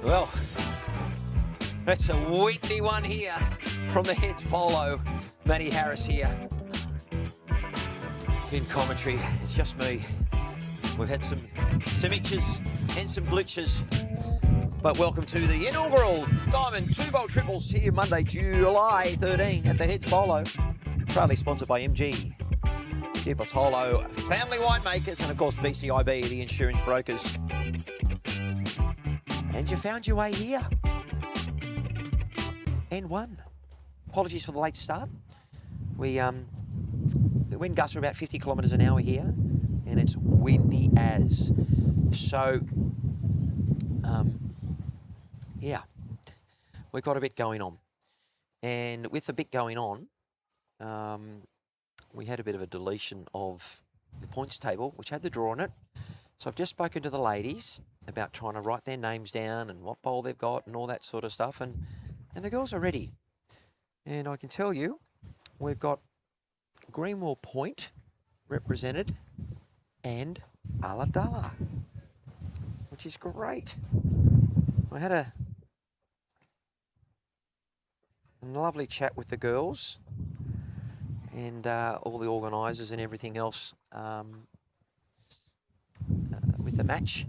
Well, that's a windy one here from the heads BOWLO. Matty Harris here in commentary. It's just me. We've had some itches and some glitches. But welcome to the inaugural Diamond 2-bolt triples here Monday, July 13 at the heads BOWLO. Proudly sponsored by MG, Youtubelivesports, Family Winemakers, and of course BCIB, the insurance brokers. And you found your way here and won. Apologies for the late start. The wind gusts are about 50 kilometres an hour here, and it's windy as. So, yeah, we've got a bit going on. And with the bit going on, we had a bit of a deletion of the points table, which had the draw on it. So I've just spoken to the ladies about trying to write their names down and what bowl they've got and all that sort of stuff. And the girls are ready. And I can tell you, we've got Greenwell Point represented and Ulladulla, which is great. I had a lovely chat with the girls and all the organisers and everything else with the match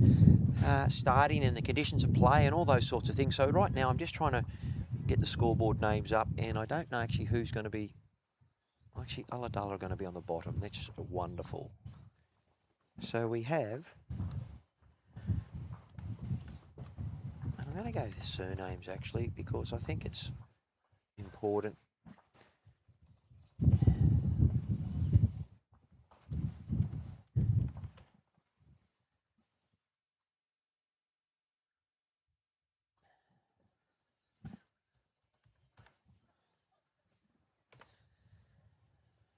starting and the conditions of play and all those sorts of things. So right now I'm just trying to get the scoreboard names up, and I don't know actually who's going to be. Actually, Ulladulla are going to be on the bottom. That's wonderful. So we have. I'm going to go with the surnames actually because I think it's important.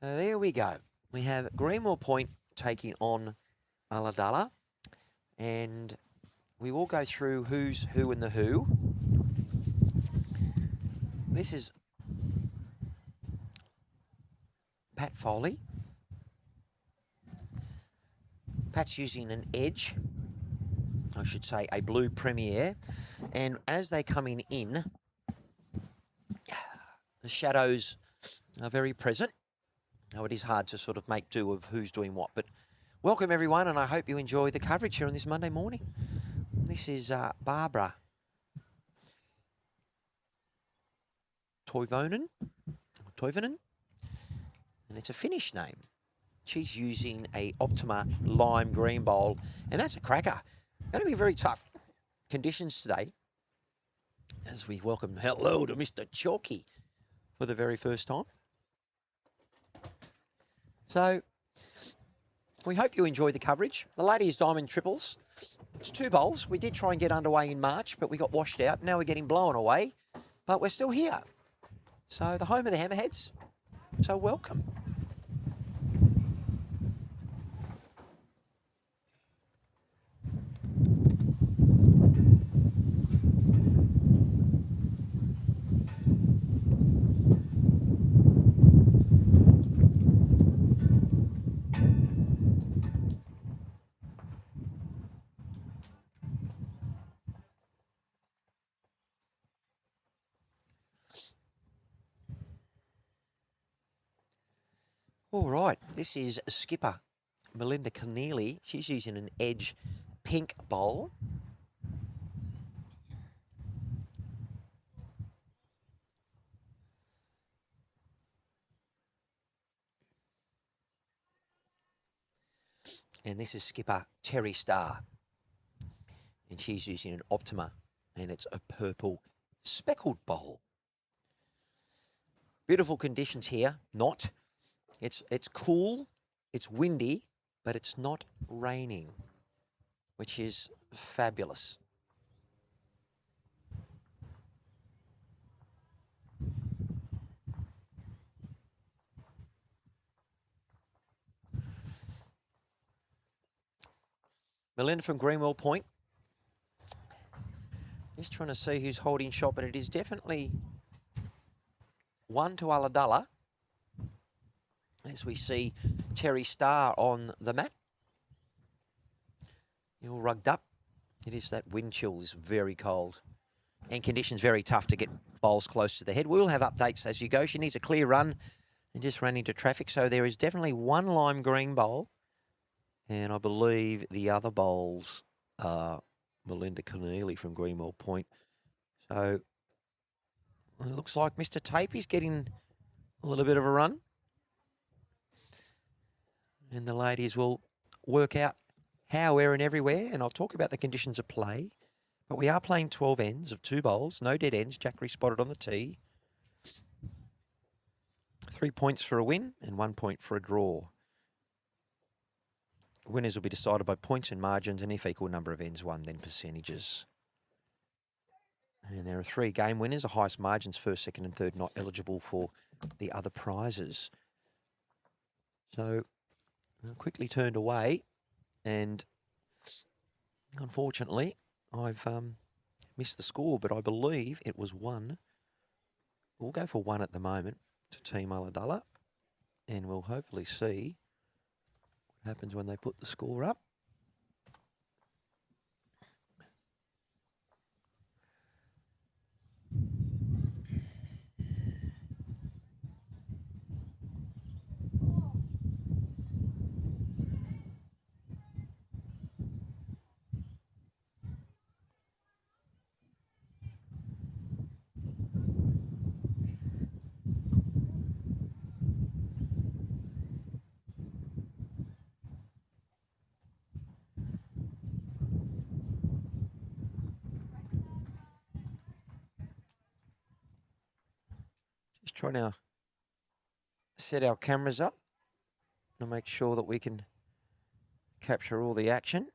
There we go. We have Greenwell Point taking on Ulladulla, and we will go through who's who and the who. This is Pat Foley. Pat's using an edge, I should say a blue Premier, and as they're coming in, the shadows are very present. Now, it is hard to sort of make do of who's doing what, but welcome everyone, and I hope you enjoy the coverage here on this Monday morning. This is Barbara Toivonen, and it's a Finnish name. She's using a Optima lime green bowl, and that's a cracker. Going to be very tough conditions today as we welcome hello to Mr. Chalky for the very first time. So, we hope you enjoy the coverage. The ladies' diamond triples. It's 2 bowls. We did try and get underway in March, but we got washed out. Now we're getting blown away, but we're still here. So, the home of the Hammerheads. So, welcome. All right, this is skipper Melinda Keneally. She's using an edge pink bowl. And this is skipper Terry Starr. And she's using an Optima, and it's a purple speckled bowl. Beautiful conditions here, not. It's cool, it's windy, but it's not raining, which is fabulous. Melinda from Greenwell Point. Just trying to see who's holding shot, but it is definitely one to Ulladulla. as we see Terry Starr on the mat. You're all rugged up. It is that wind chill is very cold and conditions very tough to get bowls close to the head. We'll have updates as you go. She needs a clear run and just ran into traffic. So there is definitely one lime green bowl. And I believe the other bowls are Melinda Keneally from Greenwell Point. So it looks like Mr. Tapey's getting a little bit of a run. And the ladies will work out how, where and everywhere. And I'll talk about the conditions of play. But we are playing 12 ends of 2 bowls. No dead ends. Jackery spotted on the tee. 3 points for a win and 1 point for a draw. Winners will be decided by points and margins, and if equal number of ends won, then percentages. And there are 3 game winners. The highest margins, first, second and third, not eligible for the other prizes. So quickly turned away, and unfortunately I've missed the score, but I believe it was 1. We'll go for 1 at the moment to Team Ulladulla, and we'll hopefully see what happens when they put the score up. Just trying to set our cameras up to make sure that we can capture all the action.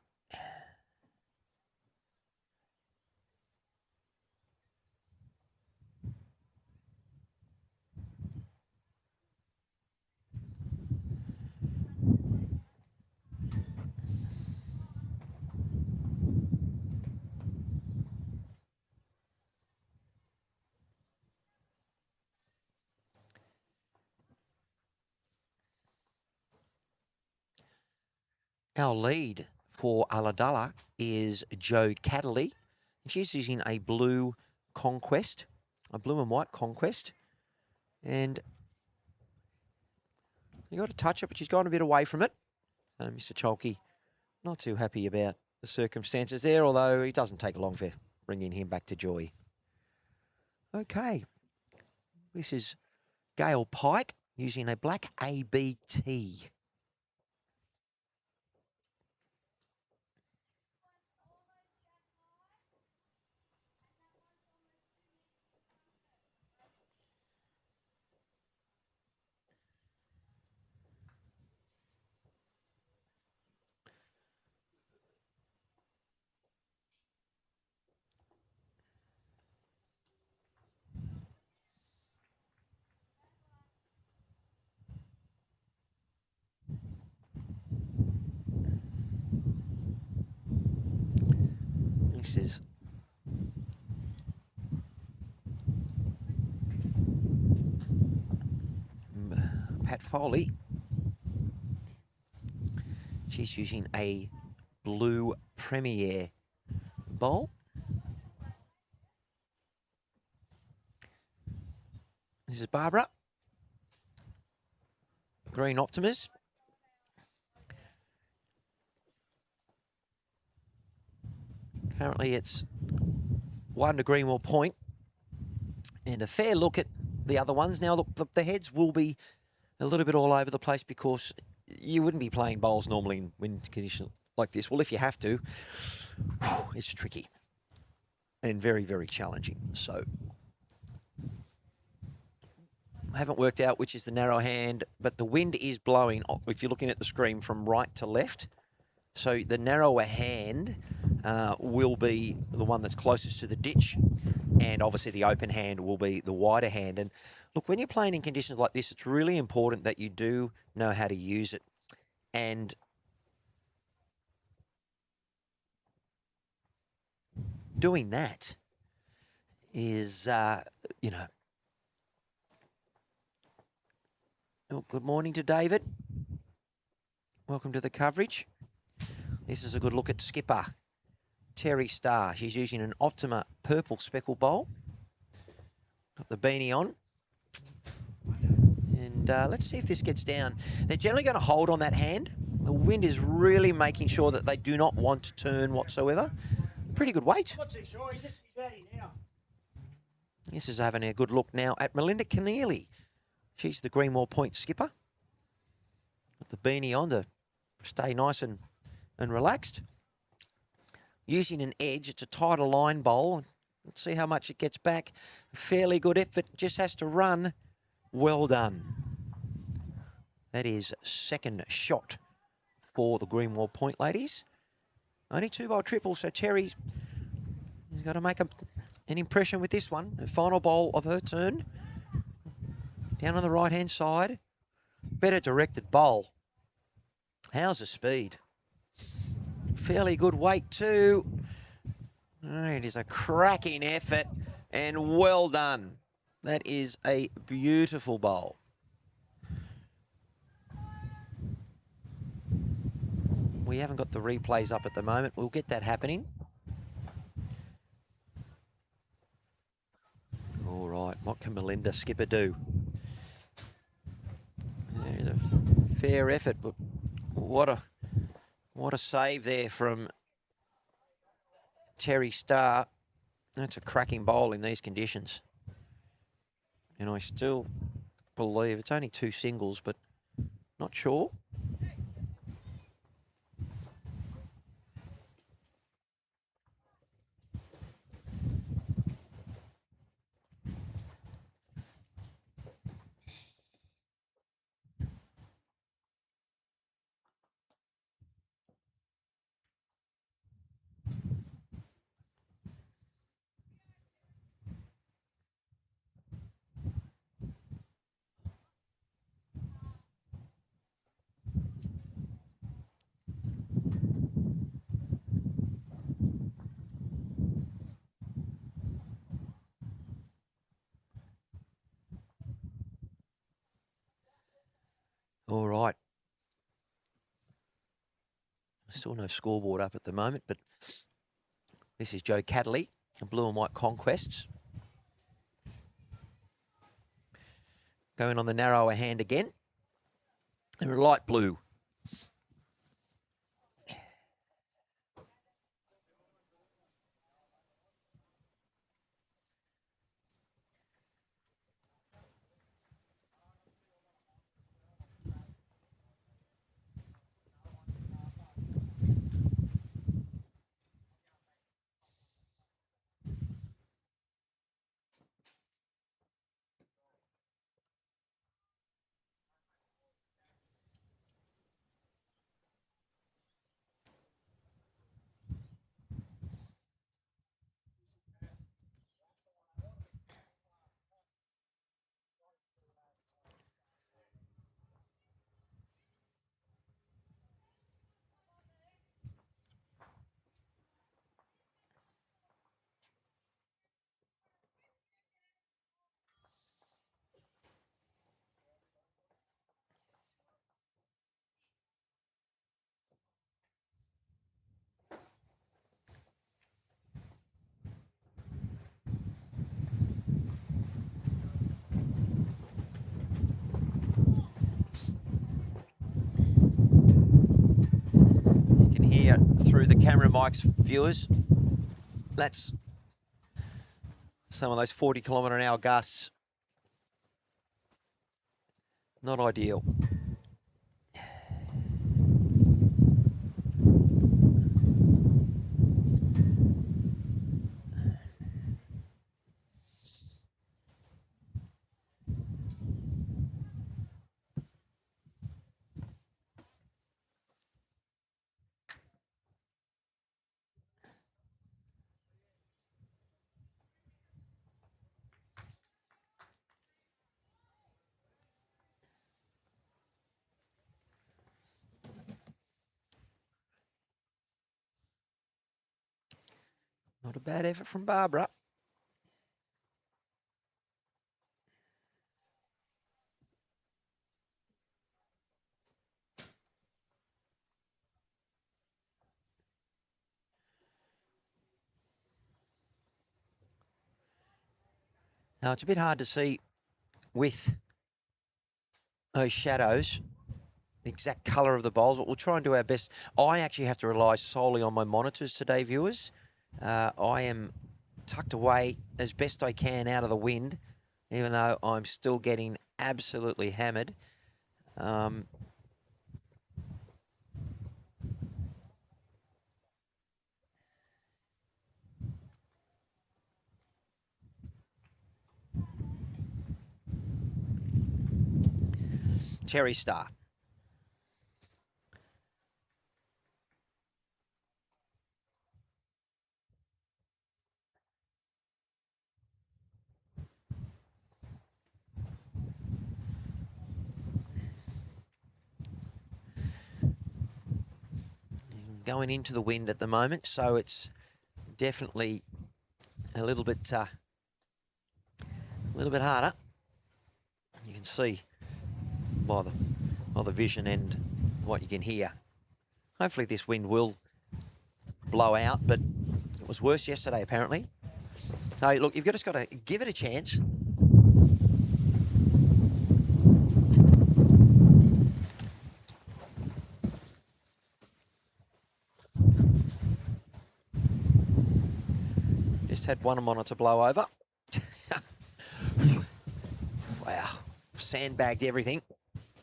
Our lead for Ulladulla is Joe Cadley. She's using a blue Conquest, a blue and white Conquest. And you got to touch it, but she's gone a bit away from it. Mr. Chalky, not too happy about the circumstances there, although it doesn't take long for bringing him back to joy. Okay. This is Gail Pike using a black ABT. This is Pat Foley. She's using a blue Premier bowl. This is Barbara. Green Optimus. Currently it's 1 to Greenwell Point. And a fair look at the other ones. Now, look, the heads will be a little bit all over the place because you wouldn't be playing bowls normally in wind conditions like this. Well, if you have to, it's tricky and very, very challenging. So I haven't worked out which is the narrow hand, but the wind is blowing, if you're looking at the screen, from right to left. So the narrower hand will be the one that's closest to the ditch, and obviously the open hand will be the wider hand. And look, when you're playing in conditions like this, it's really important that you do know how to use it. And doing that is, Oh, good morning to David. Welcome to the coverage. This is a good look at skipper Terry Starr. She's using an Optima purple speckle bowl. Got the beanie on. And let's see if this gets down. They're generally going to hold on that hand. The wind is really making sure that they do not want to turn whatsoever. Pretty good weight. Not too sure. He's out here now. This is having a good look now at Melinda Keneally. She's the Greenmore Point skipper. Got the beanie on to stay nice and relaxed. Using an edge, it's a tighter line bowl. Let's see how much it gets back. Fairly good effort, just has to run. Well done. That is second shot for the Greenmore Point ladies. Only 2-bowl triple, so Terry's got to make an impression with this one. The final bowl of her turn. Down on the right-hand side. Better directed bowl. How's the speed? Fairly good weight too. It is a cracking effort and well done. That is a beautiful bowl. We haven't got the replays up at the moment. We'll get that happening. All right, what can Melinda skipper do? There's a fair effort, but what a save there from Terry Starr. That's a cracking bowl in these conditions. And I still believe it's only 2 singles, but not sure. All right. Still no scoreboard up at the moment, but this is Joe Cadley, Blue and White Conquests. Going on the narrower hand again. They're a light blue. Through the camera mics, viewers, that's some of those 40-kilometre-an-hour gusts. Not ideal. Not a bad effort from Barbara. Now, it's a bit hard to see with those shadows the exact colour of the bowls, but we'll try and do our best. I actually have to rely solely on my monitors today, viewers. I am tucked away as best I can out of the wind, even though I'm still getting absolutely hammered. Terry Star. Going into the wind at the moment, so it's definitely a little bit harder. You can see by the vision and what you can hear. Hopefully this wind will blow out, but it was worse yesterday apparently. So look, you've just got to give it a chance. Just had one monitor blow over. Wow, sandbagged everything,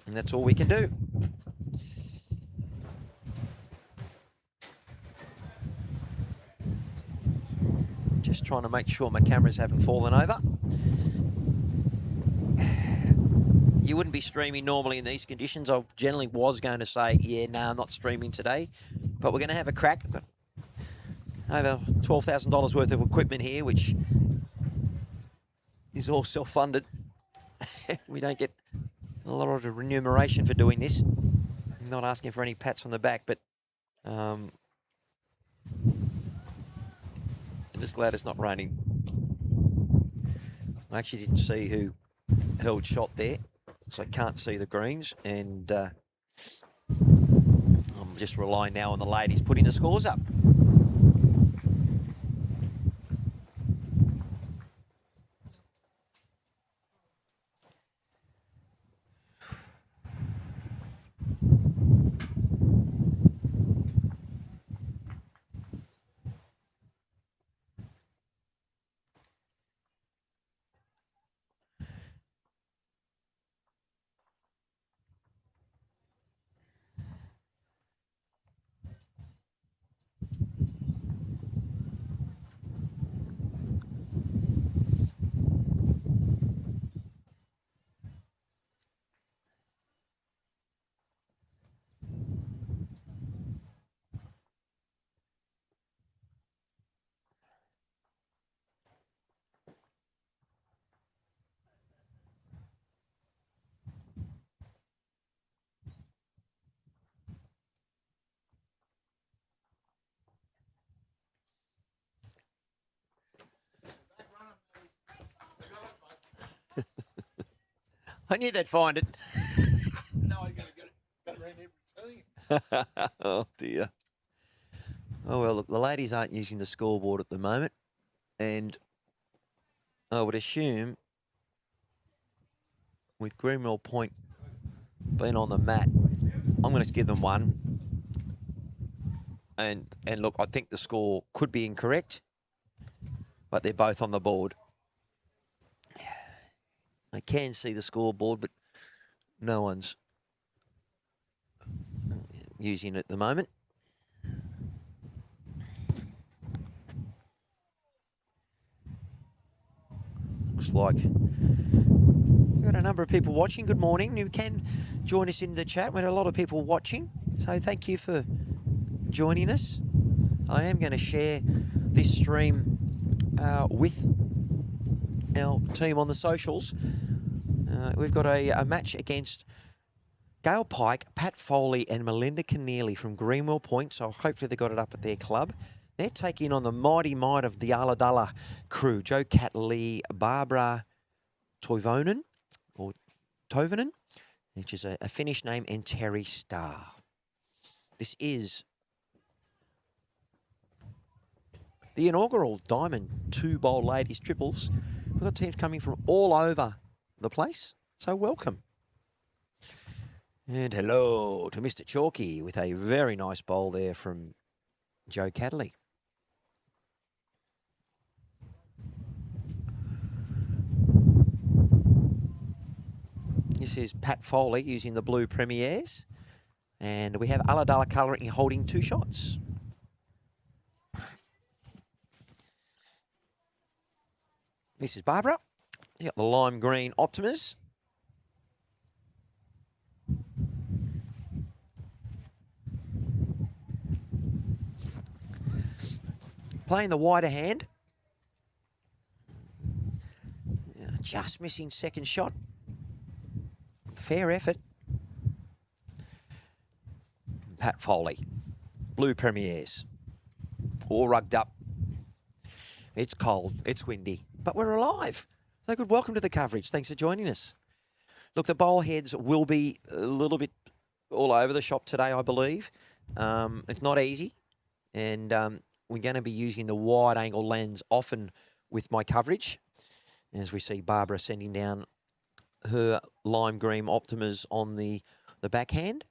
and that's all we can do. Just trying to make sure my cameras haven't fallen over. You wouldn't be streaming normally in these conditions. I generally was going to say, yeah, no, I'm not streaming today, but we're going to have a crack. I've got over $12,000 worth of equipment here, which is all self-funded. We don't get a lot of remuneration for doing this. I'm not asking for any pats on the back, but I'm just glad it's not raining. I actually didn't see who held shot there, so I can't see the greens, and I'm just relying now on the ladies putting the scores up. I knew they'd find it. No, I got around every team. Oh dear. Oh well, look, the ladies aren't using the scoreboard at the moment, and I would assume with Greenwell Point being on the mat, I'm going to give them one. And look, I think the score could be incorrect, but they're both on the board. I can see the scoreboard, but no one's using it at the moment. Looks like we've got a number of people watching. Good morning. You can join us in the chat. We had a lot of people watching, so thank you for joining us. I am going to share this stream with our team on the socials. We've got a match against Gail Pike, Pat Foley and Melinda Keneally from Greenwell Point, so hopefully they got it up at their club. They're taking on the mighty might of the Aladullah crew, Joe Catley, Barbara Toivonen, which is a Finnish name, and Terry Star. This is the inaugural Diamond 2-bowl ladies triples We've got teams coming from all over the place, so welcome. And hello to Mr. Chalky with a very nice bowl there from Joe Cadley. This is Pat Foley using the blue Premiers. And we have Ulladulla colouring holding 2 shots. This is Barbara. You got the lime green Optimus. Playing the wider hand. Just missing second shot. Fair effort. Pat Foley. Blue Premiers. All rugged up. It's cold. It's windy. But we're alive. So good. Welcome to the coverage. Thanks for joining us. Look, the bowl heads will be a little bit all over the shop today, I believe. It's not easy. And we're going to be using the wide angle lens often with my coverage. As we see Barbara sending down her lime green Optimas on the backhand.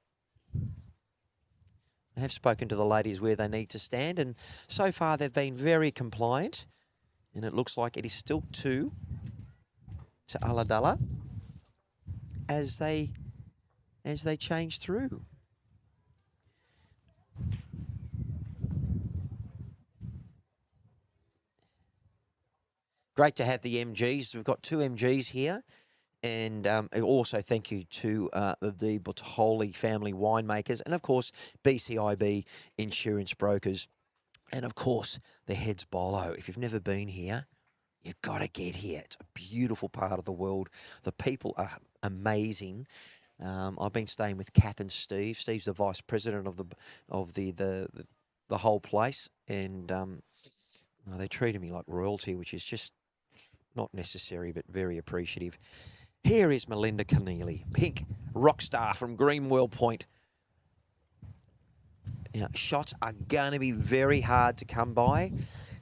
I have spoken to the ladies where they need to stand, and so far they've been very compliant. And it looks like it is still 2 to Ulladulla as they change through. Great to have the MGs. We've got 2 MGs here. And also thank you to the Botoli family winemakers and, of course, BCIB insurance brokers. And, of course, the heads BOWLO. If you've never been here, you've got to get here. It's a beautiful part of the world. The people are amazing. I've been staying with Kath and Steve. Steve's the vice president of the whole place. And they treated me like royalty, which is just not necessary, but very appreciative. Here is Melinda Keneally, pink rock star from Greenwell Point. Now, shots are going to be very hard to come by.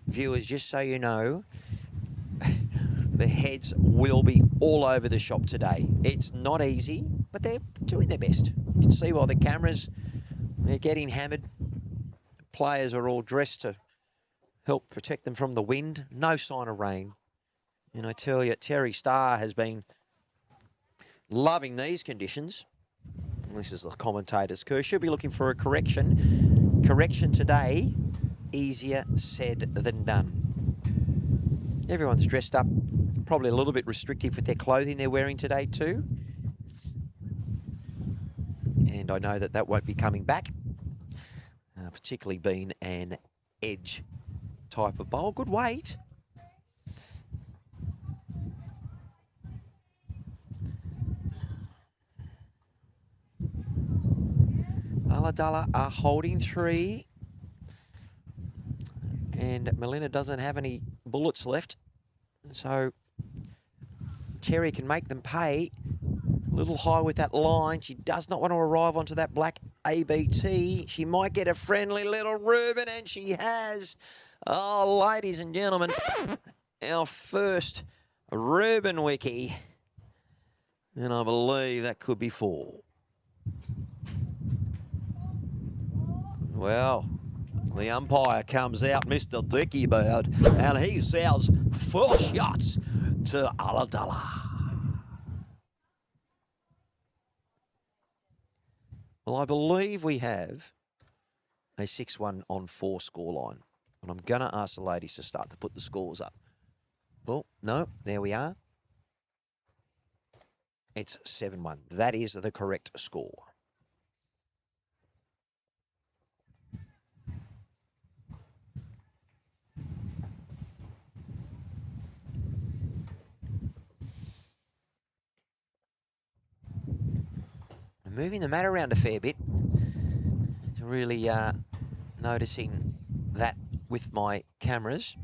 Viewers, just so you know, the heads will be all over the shop today. It's not easy, but they're doing their best. You can see by the cameras, they're getting hammered. Players are all dressed to help protect them from the wind. No sign of rain. And I tell you, Terry Starr has been loving these conditions. This is the commentator's curse. She'll be looking for a correction. Correction today, easier said than done. Everyone's dressed up, probably a little bit restrictive with their clothing they're wearing today too. And I know that won't be coming back, particularly being an edge type of bowl. Good weight. Ulladulla are holding 3. And Melinda doesn't have any bullets left. So Terry can make them pay. A little high with that line. She does not want to arrive onto that black ABT. She might get a friendly little Reuben, and she has. Oh, ladies and gentlemen, our first Reuben wiki. And I believe that could be 4. Well, the umpire comes out, Mr. Dicky Bird, and he says 4 shots to Ulladulla. Well, I believe we have a 6-1 on 4 scoreline. And I'm going to ask the ladies to start to put the scores up. Well, no, there we are. It's 7-1. That is the correct score. I'm moving the mat around a fair bit to really noticing that with my cameras.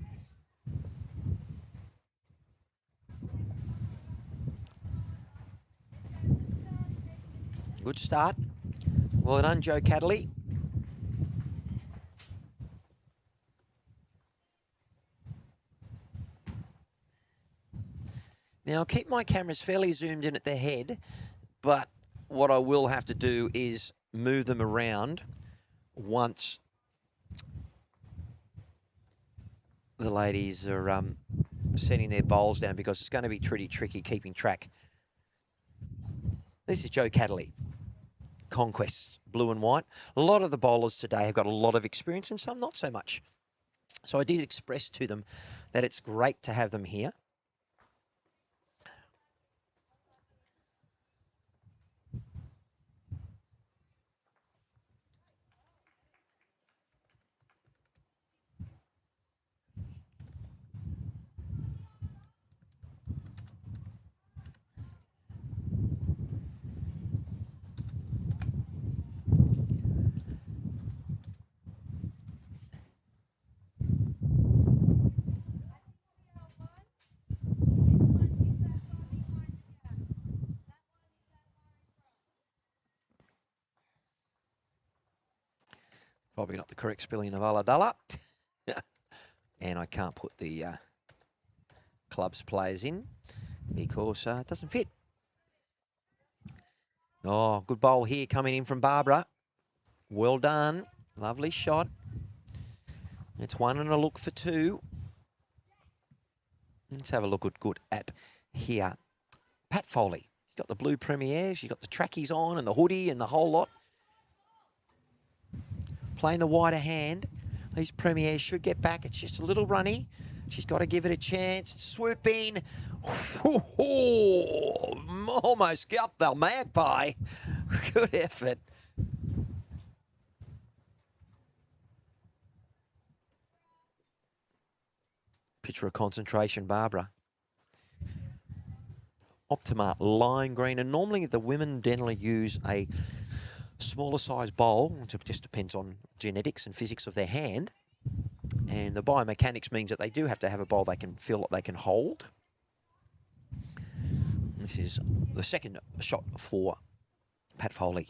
Good start. Well done, Joe Cadley. Now, I'll keep my cameras fairly zoomed in at the head, but what I will have to do is move them around once the ladies are setting their bowls down, because it's going to be pretty tricky keeping track. This is Joe Cadley, Conquest, blue and white. A lot of the bowlers today have got a lot of experience and some not so much. So I did express to them that it's great to have them here. Probably not the correct spelling of Ulladulla. And I can't put the club's players in because it doesn't fit. Oh, good bowl here coming in from Barbara. Well done. Lovely shot. It's 1 and a look for 2. Let's have a look at here. Pat Foley. You've got the blue Premiers, you've got the trackies on and the hoodie and the whole lot. Playing the wider hand. These Premiers should get back. It's just a little runny. She's got to give it a chance. Swooping. Almost got the magpie. Good effort. Picture of concentration, Barbara. Optima lime green. And normally the women generally use a smaller size bowl. It just depends on genetics and physics of their hand. And the biomechanics means that they do have to have a bowl they can feel that they can hold. This is the second shot for Pat Foley.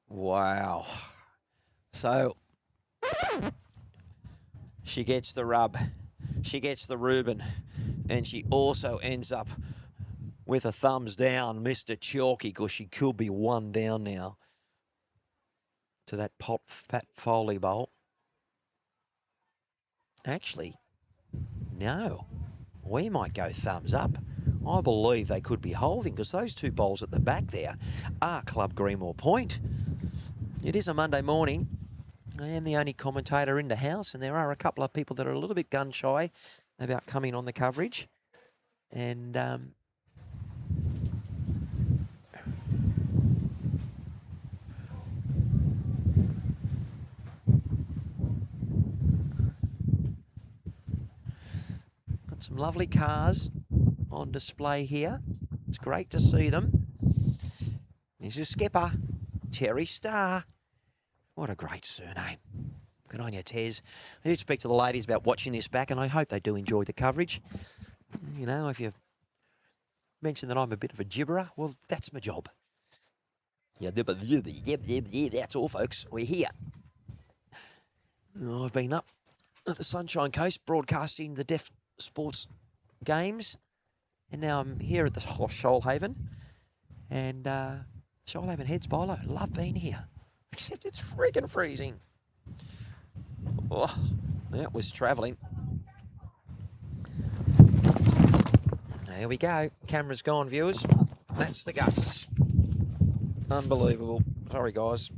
Wow. So she gets the rub. She gets the Reuben. And she also ends up with a thumbs down, Mr. Chalky, because she could be 1 down now to that Pat Foley bowl. Actually, no. We might go thumbs up. I believe they could be holding, because those 2 bowls at the back there are Club Greenmore Point. It is a Monday morning. I am the only commentator in the house, and there are a couple of people that are a little bit gun-shy about coming on the coverage. And got some lovely cars on display here. It's great to see them. There's your skipper, Terry Starr. What a great surname. Good on you, Tez. I did speak to the ladies about watching this back, and I hope they do enjoy the coverage. You know, if you've mentioned that I'm a bit of a gibberer, well, that's my job. Yeah, that's all, folks. We're here. I've been up at the Sunshine Coast broadcasting the deaf sports games, and now I'm here at the Shoalhaven. And Shoalhaven heads bowler. Love being here, except it's freaking freezing. Oh, that was travelling. There we go. Camera's gone, viewers. That's the gusts. Unbelievable. Sorry, guys.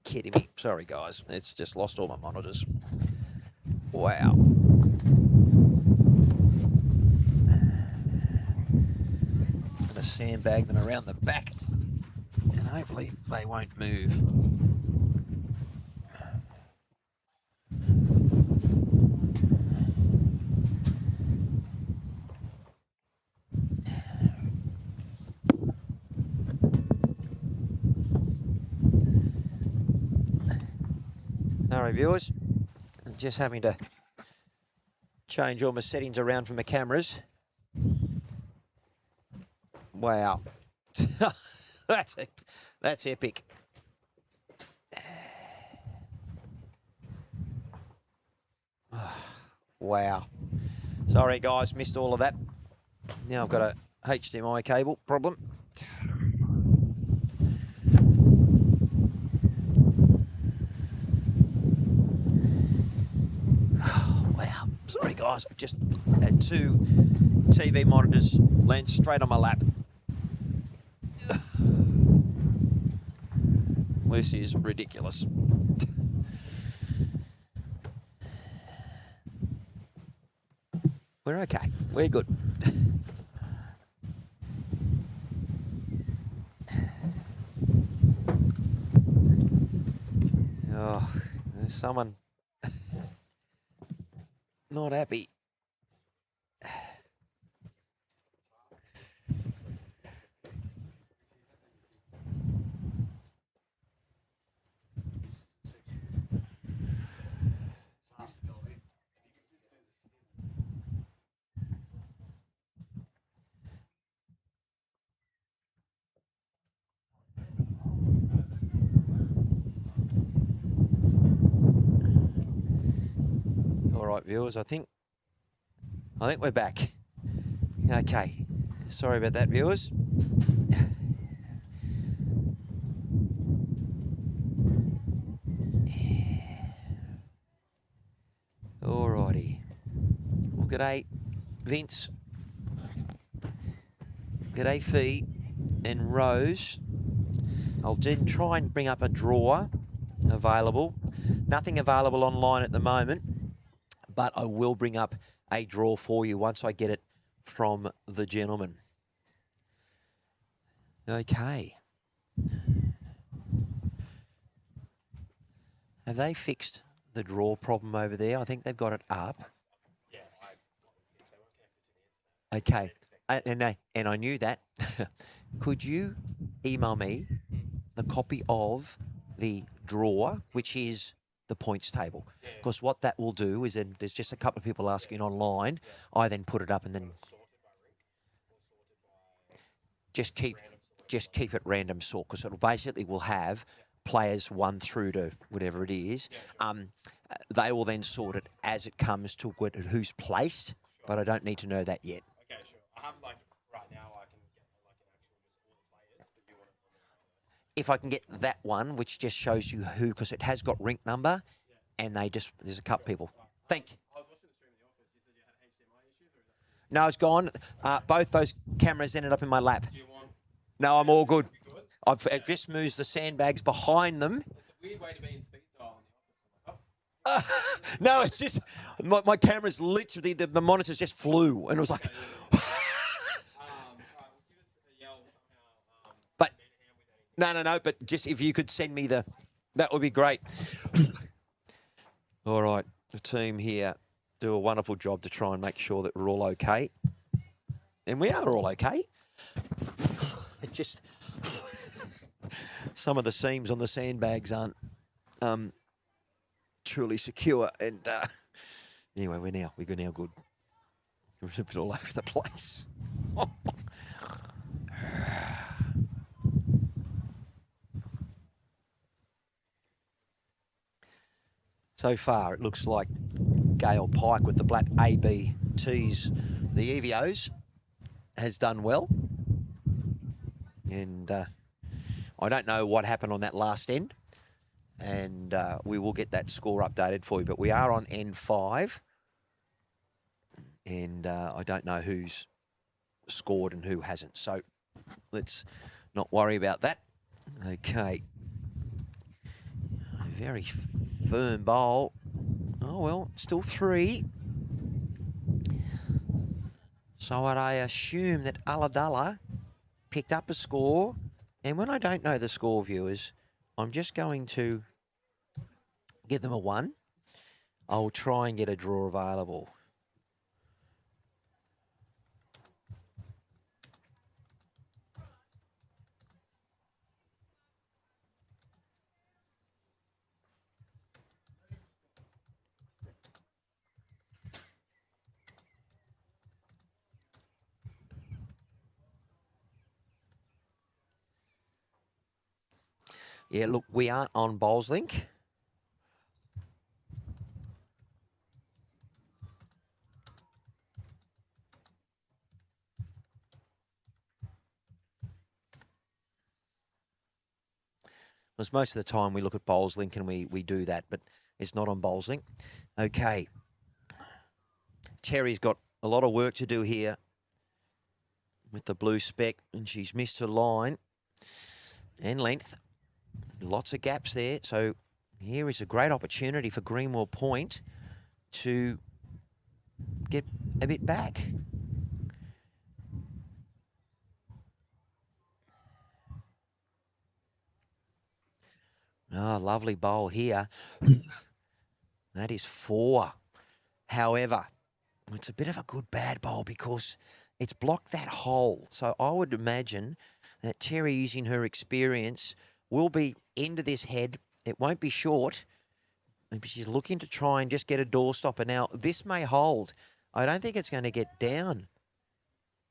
Kidding me. Sorry, guys. It's just lost all my monitors. Wow. I'm going to sandbag them around the back, and hopefully they won't move. Alright, viewers, I'm just having to change all my settings around for my cameras. Wow. That's epic. Wow. Sorry, guys, missed all of that. Now I've got a HDMI cable problem. Wow. Sorry, guys. I've just had 2 TV monitors land straight on my lap. This is ridiculous. We're okay. We're good. Oh, there's someone not happy. All right, viewers, I think we're back. Okay. Sorry about that, viewers. Alrighty. Well, g'day, Vince. G'day, Fee and Rose. I'll then try and bring up a drawer available. Nothing available online at the moment, but I will bring up a draw for you once I get it from the gentleman. Okay. Have they fixed the draw problem over there? I think they've got it up. Okay. And I knew that. Could you email me the copy of the drawer, which is the points table? Because what that will do is then there's just a couple of people asking online. I then put it up and then just keep it random sort, because it'll basically will have players 1 through to whatever it is. They will then sort it as it comes to who's placed, but I don't need to know that yet. Okay, sure. I have like right now I can get like an actual just all the players, but you want to. If I can get that one, which just shows you who, because it has got rink number, and there's a couple people. Thank you. I was watching the stream in the office. You said you had HDMI issues, or is that? No, it's gone. Both those cameras ended up in my lap. Do you want? No, I'm all good. You good? I've just moved the sandbags behind them. It's a weird way to be in speed dial in the office. I'm like, oh. No, it's just my camera's literally the monitors just flew, and it was like. Right, well, give us a yell somehow. But Beat a hand with anything. no. But just if you could send me that would be great. All right, the team here do a wonderful job to try and make sure that we're all okay, and we are all okay. It just some of the seams on the sandbags aren't truly secure, and anyway, we're now good. We're a bit all over the place. So far, it looks like Gail Pike with the black ABTs, the EVOs, has done well. And I don't know what happened on that last end. And we will get that score updated for you. But we are on N5. And I don't know who's scored and who hasn't. So let's not worry about that. Okay. A very firm bowl. Oh, well, still 3. So I assume that Ulladulla picked up a score. And when I don't know the score, viewers, I'm just going to give them a 1. I'll try and get a draw available. Yeah, look, we aren't on Bowls Link. Because most of the time we look at Bowls Link and we do that, but it's not on Bowls Link. Okay. Terry's got a lot of work to do here with the blue speck, and she's missed her line and length. Lots of gaps there. So here is a great opportunity for Greenwell Point to get a bit back. Oh, lovely bowl here. That is 4. However, it's a bit of a good bad bowl because it's blocked that hole. So I would imagine that Terry, using her experience, will be into this head. It won't be short. Maybe she's looking to try and just get a door stopper. Now, this may hold. I don't think it's going to get down.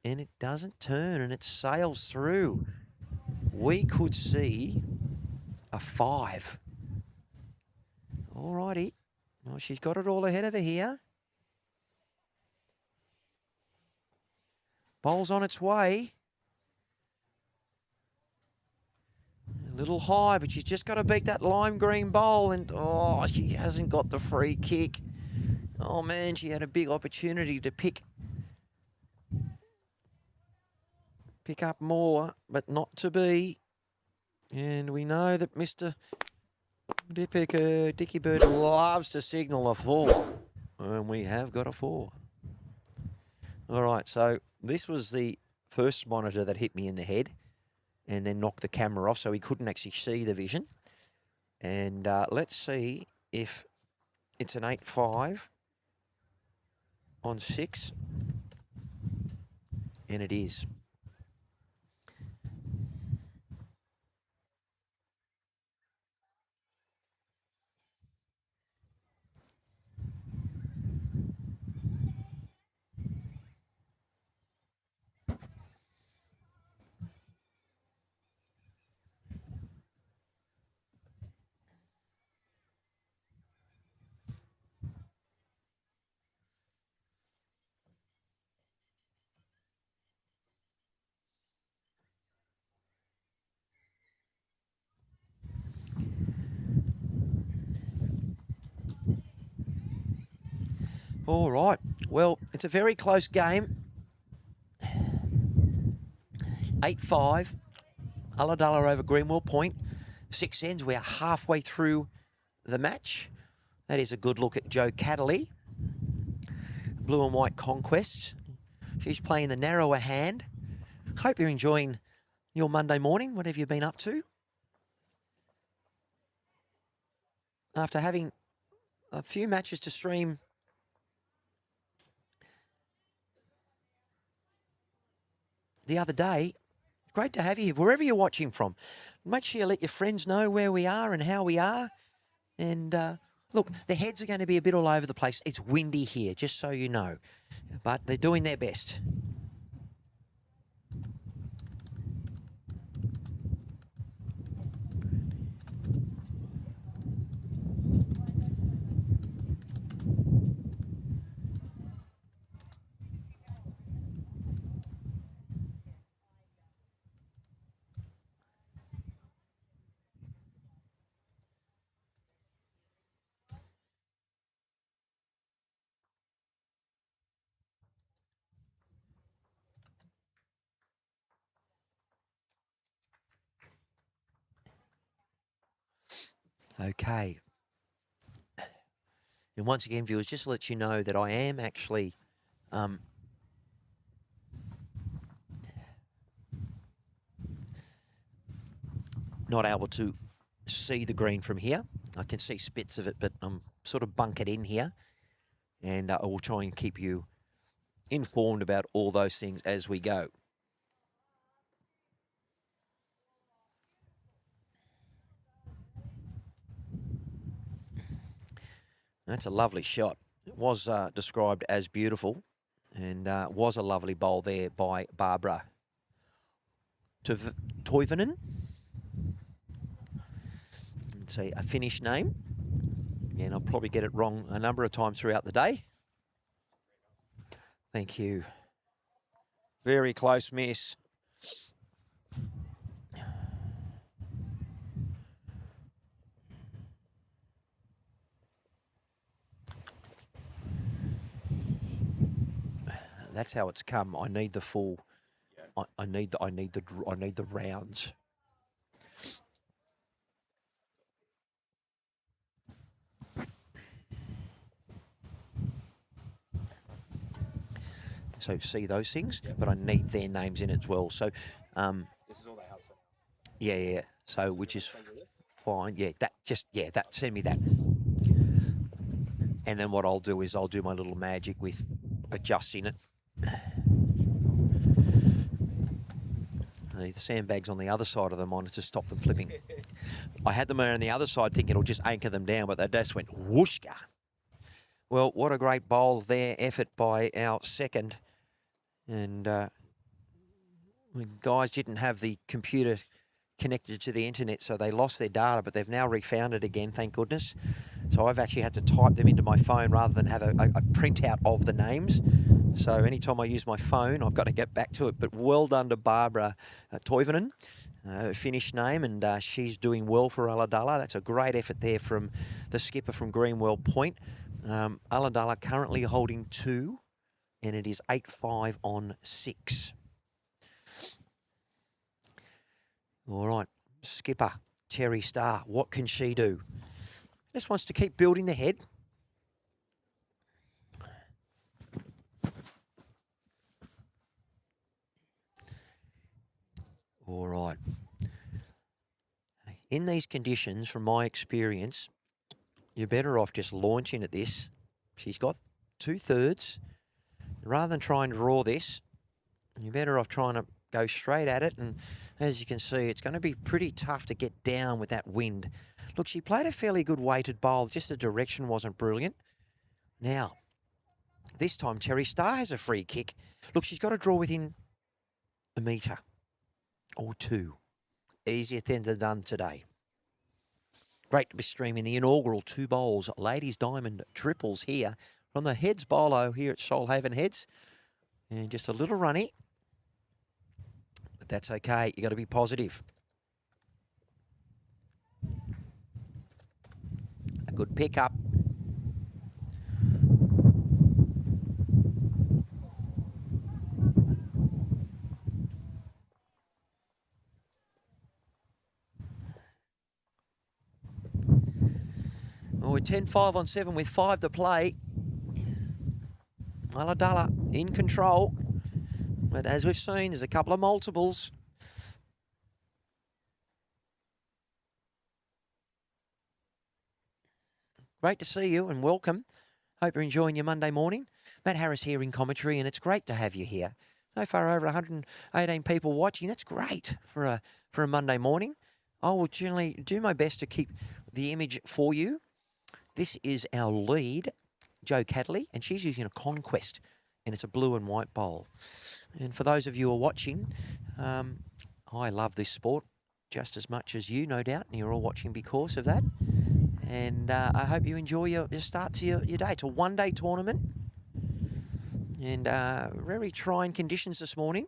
And it doesn't turn, and it sails through. We could see a 5. All righty. Well, she's got it all ahead of her here. Bowl's on its way. A little high, but she's just got to beat that lime green bowl, and oh, she hasn't got the free kick. Oh man, she had a big opportunity to pick up more, but not to be. And we know that Mr. Dicky Bird loves to signal a 4, and we have got a 4. All right, so this was the first monitor that hit me in the head and then knocked the camera off, so he couldn't actually see the vision. And let's see if it's an 8-5 on 6, and it is. All right. Well, it's a very close game. 8-5. Ulladulla over Greenwell Point. 6 ends. We are halfway through the match. That is a good look at Joe Cataley. Blue and white conquests. She's playing the narrower hand. Hope you're enjoying your Monday morning. What have you been up to? After having a few matches to stream the other day, great to have you here, wherever you're watching from. Make sure you let your friends know where we are and how we are. And look, the heads are going to be a bit all over the place. It's windy here, just so you know. But they're doing their best. Okay. And once again, viewers, just to let you know that I am actually not able to see the green from here. I can see spits of it, but I'm sort of bunkered in here. And I will try and keep you informed about all those things as we go. That's a lovely shot. It was described as beautiful, and was a lovely bowl there by Barbara Toivonen. It's a Finnish name, and I'll probably get it wrong a number of times throughout the day. Thank you. Very close miss. That's how it's come. I need the full. Yeah. I need the rounds. So see those things, Yep. but I need their names in it as well. So, This is all they have for now. yeah. So which is Send you this? fine. Yeah, that. Send me that. And then what I'll do is I'll do my little magic with adjusting it. The sandbag's on the other side of the monitor to stop them flipping. I had them on the other side thinking it'll just anchor them down, but they just went whooshka. Well, what a great bowl there, effort by our second. And the guys didn't have the computer connected to the internet, so they lost their data, but they've now refound it again, thank goodness. So I've actually had to type them into my phone rather than have a printout of the names. So anytime I use my phone, I've got to get back to it. But well done to Barbara Toivonen, her Finnish name, and she's doing well for Ulladulla. That's a great effort there from the skipper from Greenwell Point. Ulladulla currently holding 2, and it is 8-5 on 6. All right, skipper Terry Starr, what can she do? Just wants to keep building the head. All right. In these conditions, from my experience, you're better off just launching at this. She's got 2/3. Rather than trying to draw this, you're better off trying to go straight at it. And as you can see, it's going to be pretty tough to get down with that wind. Look, she played a fairly good weighted bowl. Just the direction wasn't brilliant. Now, this time Terry Starr has a free kick. Look, she's got to draw within a metre or 2. Easier than done today. Great to be streaming the inaugural 2 bowls, ladies diamond triples here from the Heads BOWLO here at Shoalhaven Heads. And just a little runny. But that's okay. You got to be positive. A good pickup. Well, we're 10-5 on 7 with 5 to play. Ulladulla in control. But as we've seen, there's a couple of multiples. Great to see you and welcome. Hope you're enjoying your Monday morning. Matt Harris here in commentary, and it's great to have you here. So far, over 118 people watching. That's great for a Monday morning. I will generally do my best to keep the image for you. This is our lead, Jo Cadley, and she's using a Conquest, and it's a blue and white bowl. And for those of you who are watching, I love this sport just as much as you, no doubt, and you're all watching because of that. And I hope you enjoy your start to your day. It's a one-day tournament, and very trying conditions this morning.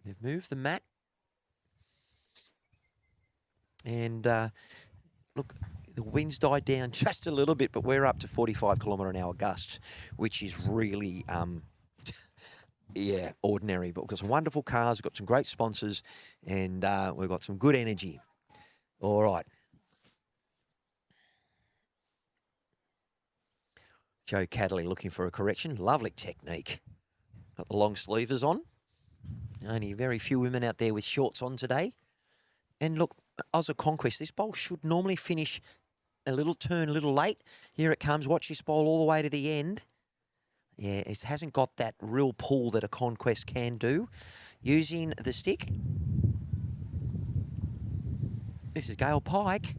They've moved the mat. And look, the wind's died down just a little bit, but we're up to 45km/h gusts, which is really, yeah, ordinary. But we've got some wonderful cars, we've got some great sponsors, and we've got some good energy. All right. Jo Cadley looking for a correction. Lovely technique. Got the long sleevers on. Only very few women out there with shorts on today. And look, Oz Conquest, this bowl should normally finish a little turn a little late. Here it comes. Watch this bowl all the way to the end. Yeah, it hasn't got that real pull that a Conquest can do. Using the stick. This is Gail Pike.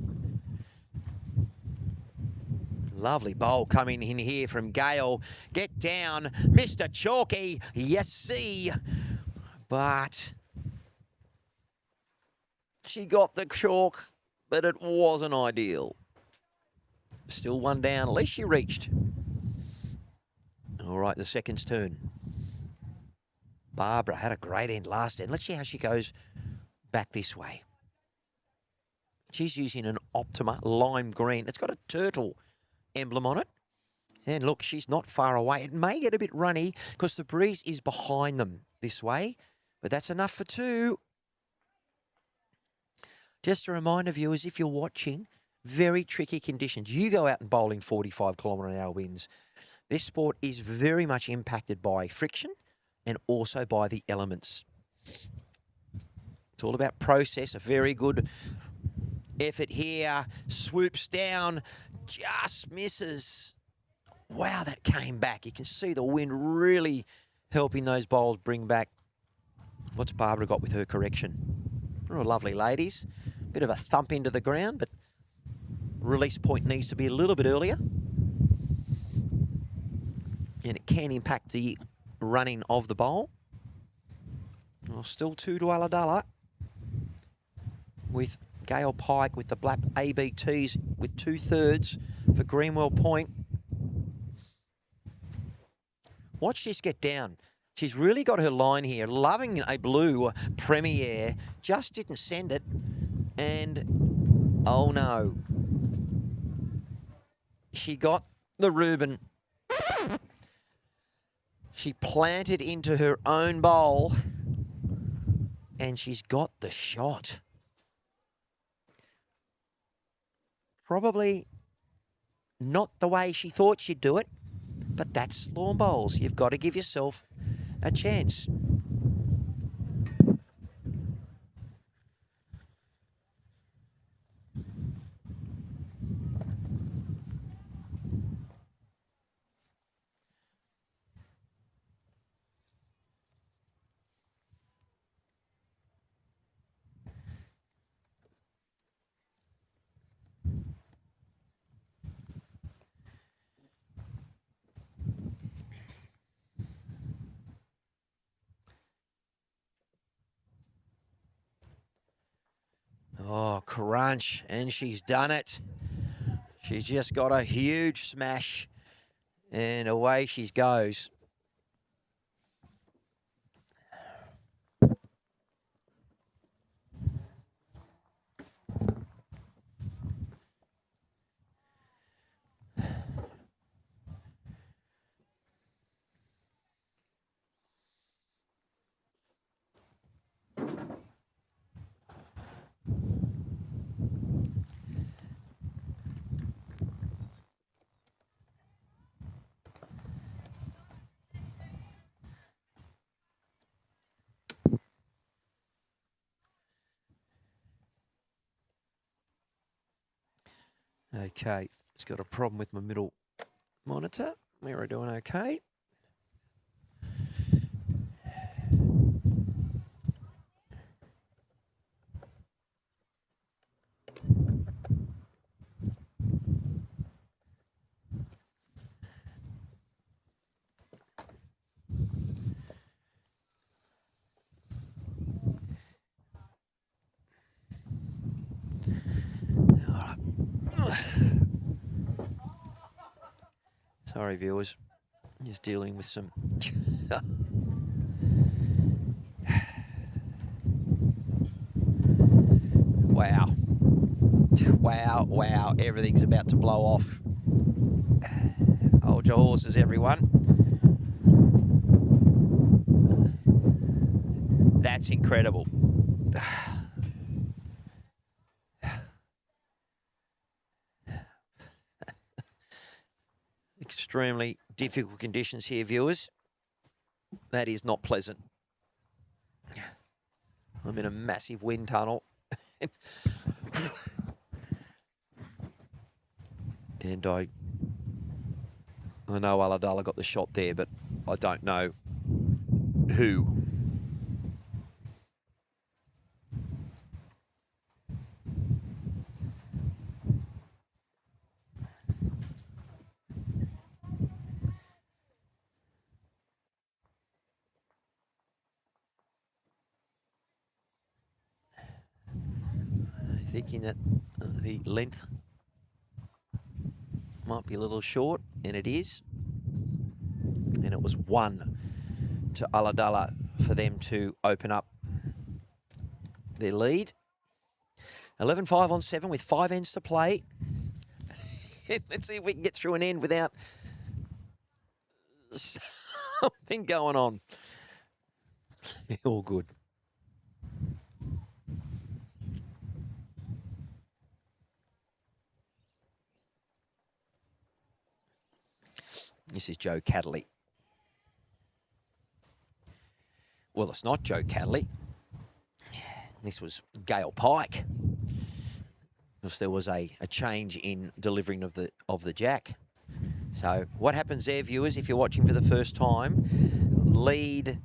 Lovely bowl coming in here from Gail. Get down, Mr. Chalky. Yes, see. But she got the chalk, but it wasn't ideal. Still one down. At least she reached. All right, the second's turn. Barbara had a great end last end. Let's see how she goes back this way. She's using an Optima lime green. It's got a turtle emblem on it. And look, she's not far away. It may get a bit runny because the breeze is behind them this way, but that's enough for two. Just a reminder, viewers, if you're watching, very tricky conditions. You go out and bowling 45km/h winds. This sport is very much impacted by friction and also by the elements. It's all about process. A very good effort here. Swoops down, just misses. Wow, that came back. You can see the wind really helping those bowls bring back. What's Barbara got with her correction? Oh, lovely, ladies. Bit of a thump into the ground, but release point needs to be a little bit earlier. And it can impact the running of the bowl. Well, still 2 to Ulladulla, with Gail Pike with the black ABTs with 2/3 for Greenwell Point. Watch this get down. She's really got her line here. Loving a blue Premier. Just didn't send it. And, oh no. She got the Reuben. She planted into her own bowl. And she's got the shot. Probably not the way she thought she'd do it. But that's lawn bowls. You've got to give yourself a chance. Oh, crunch, and she's done it. She's just got a huge smash, and away she goes. Okay, it's got a problem with my middle monitor. We're doing okay. Sorry, viewers. Just dealing with some... Wow. Wow, wow. Everything's about to blow off. Hold your horses, everyone. That's incredible. Extremely difficult conditions here, viewers. That is not pleasant. I'm in a massive wind tunnel. And I know Ulladulla got the shot there, but I don't know who. Thinking that the length might be a little short, and it is. And it was 1 to Ulladulla for them to open up their lead. 11-5 on 7 with 5 ends to play. Let's see if we can get through an end without something going on. All good. This is Joe Cadley. Well, it's not Joe Cadley. This was Gail Pike. Because there was a change in delivering of the jack. So what happens there, viewers, if you're watching for the first time, lead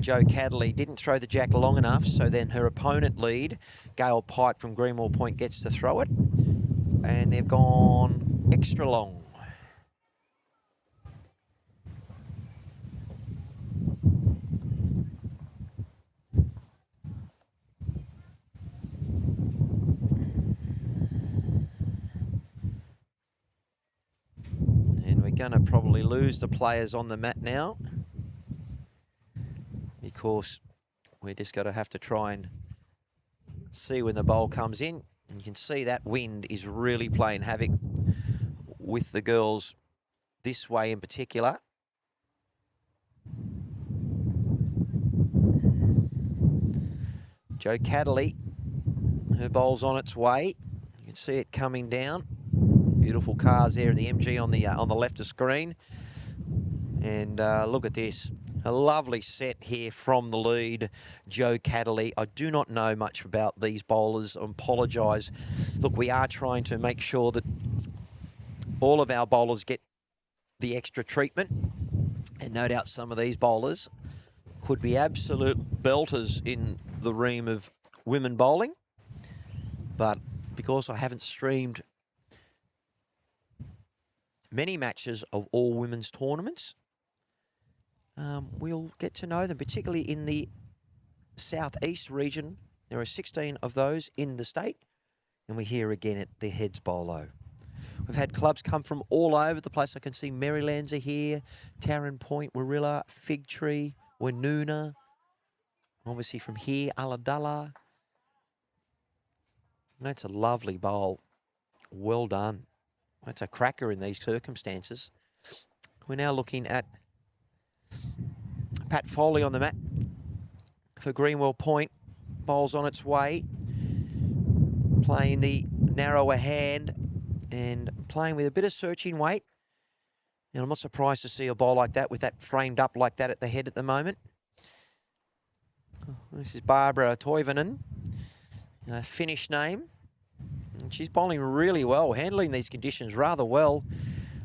Joe Cadley didn't throw the jack long enough, so then her opponent lead, Gail Pike from Greenwell Point, gets to throw it. And they've gone extra long. And we're going to probably lose the players on the mat now, because we're just going to have to try and see when the bowl comes in. And you can see that wind is really playing havoc with the girls this way in particular. Joe Cadley, her bowl's on its way. You can see it coming down. Beautiful cars there, the MG on the left of screen. And look at this. A lovely set here from the lead, Joe Cadley. I do not know much about these bowlers. I apologise. Look, we are trying to make sure that all of our bowlers get the extra treatment. And no doubt some of these bowlers could be absolute belters in the realm of women bowling. But because I haven't streamed many matches of all women's tournaments, we'll get to know them, particularly in the southeast region. There are 16 of those in the state, and we're here again at the Heads BOWLO. We've had clubs come from all over the place. I can see Marylands are here, Tarrant Point, Warilla, Fig Tree, Woonona. Obviously from here, Ulladulla. That's a lovely bowl. Well done. That's a cracker in these circumstances. We're now looking at Pat Foley on the mat for Greenwell Point. Bowl's on its way. Playing the narrower hand and playing with a bit of searching weight. And I'm not surprised to see a bowl like that with that framed up like that at the head at the moment. This is Barbara Toivonen, Finnish name. And she's bowling really well, handling these conditions rather well.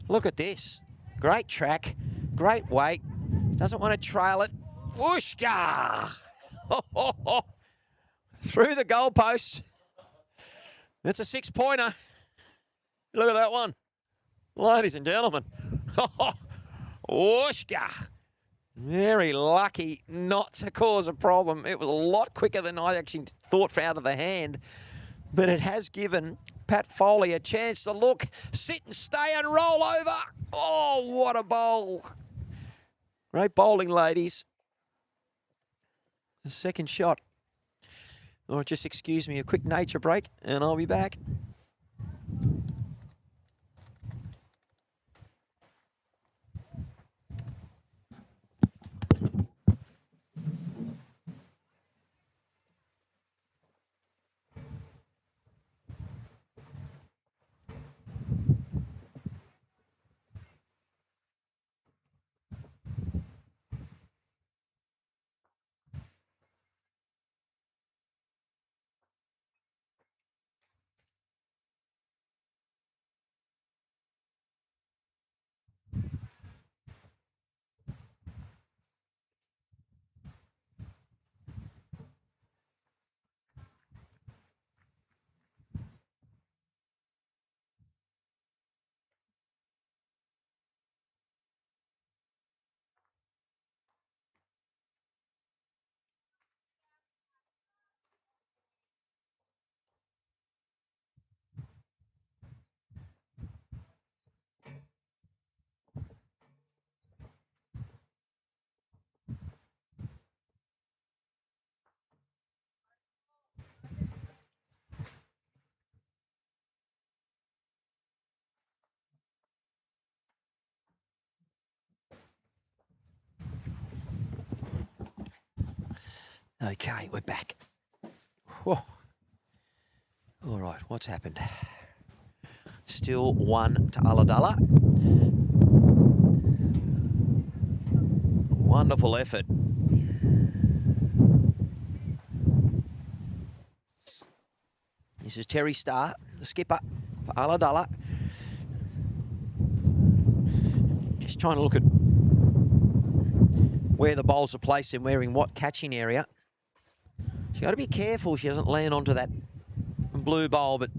Look at this. Great track, great weight. Doesn't want to trail it. Whooshka! Through the goalpost. It's a 6-pointer. Look at that one. Ladies and gentlemen. Whooshka! Very lucky not to cause a problem. It was a lot quicker than I actually thought out of the hand. But it has given Pat Foley a chance to look, sit and stay and roll over. Oh, what a bowl. Great bowling, ladies. The second shot. Or just excuse me, a quick nature break, and I'll be back. Okay, we're back. Whoa. All right, what's happened? Still 1 to Ulladulla. Wonderful effort. This is Terry Starr, the skipper for Ulladulla. Just trying to look at where the bowls are placed and where in what catching area. She's got to be careful she doesn't land onto that blue bowl, but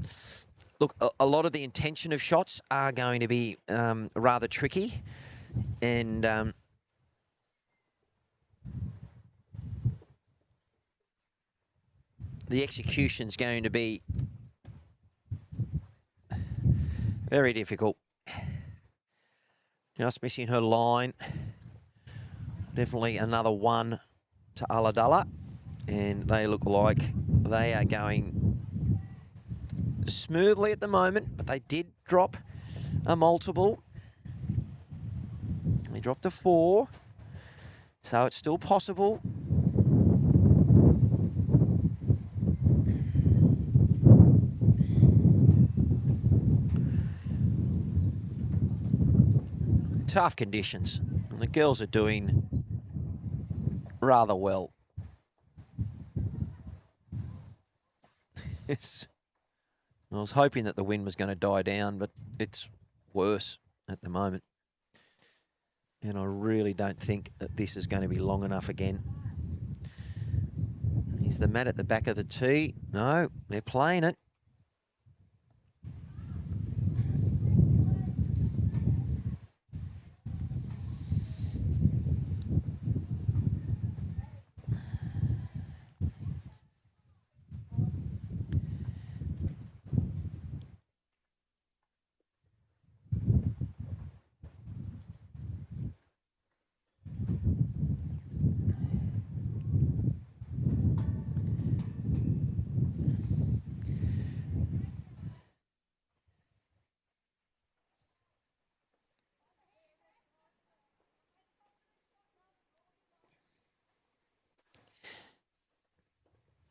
look, a lot of the intention of shots are going to be rather tricky, and the execution's going to be very difficult. Just missing her line. Definitely another 1 to Ulladulla, and they look like they are going smoothly at the moment, but they did drop a multiple. They dropped a 4, so it's still possible. Tough conditions, and the girls are doing rather well. Yes. I was hoping that the wind was going to die down, but it's worse at the moment. And I really don't think that this is going to be long enough again. Here's the mat at the back of the tee. No, they're playing it.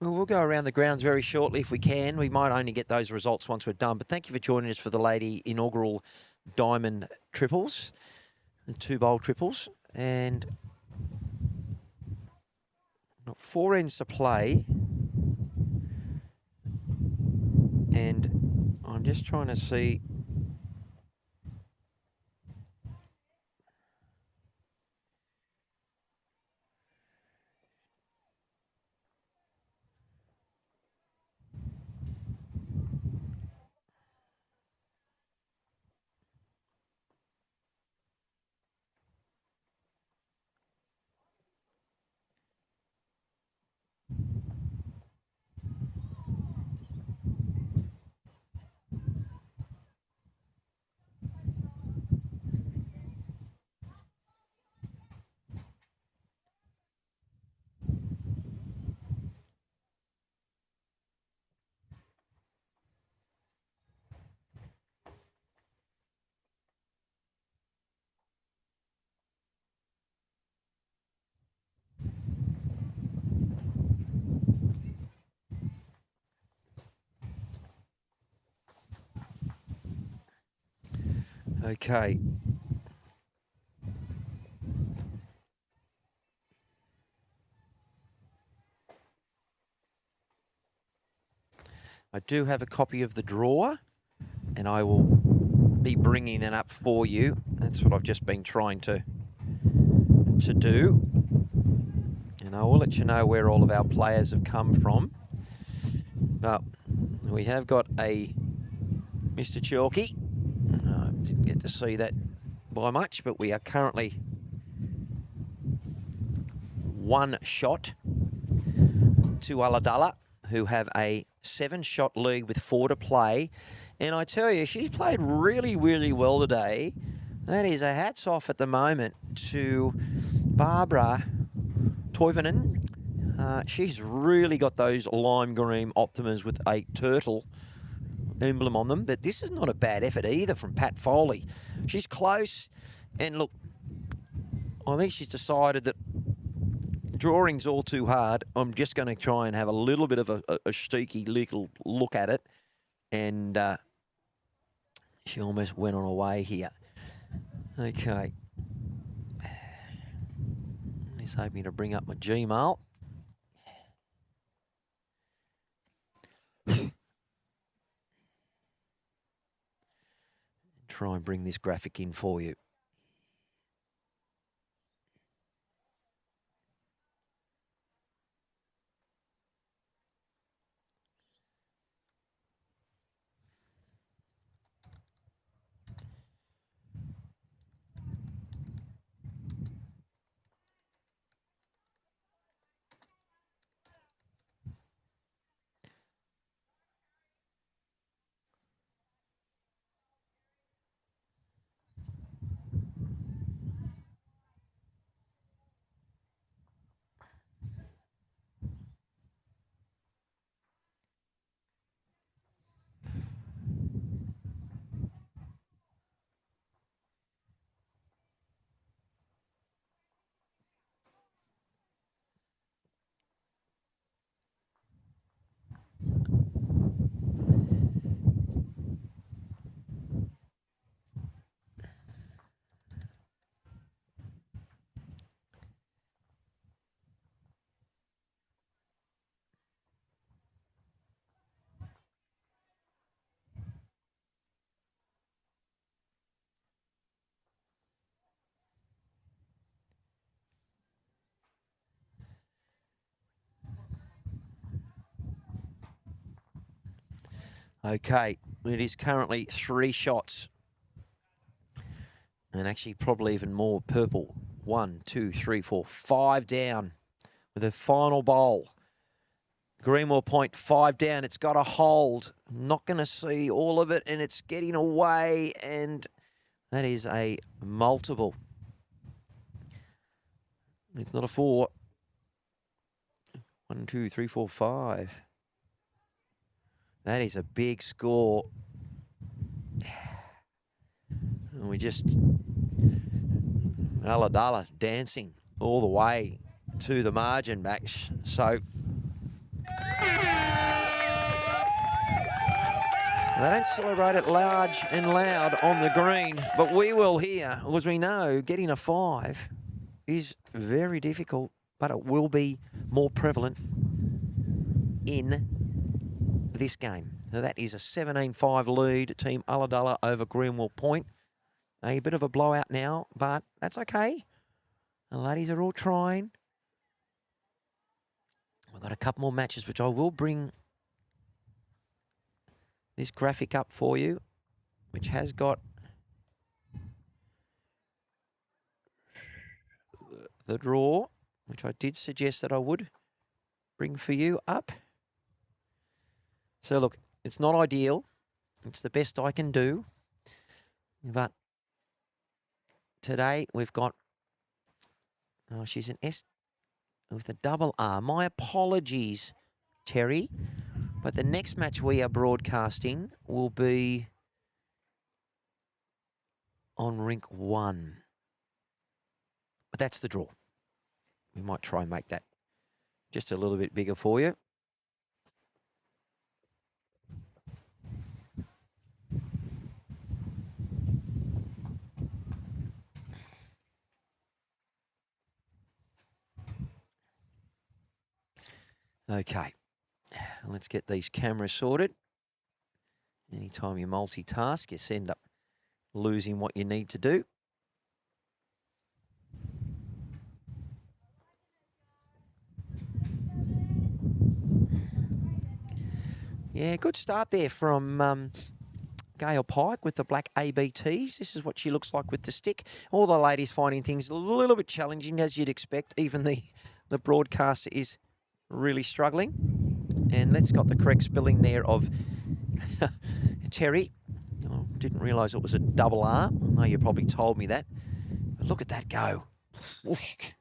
Well, we'll go around the grounds very shortly if we can. We might only get those results once we're done. But thank you for joining us for the Lady Inaugural Diamond Triples, the 2-bowl triples. And got 4 ends to play. And I'm just trying to see. Okay. I do have a copy of the draw, and I will be bringing that up for you. That's what I've just been trying to do. And I will let you know where all of our players have come from. But we have got a Mr. Chalky. Didn't get to see that by much, but we are currently 1 shot to Ulladulla, who have a 7-shot lead with 4 to play. And I tell you, she's played really, really well today. That is a hats off at the moment to Barbara Toivonen. She's really got those lime green Optimas with a turtle emblem on them. But this is not a bad effort either from Pat Foley. She's close. And look, I think she's decided that drawing's all too hard. I'm just going to try and have a little bit of a steaky little look at it. And she almost went on her way here. Okay. Just hoping to bring up my Gmail. Try and bring this graphic in for you. Okay, it is currently 3 shots. And actually probably even more purple. 1, 2, 3, 4, 5 down with a final bowl. Greenwell Point, 5 down. It's got a hold. Not going to see all of it, and it's getting away, and that is a multiple. It's not a 4. 1, 2, 3, 4, 5. That is a big score. And we just Aladala dancing all the way to the margin back. So they don't celebrate it large and loud on the green, but we will here, because we know getting a 5 is very difficult, but it will be more prevalent in this game. Now that is a 17-5 lead, Team Aladala over Greenwell Point. A bit of a blowout now, but that's okay. The ladies are all trying. We've got a couple more matches, which I will bring this graphic up for you, which has got the draw, which I did suggest that I would bring for you up. So look, it's not ideal. It's the best I can do. But today we've got, oh, she's an S with a double R. My apologies, Terry. But the next match we are broadcasting will be on rink 1. But that's the draw. We might try and make that just a little bit bigger for you. Okay, let's get these cameras sorted. Anytime you multitask, you end up losing what you need to do. Yeah, good start there from Gail Pike with the black ABTs. This is what she looks like with the stick. All the ladies finding things a little bit challenging, as you'd expect. Even the broadcaster is really struggling. And that's got the correct spelling there of Terry. I didn't realise it was a double R. I know you probably told me that. But look at that go. Whoosh.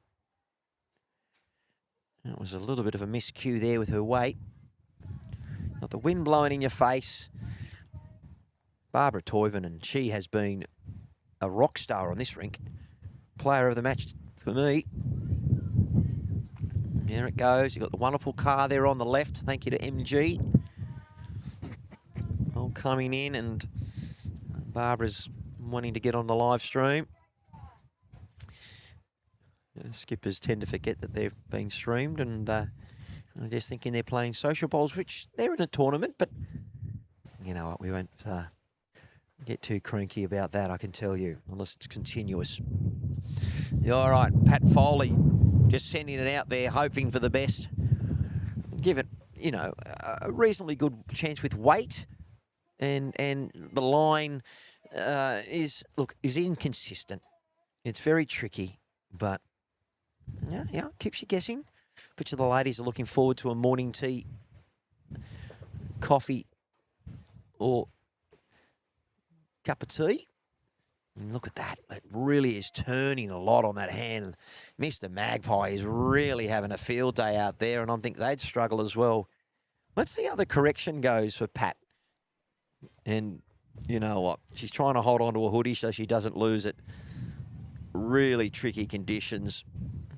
That was a little bit of a miscue there with her weight. Got the wind blowing in your face. Barbara Toivonen, she has been a rock star on this rink. Player of the match for me. There it goes. You've got the wonderful car there on the left. Thank you to MG. All coming in, and Barbara's wanting to get on the live stream. Skippers tend to forget that they're being streamed, and I'm just thinking they're playing social bowls, which they're in a tournament, but you know what, we won't get too cranky about that, I can tell you, unless it's continuous. Yeah, all right, Pat Foley just sending it out there, hoping for the best. Give it, you know, a reasonably good chance with weight, and the line is inconsistent. It's very tricky, but yeah, keeps you guessing. Bet you the ladies are looking forward to a morning tea, coffee, or cup of tea. And look at that. It really is turning a lot on that hand. Mr. Magpie is really having a field day out there, and I think they'd struggle as well. Let's see how the correction goes for Pat. And you know what? She's trying to hold on to a hoodie so she doesn't lose it. Really tricky conditions.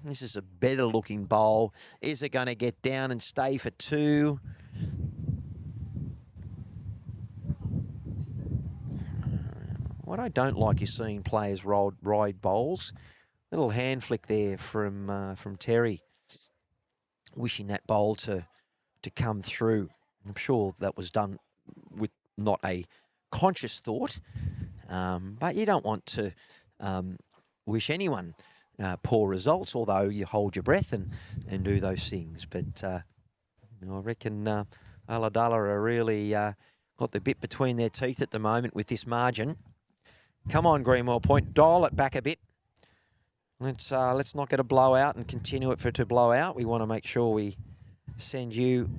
This is a better looking bowl. Is it going to get down and stay for two? What I don't like is seeing players ride bowls. Little hand flick there from Terry, wishing that bowl to come through. I'm sure that was done with not a conscious thought, but you don't want to wish anyone poor results, although you hold your breath and do those things. But I reckon Ulladulla are really got the bit between their teeth at the moment with this margin. Come on, Greenwell Point, dial it back a bit. Let's not get a blowout and continue it for it to blow out. We want to make sure we send you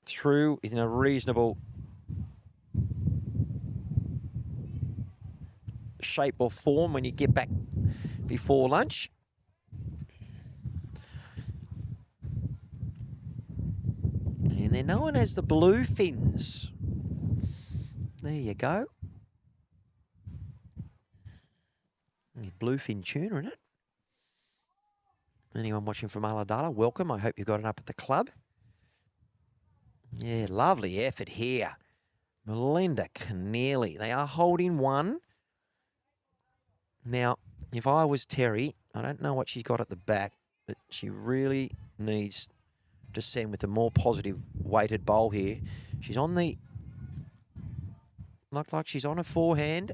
through in a reasonable shape or form when you get back before lunch. And they're known as the Blue Fins. There you go. Bluefin tuna in it. Anyone watching from Ulladulla, welcome. I hope you got it up at the club. Yeah, lovely effort here. Melinda Keneally. They are holding one. Now, if I was Terry, I don't know what she's got at the back, but she really needs to send with a more positive weighted bowl here. She's on the... Looked like she's on a forehand.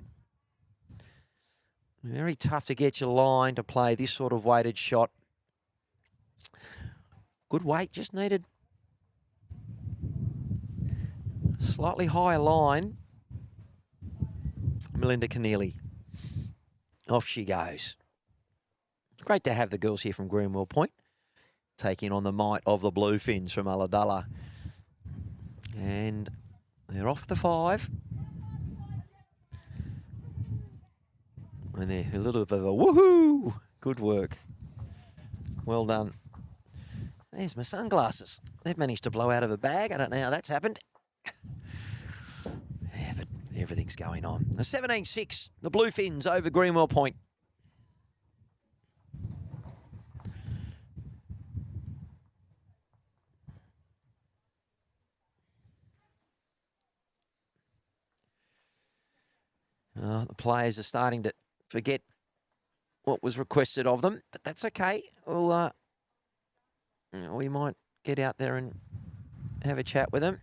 Very tough to get your line to play this sort of weighted shot. Good weight, just needed slightly higher line. Melinda Keneally. Off she goes. It's great to have the girls here from Greenwell Point taking on the might of the Bluefins from Ulladulla. And they're off the 5. And they're a little bit of a woohoo. Good work. Well done. There's my sunglasses. They've managed to blow out of a bag. I don't know how that's happened. Yeah, but everything's going on. A 17-6, the Bluefins over Greenwell Point. The players are starting to forget what was requested of them, but that's okay. We'll, we might get out there and have a chat with them.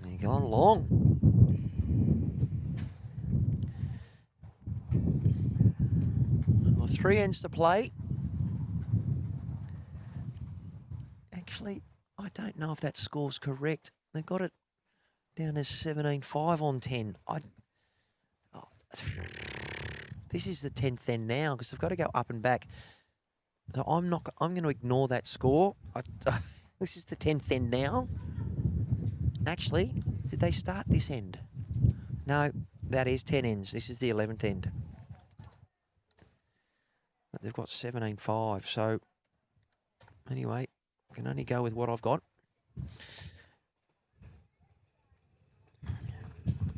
They're going long. Well, 3 ends to play. Actually, I don't know if that score's correct. They've got it down as 17-5 on 10. This is the 10th end now because they've got to go up and back. So I'm going to ignore that score. This is the 10th end now. Actually, did they start this end? No, that is 10 ends. This is the 11th end. they've got 17.5. So anyway, I can only go with what I've got.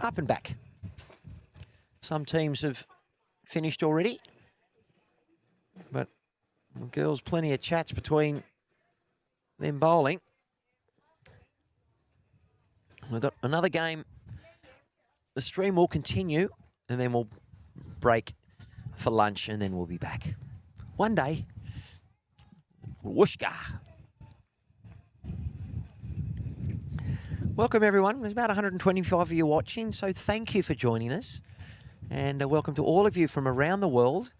Up and back. Some teams have finished already, but the girls, plenty of chats between them bowling. We've got another game. The stream will continue, and then we'll break for lunch, and then we'll be back. One day, whooshka. Welcome, everyone. There's about 125 of you watching, so thank you for joining us. And welcome to all of you from around the world.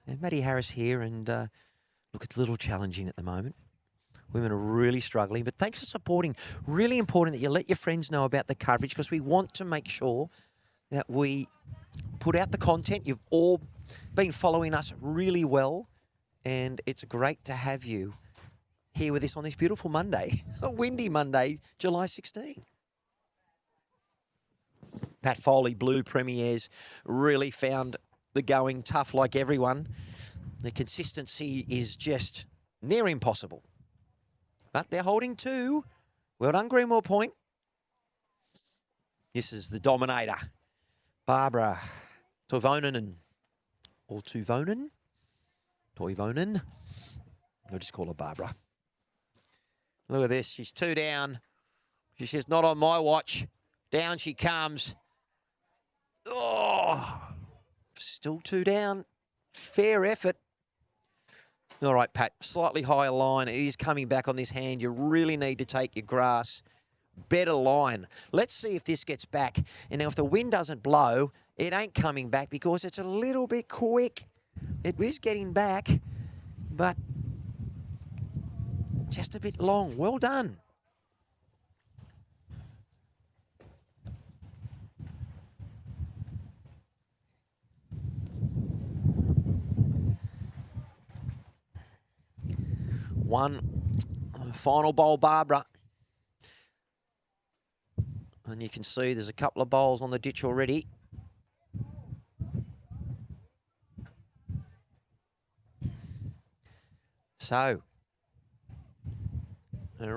And Maddie Harris here, and look, it's a little challenging at the moment. Women are really struggling, but thanks for supporting. Really important that you let your friends know about the coverage, because we want to make sure that we put out the content. You've all been following us really well, and it's great to have you here with us on this beautiful Monday, a windy Monday, July 16. Pat Foley, Blue Premiers, really found the going tough like everyone. The consistency is just near impossible. But they're holding two. Well done, Greenwell Point. This is the dominator, Barbara Toivonen, or Toivonen. I'll just call her Barbara. Look at this. She's two down. She says, not on my watch. Down she comes. Oh, still two down. Fair effort. All right, Pat, slightly higher line. It is coming back on this hand. You really need to take your grass. Better line. Let's see if this gets back. And now if the wind doesn't blow, it ain't coming back because it's a little bit quick. It is getting back, but just a bit long. Well done. One final bowl, Barbara. And you can see there's a couple of bowls on the ditch already. So, a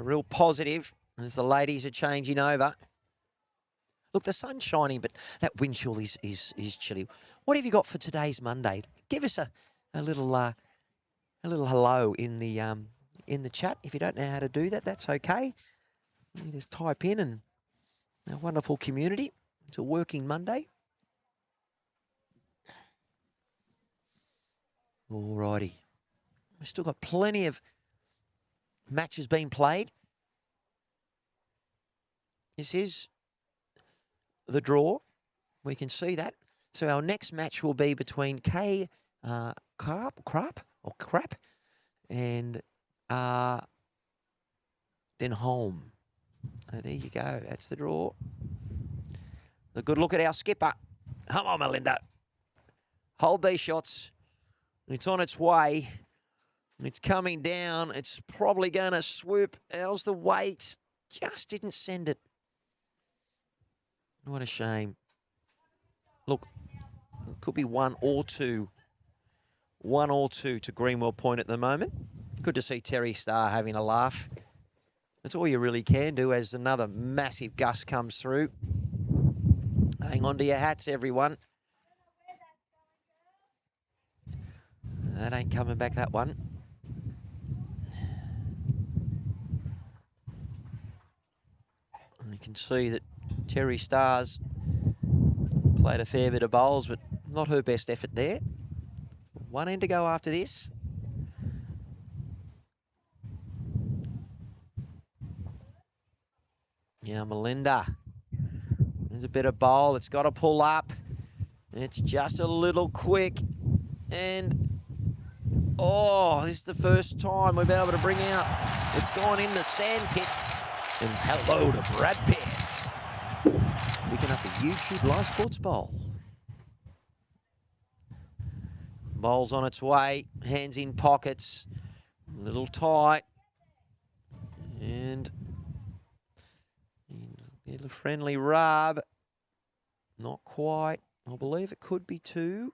real positive as the ladies are changing over. Look, the sun's shining, but that wind chill is chilly. What have you got for today's Monday? Give us a little hello in the chat. If you don't know how to do that, that's okay. You just type in, and a wonderful community. It's a working Monday. Alrighty. We've still got plenty of matches being played. This is the draw. We can see that. So our next match will be between Crap and Denholm. Oh, there you go. That's the draw. A good look at our skipper. Come on, Melinda. Hold these shots. It's on its way. It's coming down. It's probably going to swoop. How's the weight? Just didn't send it. What a shame. Look, it could be one or two. One or two to Greenwell Point at the moment. Good to see Terry Starr having a laugh. That's all you really can do as another massive gust comes through. Hang on to your hats, everyone. That ain't coming back, that one. And you can see that Terry Starr's played a fair bit of bowls, but not her best effort there. One end to go after this. Yeah, Melinda. There's a bit of bowl. It's got to pull up. It's just a little quick. And, oh, this is the first time we've been able to bring out. It's gone in the sand pit. And hello to Brad Pitt. Picking up the YouTube Live Sports Bowl. Bowl's on its way. Hands in pockets. A little tight. And a friendly rub. Not quite. I believe it could be two.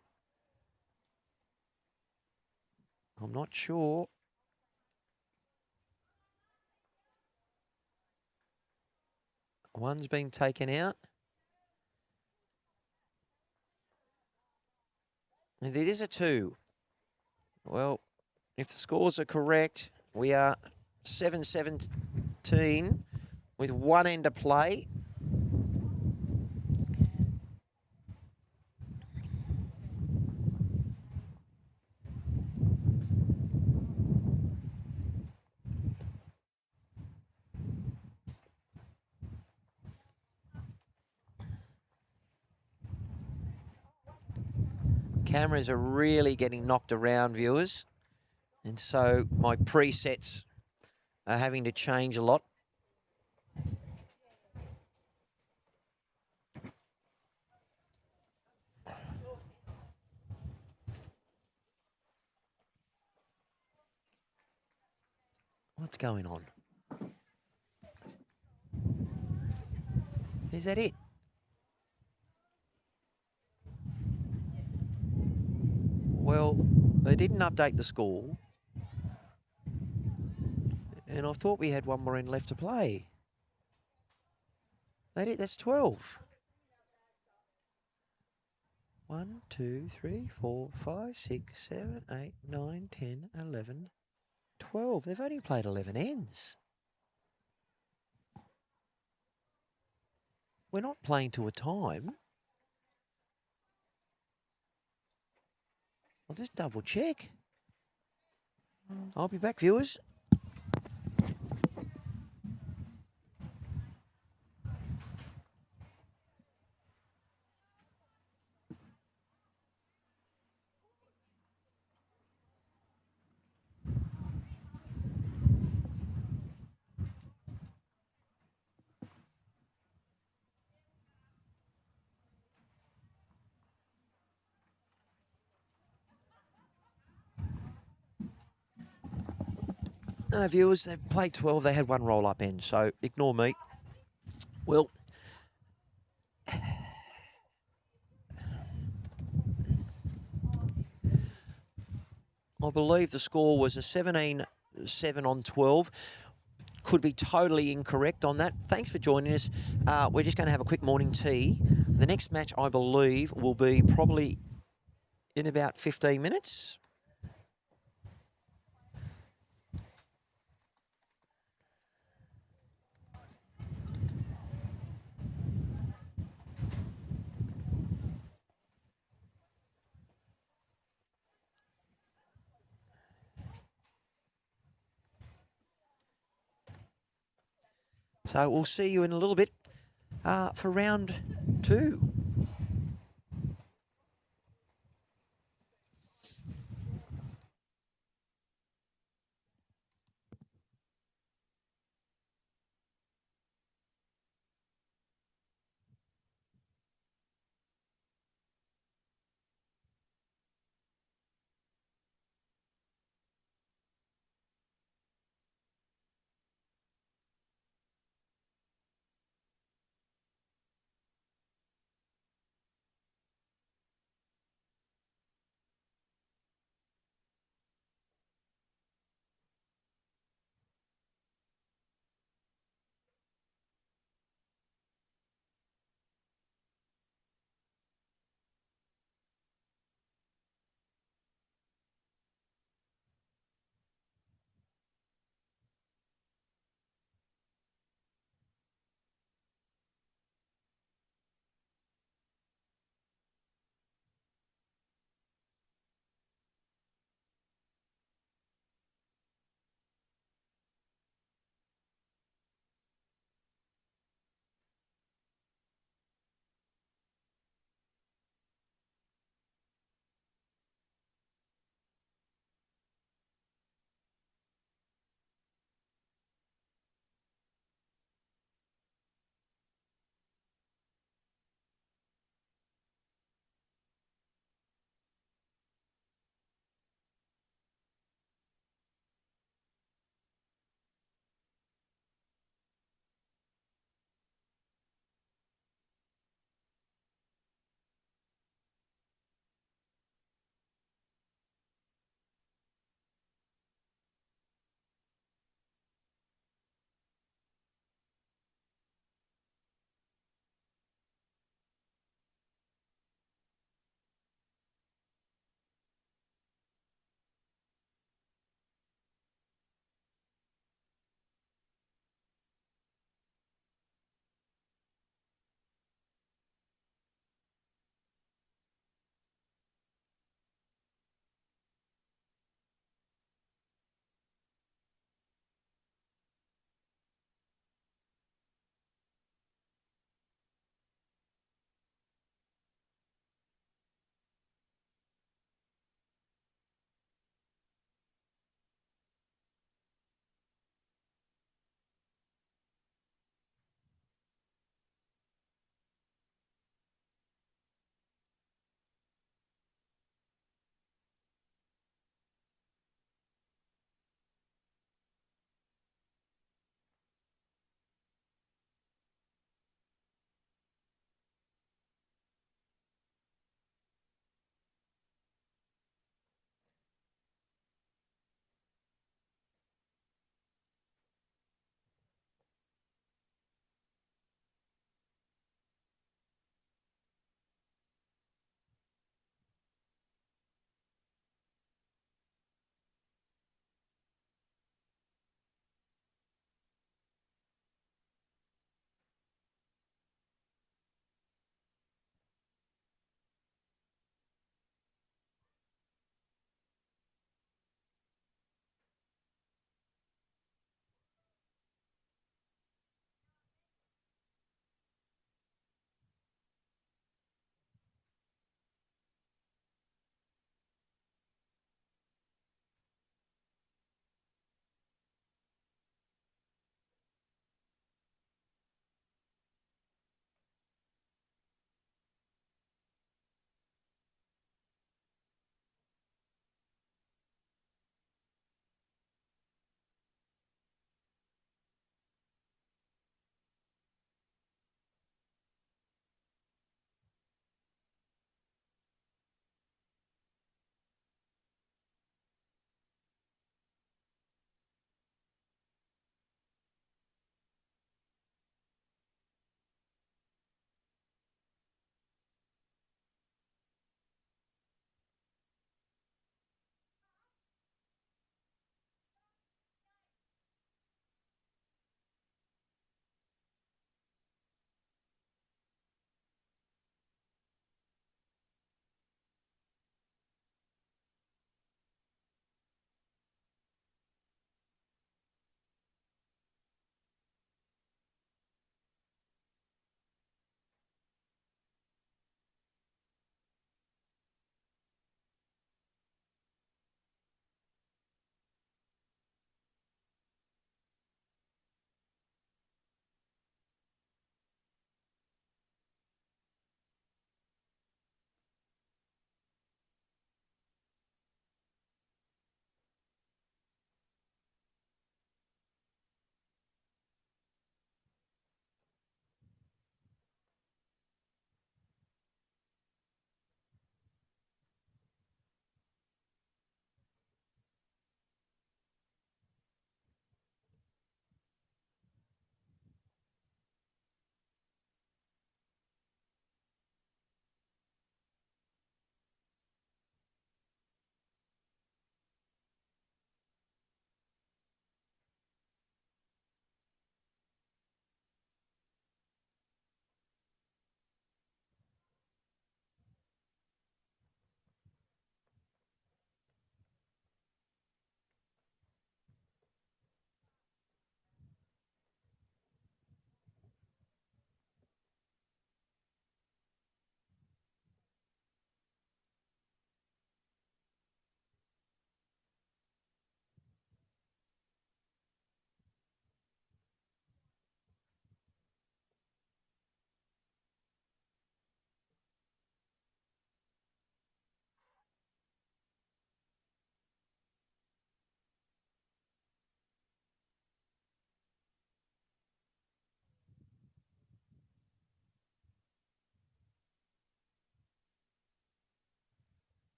I'm not sure. One's been taken out. And it is a 2. Well, if the scores are correct, we are 7-17 with one end to play. Cameras are really getting knocked around, viewers. And so my presets are having to change a lot. What's going on? Is that it? Well, they didn't update the score. And I thought we had one more end left to play. That's 12. 1, 2, 3, 4, 5, 6, 7, 8, 9, 10, 11, 12. They've only played 11 ends. We're not playing to a time. I'll just double check. I'll be back, viewers. No, viewers, they've played 12. They had one roll-up end, so ignore me. Well, I believe the score was a 17-7 on 12. Could be totally incorrect on that. Thanks for joining us. We're just going to have a quick morning tea. The next match, I believe, will be probably in about 15 minutes. So we'll see you in a little bit for round 2.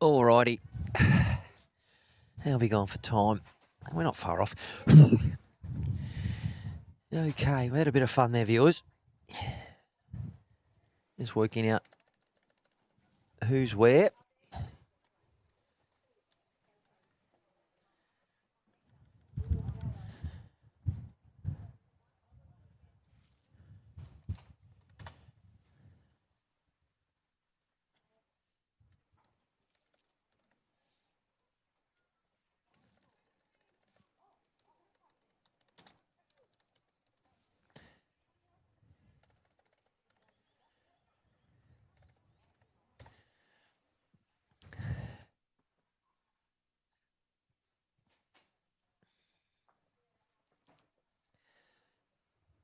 Alrighty. How have we gone for time? We're not far off. Okay, we had a bit of fun there, viewers. Just working out who's where.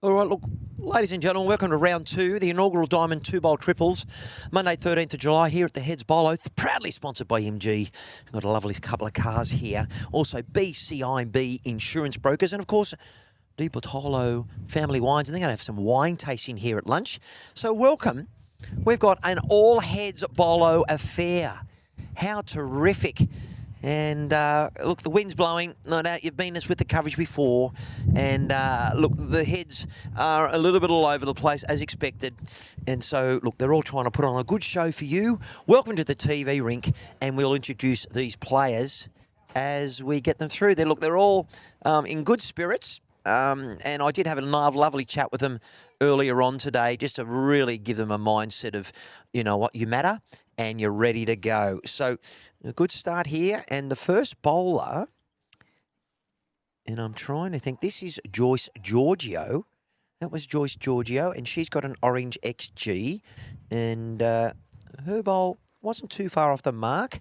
All right, look, ladies and gentlemen, welcome to round two, the inaugural Diamond 2-bowl triples, Monday 13th of July here at the Heads BOWLO, proudly sponsored by MG. We've got a lovely couple of cars here. Also, BCIB Insurance Brokers, and of course, Di Bartolo Family Wines. And they're going to have some wine tasting here at lunch. So welcome. We've got an all-Heads BOWLO affair. How terrific. And look, the wind's blowing. No doubt you've been this with the coverage before. And look, the heads are a little bit all over the place as expected. And so, look, they're all trying to put on a good show for you. Welcome to the TV rink. And we'll introduce these players as we get them through there. Look, they're all in good spirits. And I did have a lovely chat with them earlier on today just to really give them a mindset of, you know what, you matter and you're ready to go. So a good start here. And the first bowler, and I'm trying to think, this is Joyce Giorgio. That was Joyce Giorgio, and she's got an orange XG. And her bowl wasn't too far off the mark.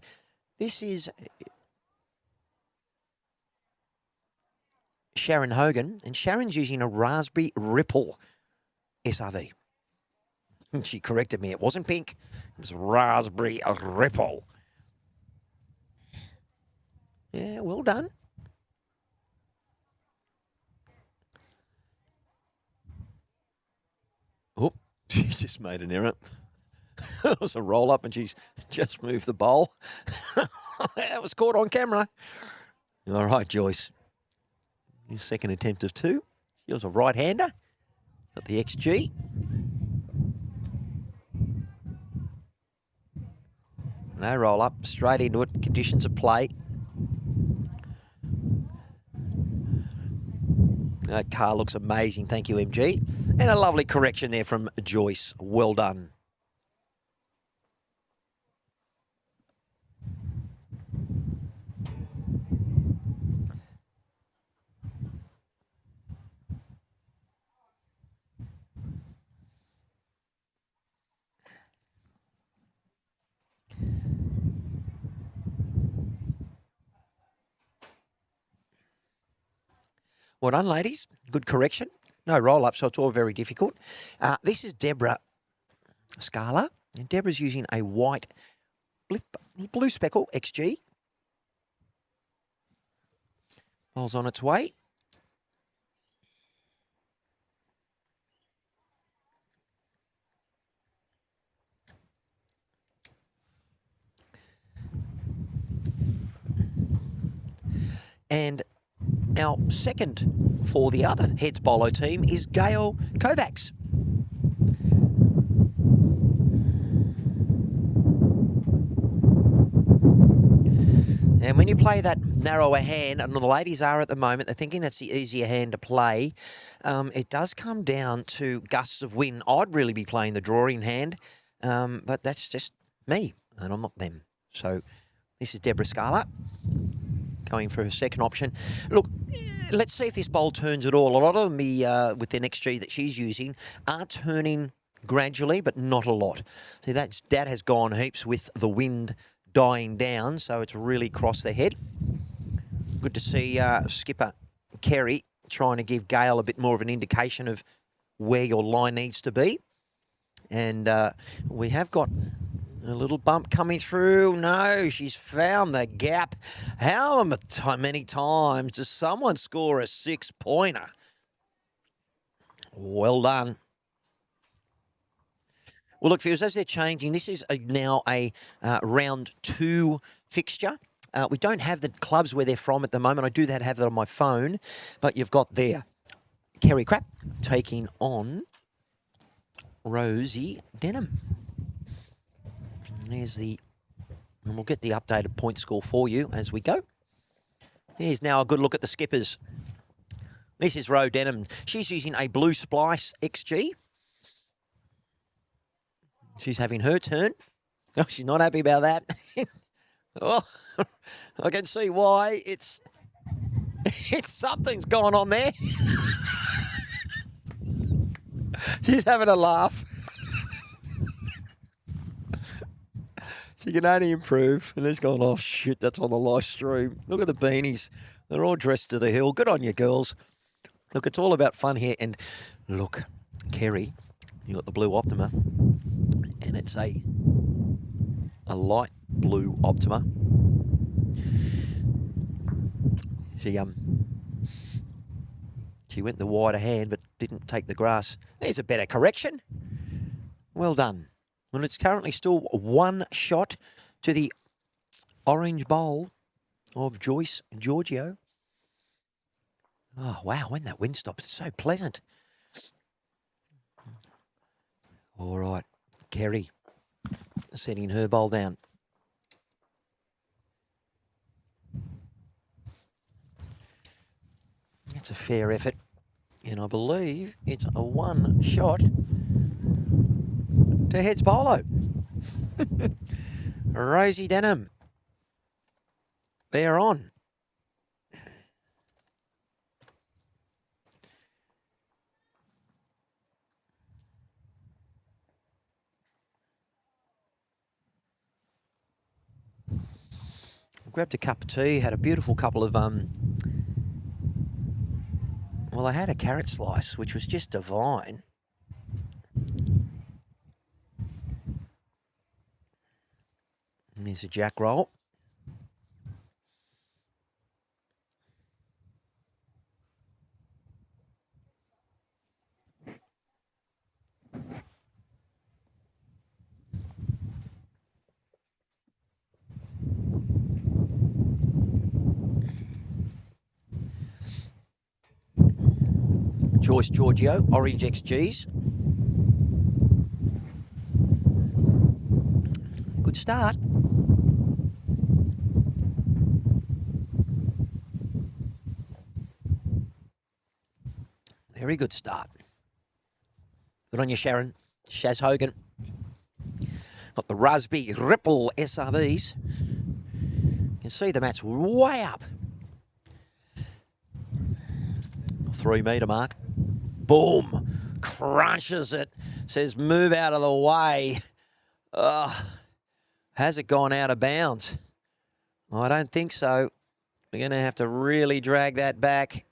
This is Sharon Hogan, and Sharon's using a Raspberry Ripple SRV. She corrected me. It wasn't pink. It was Raspberry Ripple. Yeah, well done. Oh, she's just made an error. It was a roll-up, and she's just moved the bowl. That was caught on camera. All right, Joyce. Your second attempt of two. She was a right-hander. Got the XG. No roll-up. Straight into it. Conditions of play. That car looks amazing. Thank you, MG. And a lovely correction there from Joyce. Well done. Well done, ladies. Good correction. No roll-up, so it's all very difficult. This is Deborah Scala. And Deborah's using a white blue speckle XG. Ball's on its way. And our second for the other Heads BOWLO team is Gail Kovacs. And when you play that narrower hand, and the ladies are at the moment, they're thinking that's the easier hand to play. It does come down to gusts of wind. I'd really be playing the drawing hand, but that's just me, and I'm not them. So this is Deborah Scala going for her second option. Look, let's see if this bowl turns at all. A lot of them, with the XG that she's using, are turning gradually, but not a lot. See, that has gone heaps with the wind dying down, so it's really crossed their head. Good to see skipper Kerry trying to give Gail a bit more of an indication of where your line needs to be. And we have got a little bump coming through. No, she's found the gap. How many times does someone score a 6-pointer? Well done. Well, look, viewers, as they're changing, this is now a round 2 fixture. We don't have the clubs where they're from at the moment. I do have that on my phone, but you've got there Kerry Crap taking on Rosie Denham. There's the, and we'll get the updated point score for you as we go. Here's now a good look at the skippers. This is Ro Denham. She's using a Blue Splice XG. She's having her turn. Oh, she's not happy about that. Oh, I can see why. It's something's gone on there. She's having a laugh. She can only improve. And there's gone, oh, shit, that's on the live stream. Look at the beanies. They're all dressed to the hill. Good on you, girls. Look, it's all about fun here. And look, Kerry, you got the blue Optima. And it's a light blue Optima. She went the wider hand, but didn't take the grass. There's a better correction. Well done. And it's currently still 1 shot to the orange bowl of Joyce Giorgio. Oh, wow, when that wind stops, it's so pleasant. All right, Kerry setting her bowl down. That's a fair effort. And I believe it's a 1 shot to heads BOWLO. Rosie Denham. They're on. Grabbed a cup of tea, had a beautiful couple of well, I had a carrot slice, which was just divine. And there's a jack roll. Joyce Giorgio, orange XGs. Good start. Very good start. Good on you, Sharon. Shaz Hogan. Got the Raspberry Ripple SRVs. You can see the mat's way up. 3 metre mark. Boom. Crunches it. Says move out of the way. Has it gone out of bounds? I don't think so. We're going to have to really drag that back.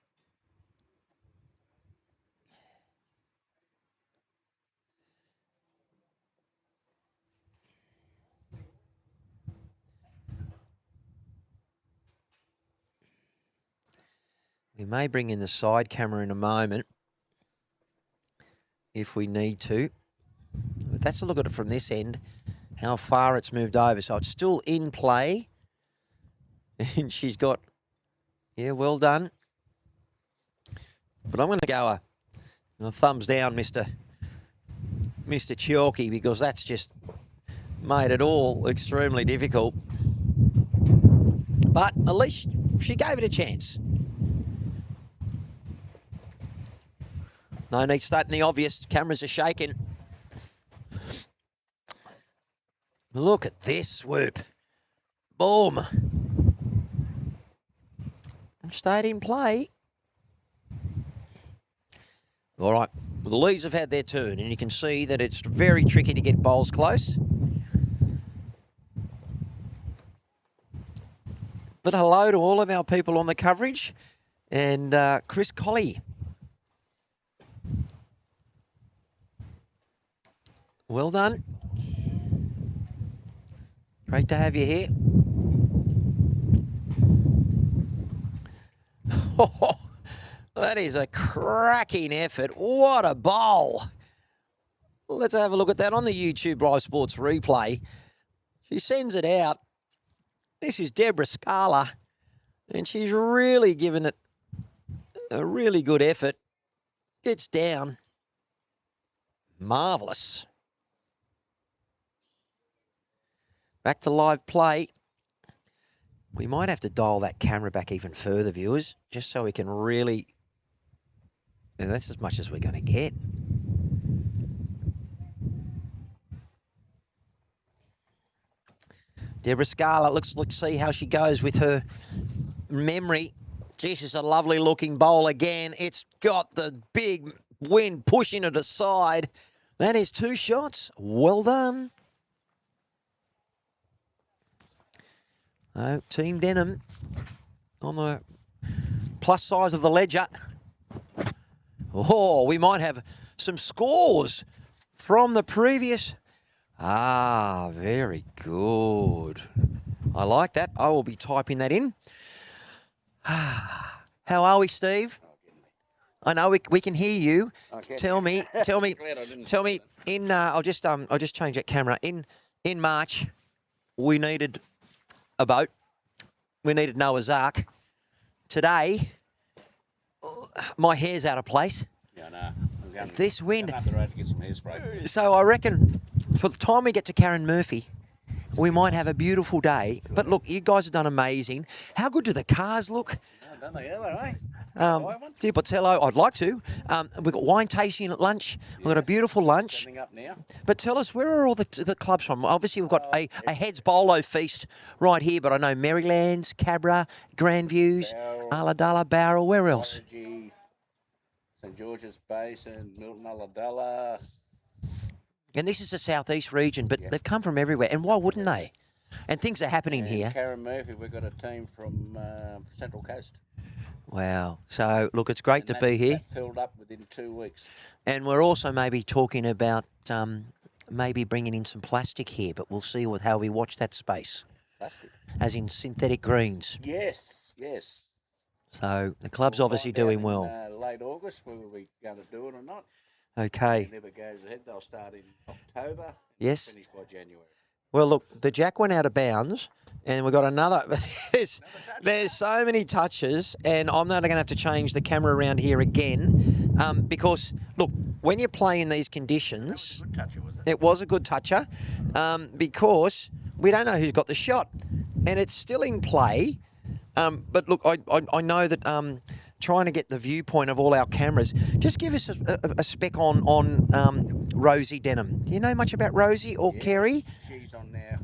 We may bring in the side camera in a moment if we need to. But that's a look at it from this end, how far it's moved over. So it's still in play. And she's got, yeah, well done. But I'm going to go a thumbs down, Mr. Chiorki, because that's just made it all extremely difficult. But at least she gave it a chance. No need stating the obvious. Cameras are shaking. Look at this swoop. Boom. Stayed in play. All right. Well, the leads have had their turn, and you can see that it's very tricky to get bowls close. But hello to all of our people on the coverage. And Chris Colley. Well done. Great to have you here. That is a cracking effort. What a bowl. Let's have a look at that on the YouTube Live Sports replay. She sends it out. This is Deborah Scala, and she's really given it a really good effort. It's down. Marvellous. Back to live play. We might have to dial that camera back even further, viewers, just so we can really... And that's as much as we're going to get. Deborah Scala, let's see how she goes with her memory. Geez, it's a lovely looking bowl again. It's got the big wind pushing it aside. That is 2 shots. Well done. Team Denham on the plus side of the ledger. Oh, we might have some scores from the previous. Ah, very good. I like that. I will be typing that in. How are we, Steve? I know we can hear you. Okay. Tell me. In I'll just change that camera. In March, we needed a boat. We needed Noah's Ark. Today, my hair's out of place. Yeah, no. This wind. Up the road to get some hairspray. So I reckon for the time we get to Karen Murphy, we might have a beautiful day. But look, you guys have done amazing. How good do the cars look? Oh, don't they ever, eh? Dear Botello, I'd like to. We've got wine tasting at lunch. We've got a beautiful lunch. Setting up now. But tell us, where are all the clubs from? Obviously, we've got a Heads BOWLO feast right here, but I know Marylands, Cabra, Grandviews, Ulladulla, Bowral. Where else? Origi, St George's Basin, Milton Ulladulla. And this is the southeast region, but they've come from everywhere. And why wouldn't they? And things are happening here. Karen Murphy, we've got a team from Central Coast. Wow. So, look, it's great And to be here. That filled up within 2 weeks. And we're also maybe talking about maybe bringing in some plastic here, but we'll see with how we watch that space, Plastic. as in synthetic greens. Yes, yes. So the club's We'll obviously find out doing in, well. Late August, whether we're going to do it or not. Okay. If it never goes ahead, they'll start in October. Yes. Finish by January. Well, look, the jack went out of bounds, and we've got another. There's so many touches, and I'm not going to have to change the camera around here again because, look, when you play in these conditions, Good toucher, was it? it was a good toucher because we don't know who's got the shot, and it's still in play. But look, I know that trying to get the viewpoint of all our cameras, just give us a spec on Rosie Denham. Do you know much about Rosie or Kerry? She's on our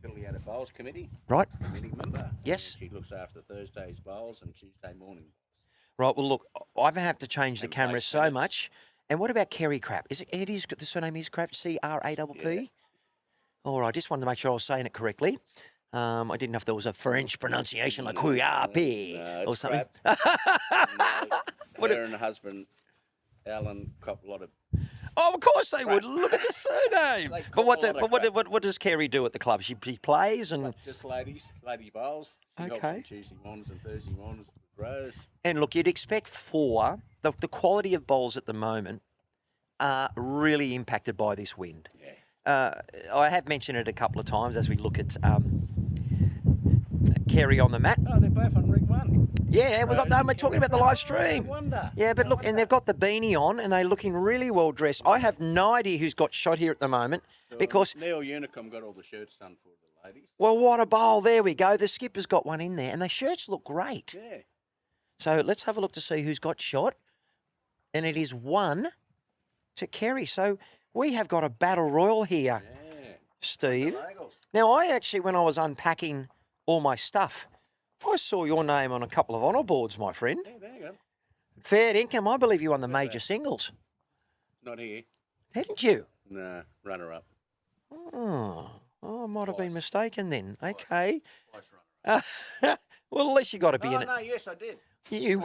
affiliated bowls committee. Right. Committee member. Yes. She looks after Thursday's bowls and Tuesday morning. Right. Well, look, I have to change the And camera place so minutes. much. And what about Kerry Crap? Is it is the surname is Crap? CRAPP? Yeah. All right. Just wanted to make sure I was saying it correctly. I didn't know if there was a French pronunciation like Huyapi No, or it's something. No, her and her husband, Alan, cop a lot of. Oh, of course they would. Look at the surname. They But call what, a lot of what does Kerry do at the club? She plays and Just lady bowls. She helps Okay. on Tuesday mornings and Thursday mornings with Rose. and look, you'd expect the quality of bowls at the moment are really impacted by this wind. Yeah. I have mentioned it a couple of times as we look at Kerry on the mat. Oh, they're both on rig one. Yeah, we got them. We're talking about the live stream. No wonder. Yeah, but look, and they've got the beanie on, and they're looking really well dressed. I have no idea who's got shot here at the moment because, Neil Unicom got all the shirts done for the ladies. well, what a bowl! There we go. The skipper's got one in there, and the shirts look great. Yeah. So let's have a look to see who's got shot, and it is 1 to Kerry. So we have got a battle royal here, Yeah. Steve. Bagels. Now, I actually, when I was unpacking all my stuff, I saw your name on a couple of honour boards, my friend. Yeah, there you go. Fair income. I believe you won the major singles, Not here. didn't you? No, runner up. Oh, I might have been Twice. mistaken then. Okay. Twice runner. Well, at least you got to be in it. No, yes, I did. You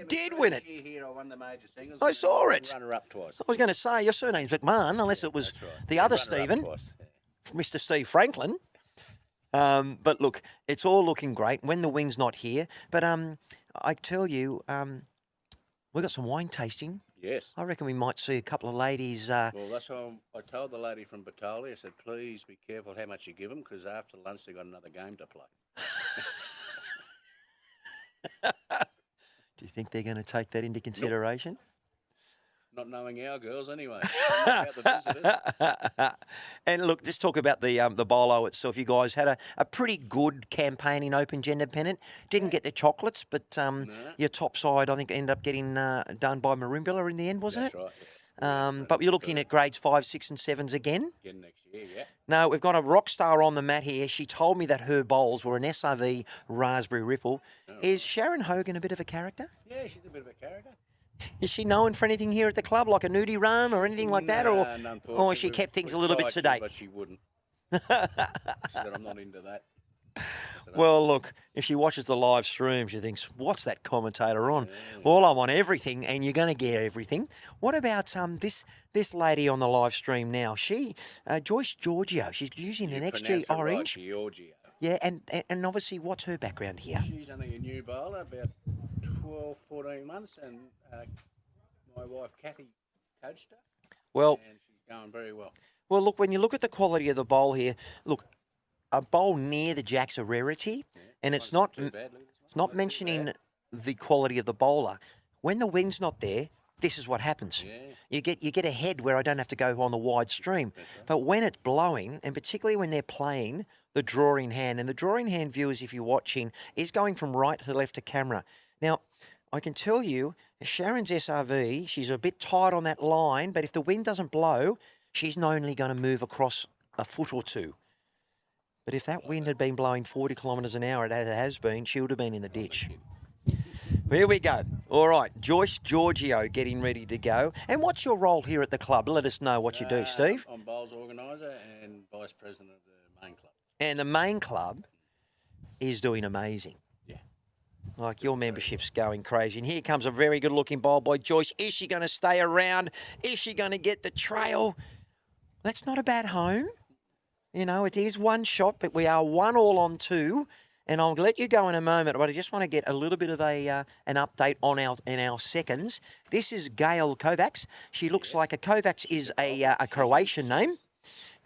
did win it. This year here, I won the major singles. I and saw it. Runner up twice. I was going to say your surname's McMahon, unless it was That's right. the other Runner-up Stephen, twice. Yeah. Mr. Steve Franklin. But look, it's all looking great when the wind's not here. But I tell you, we've got some wine tasting Yes. I reckon we might see a couple of ladies. Well, that's why I told the lady from BTR, I said, please be careful how much you give them, because after lunch they've got another game to play. Do you think they're going to take that into consideration? Not knowing our girls anyway. Not about the visitors. And look, let's talk about the BOWLO itself. You guys had a pretty good campaign in Open Gender Pennant. Didn't get the chocolates, but your top side, I think, ended up getting done by Marimbula in the end, wasn't That's it? right. Yeah. But you're looking at grades 5, 6 and 7s again? Again next year, yeah. No, we've got a rock star on the mat here. She told me that her bowls were an SRV Raspberry Ripple. Is Sharon Hogan a bit of a character? Yeah, she's a bit of a character. Is she known for anything here at the club, like a nudie run or anything like that? Or she kept things a little bit sedate? But she wouldn't. She said, I'm not into that. Well, look, if she watches the live stream, she thinks, what's that commentator on? Well, I'm on everything, and you're going to get everything. What about this lady on the live stream now? She, Joyce Giorgio, she's using an XG Orange. Right, Giorgio. Yeah, and obviously, what's her background here? She's only a new bowler, about 12, 14 months, and my wife, Kathy, coached her. Well, and she's going very well. Well, look, when you look at the quality of the bowl here, look, a bowl near the jack's a rarity, and it's not mentioning the quality of the bowler. When the wind's not there, this is what happens. Yeah. You get a head where I don't have to go on the wide stream. But when it's blowing, and particularly when they're playing the drawing hand, and the drawing hand, viewers, if you're watching, is going from right to left to camera. Now, I can tell you, Sharon's SRV, she's a bit tight on that line, but if the wind doesn't blow, she's only going to move across a foot or two. But if that wind had been blowing 40 kilometres an hour, as it has been, she would have been in the ditch. Here we go. All right, Joyce Giorgio getting ready to go. And what's your role here at the club? Let us know what you do, Steve. I'm bowls organiser and vice president of the main club. And the main club is doing amazing. Yeah. Like, your membership's going crazy. And here comes a very good-looking bowl by Joyce. Is she going to stay around? Is she going to get the trail? That's not a bad home. You know, it is one shot, but we are 1-all on 2. And I'll let you go in a moment, but I just want to get a little bit of an update on our seconds. This is Gail Kovacs. She looks like Kovacs is a Croatian name,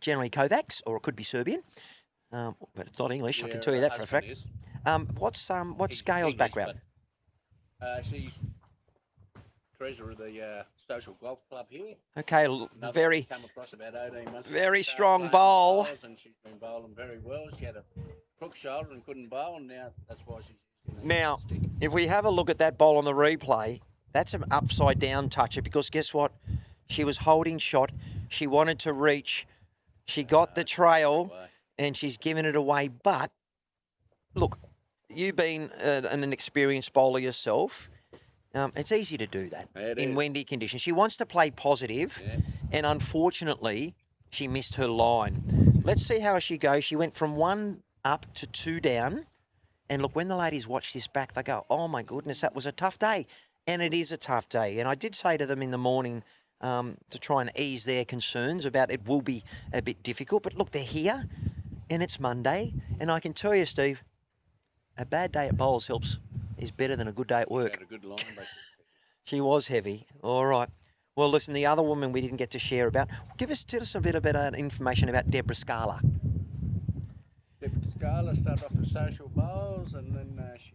generally Kovacs, or it could be Serbian, but it's not English. I can tell you that for a fact. What's Gail's background? She's treasurer of the social golf club here. Okay, very, Come across about 18 months very ago, strong started bowl. playing bowls, and she's been bowling very well. She had a crook shoulder and couldn't bowl, and now that's why she's using the Now, stick. if we have a look at that bowl on the replay, that's an upside down toucher, because guess what? She was holding shot. She wanted to reach. She got the trail, and she's given it away. But look, you've been an experienced bowler yourself. It's easy to do that in windy conditions. She wants to play positive, and unfortunately, she missed her line. Let's see how she goes. She went from 1 up to 2 down. And look, when the ladies watch this back, they go, oh, my goodness, that was a tough day. And it is a tough day. And I did say to them in the morning to try and ease their concerns about it will be a bit difficult. But look, they're here, and it's Monday. And I can tell you, Steve, a bad day at bowls is better than a good day at work. Had a good line, basically. She was heavy. All right. Well, listen, the other woman we didn't get to share about. Tell us a bit of information about Deborah Scala. Deborah Scala started off with social bowls, and then she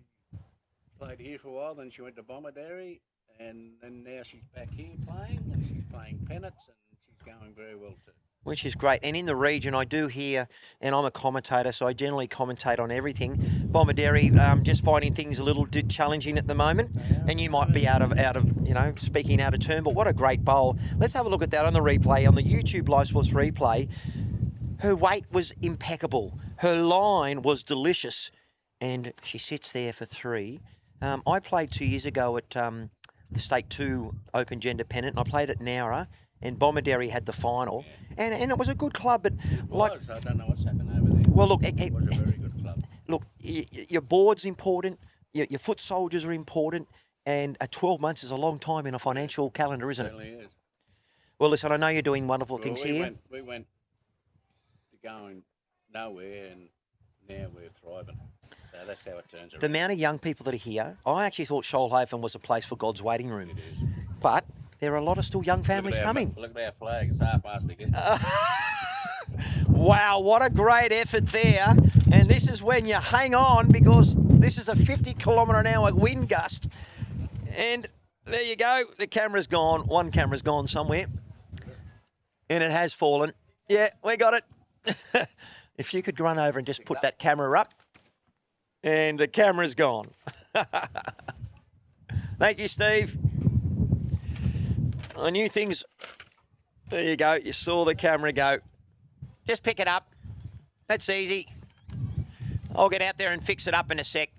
played here for a while. Then she went to Bombardary, and then now she's back here playing, and she's playing pennants, and she's going very well too. Which is great. And in the region, I do hear, and I'm a commentator, so I generally commentate on everything. Bombardary just finding things a little challenging at the moment, and you might be out of speaking out of turn. But what a great bowl! Let's have a look at that on the replay, on the YouTube Live Sports replay. Her weight was impeccable. Her line was delicious, and she sits there for 3. I played 2 years ago at the State 2 Open Gender Pennant, and I played at Nowra. And Bombardary had the final, and it was a good club. But I don't know what's happened over there. well, look, It was a very good club. Look, your board's important, your foot soldiers are important, and 12 months is a long time in a financial calendar, isn't it? Certainly is. Well, listen, I know you're doing wonderful Well, things we here. Went to going nowhere, and now we're thriving. So that's how it turns The around. amount of young people that are here, I actually thought Shoalhaven was a place for God's waiting room. It is. But there are a lot of still young families coming. Look at our flag. It's half past again. Wow, what a great effort there. And this is when you hang on, because this is a 50-kilometre-an-hour wind gust. And there you go. The camera's gone. One camera's gone somewhere. And it has fallen. Yeah, we got it. If you could run over and just put that camera up. And the camera's gone. Thank you, Steve. I knew things... There you go. You saw the camera go. Just pick it up. That's easy. I'll get out there and fix it up in a sec.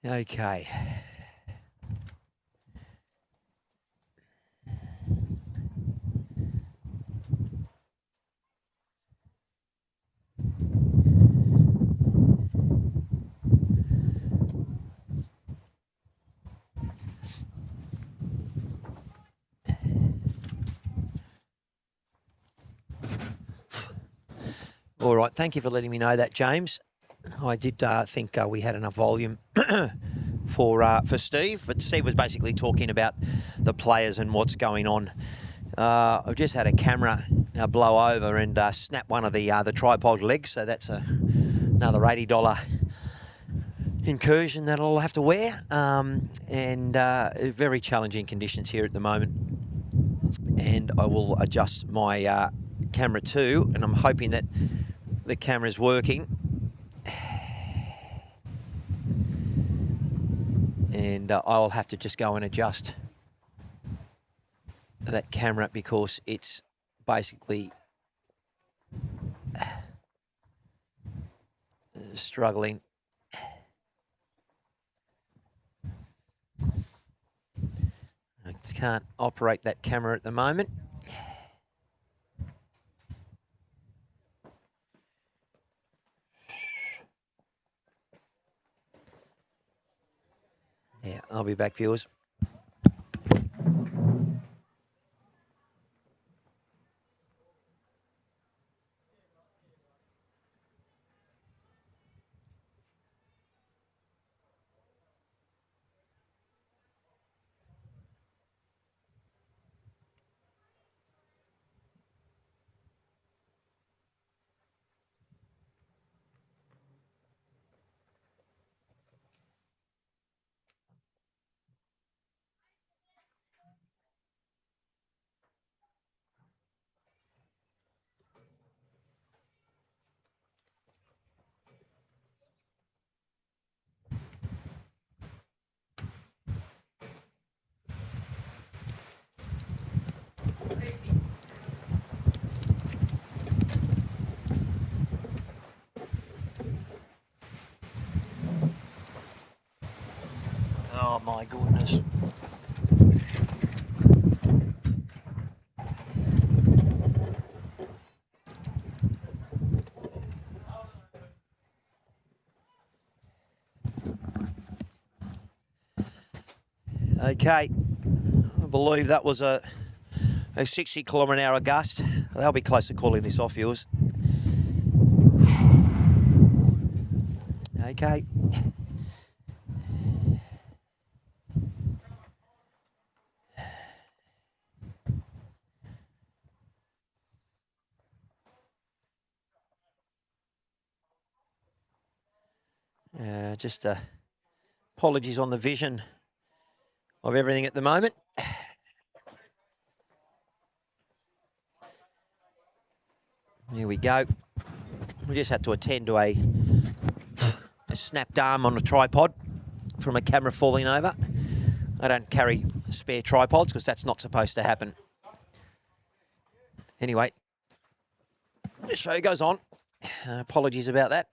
Okay. All right, thank you for letting me know that, James. I did think we had enough volume for Steve, but Steve was basically talking about the players and what's going on. I've just had a camera blow over and snap one of the tripod legs, so that's another $80 incursion that I'll have to wear, and very challenging conditions here at the moment. And I will adjust my camera too, and I'm hoping that the camera's working. And I'll have to just go and adjust that camera because it's basically struggling. I can't operate that camera at the moment. Yeah. I'll be back, viewers. Oh my goodness. Okay, I believe that was a 60km/h gust. They'll be close to calling this off, viewers. Okay. Just apologies on the vision of everything at the moment. Here we go. We just had to attend to a snapped arm on a tripod from a camera falling over. I don't carry spare tripods because that's not supposed to happen. Anyway, the show goes on. Apologies about that.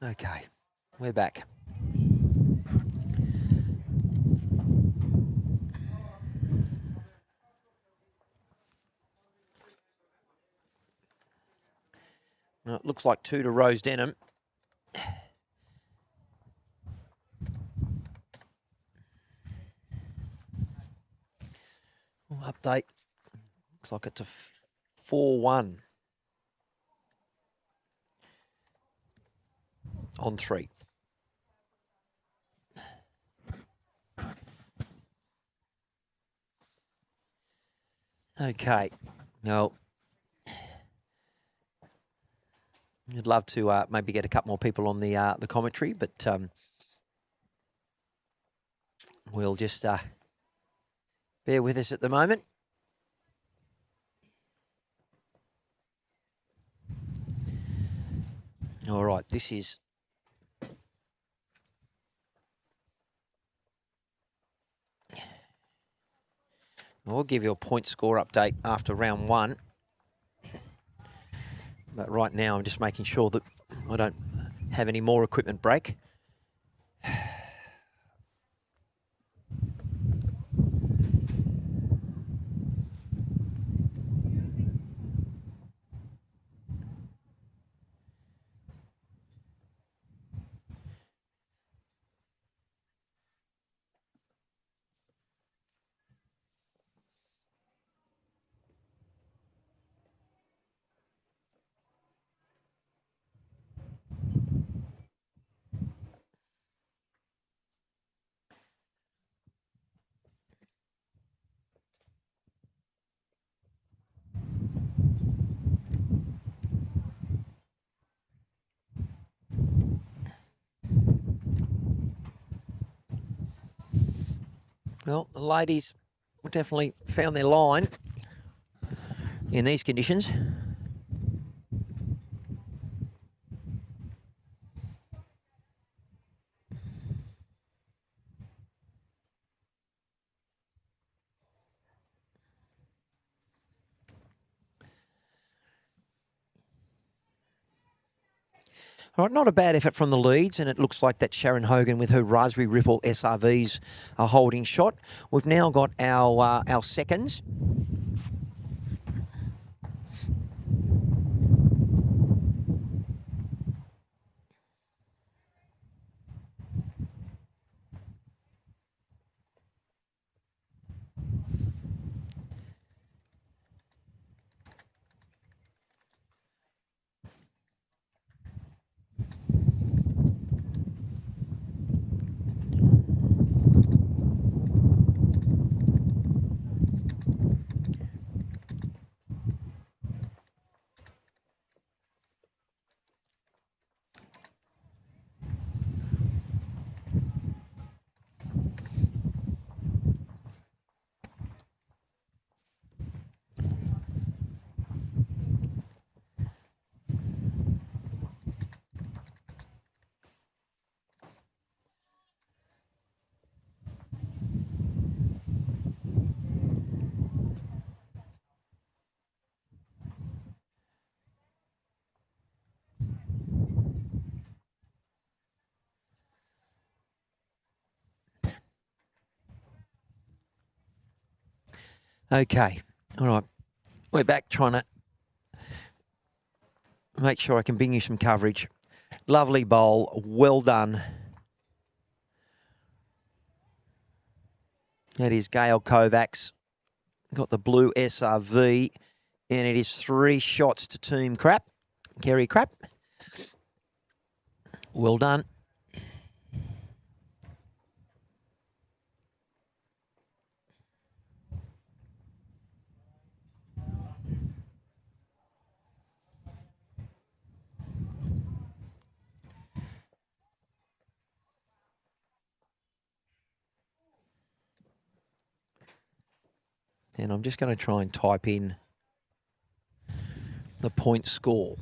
Okay, we're back. Well, it looks like 2 to Rose Denham. Update. Looks like it's a 4-1 on 3. Okay. Now, I'd love to maybe get a couple more people on the commentary, but we'll just bear with us at the moment. All right, this is I'll give you a point score update after round 1. But right now I'm just making sure that I don't have any more equipment break. Well, the ladies definitely found their line in these conditions. All right, not a bad effort from the leads, and it looks like that Sharon Hogan with her Raspberry Ripple SRVs are holding shot. We've now got our seconds. Okay, all right. We're back trying to make sure I can bring you some coverage. Lovely bowl, well done. That is Gail Kovacs. Got the blue SRV, and it is 3 shots to Team Crap. Kerry Crap. Well done. And I'm just going to try and type in the point score.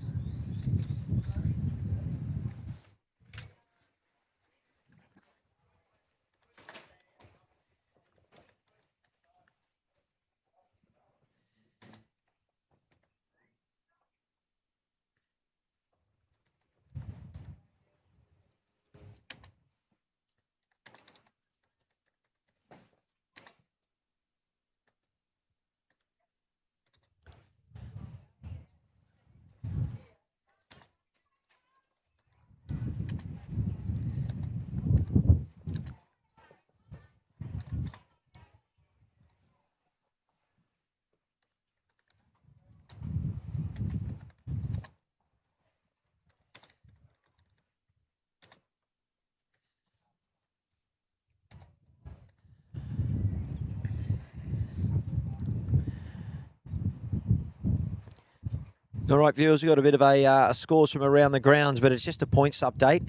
All right, viewers, we've got a bit of a scores from around the grounds, but it's just a points update.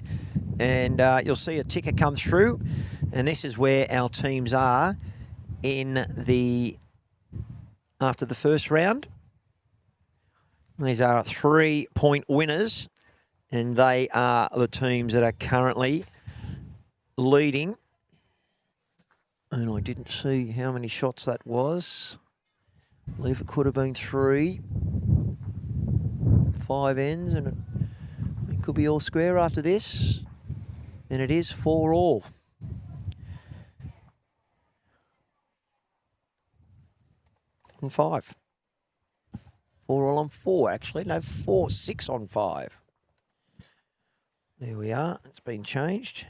And you'll see a ticker come through. And this is where our teams are after the first round. These are 3-point winners. And they are the teams that are currently leading. And I didn't see how many shots that was. I believe it could have been 3. 5 ends, and it could be all square after this. And it is 4 all. On 5. 4 all on 4, actually. No, 6 on 5. There we are. It's been changed.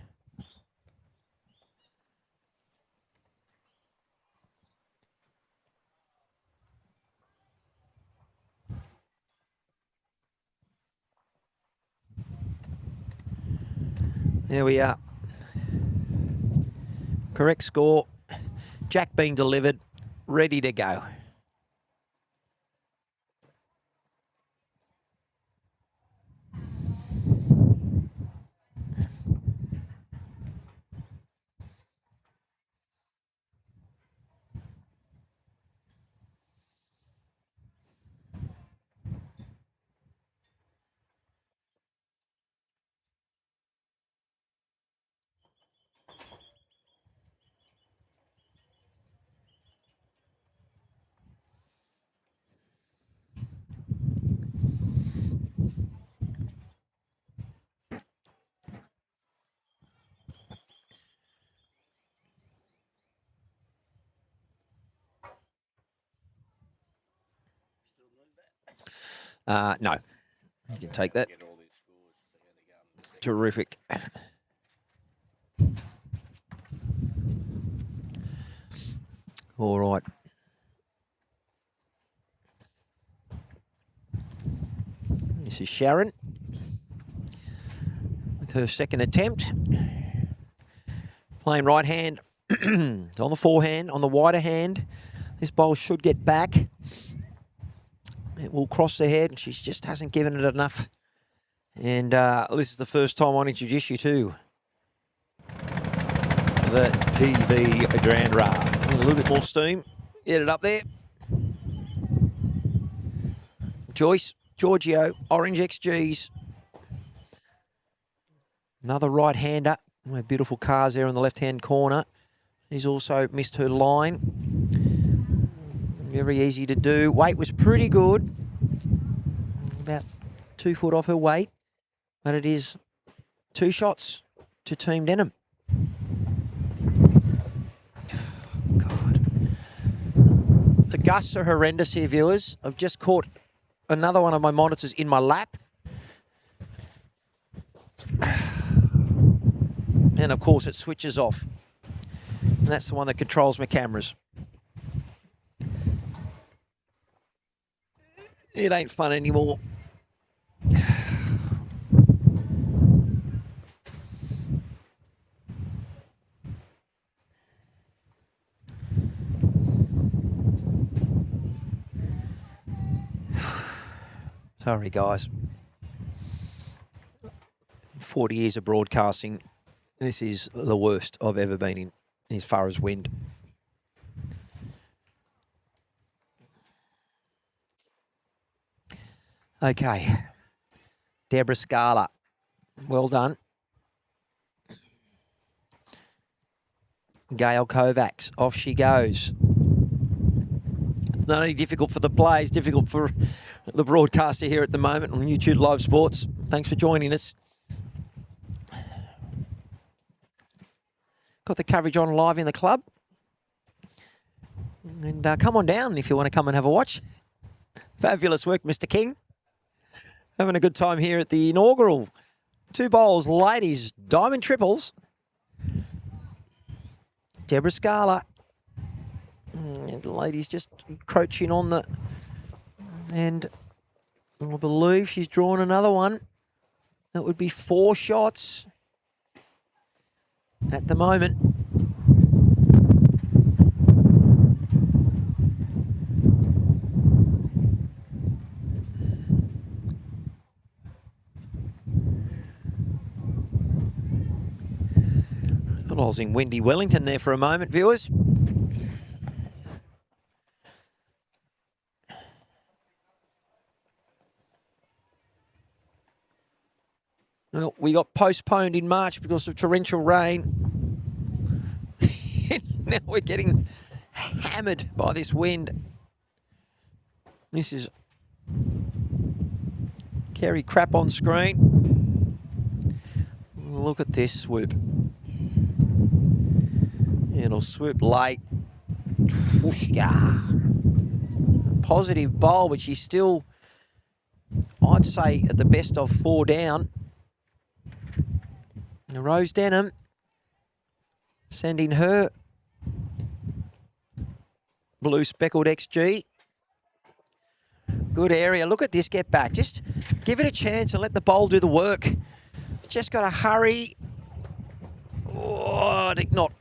There we are. Correct score. Jack being delivered. Ready to go. No, you can take that. Get all these scores. See how they go in the second. Terrific. All right. This is Sharon with her second attempt. Playing right hand on the forehand, on the wider hand. This bowl should get back. It will cross the head, and she just hasn't given it enough. And this is the first time I introduce you to the PV Grand Ra. A little bit more steam. Get it up there. Joyce, Giorgio, Orange XGs. Another right-hander. My beautiful cars there in the left-hand corner. He's also missed her line. Very easy to do. Weight was pretty good. About 2 foot off her weight. But it is 2 shots to Team Denham. God. The gusts are horrendous here, viewers. I've just caught another one of my monitors in my lap. And of course it switches off. And that's the one that controls my cameras. It ain't fun anymore. Sorry, guys. 40 years of broadcasting. This is the worst I've ever been in as far as wind. Okay. Deborah Scala. Well done. Gail Kovacs. Off she goes. Not only difficult for the players, difficult for the broadcaster here at the moment on YouTube Live Sports. Thanks for joining us. Got the coverage on live in the club. And come on down if you want to come and have a watch. Fabulous work, Mr. King. Having a good time here at the inaugural 2 bowls, ladies, diamond triples. Deborah Scala. And the ladies just encroaching on the... And I believe she's drawn another one. That would be 4 shots at the moment. Thought I was in windy Wellington there for a moment, viewers. Well, we got postponed in March because of torrential rain. Now we're getting hammered by this wind. This is Kerry crap on screen. Look at this swoop. It'll swoop late. Positive bowl, but she's still, I'd say, at the best of 4 down. Rose Denham sending her blue speckled XG. Good area. Look at this get back. Just give it a chance and let the bowl do the work. Just got to hurry. Oh, I think not.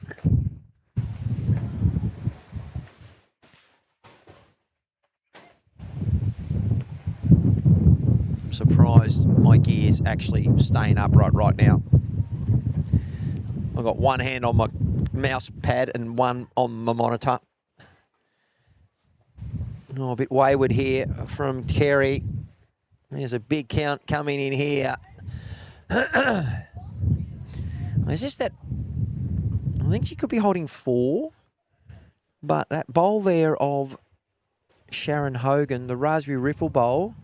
I'm surprised my gear's actually staying upright right now. I've got one hand on my mouse pad and one on my monitor. Oh, a bit wayward here from Kerry. There's a big count coming in here. It's just that I think she could be holding 4, but that bowl there of Sharon Hogan, the Raspberry Ripple Bowl.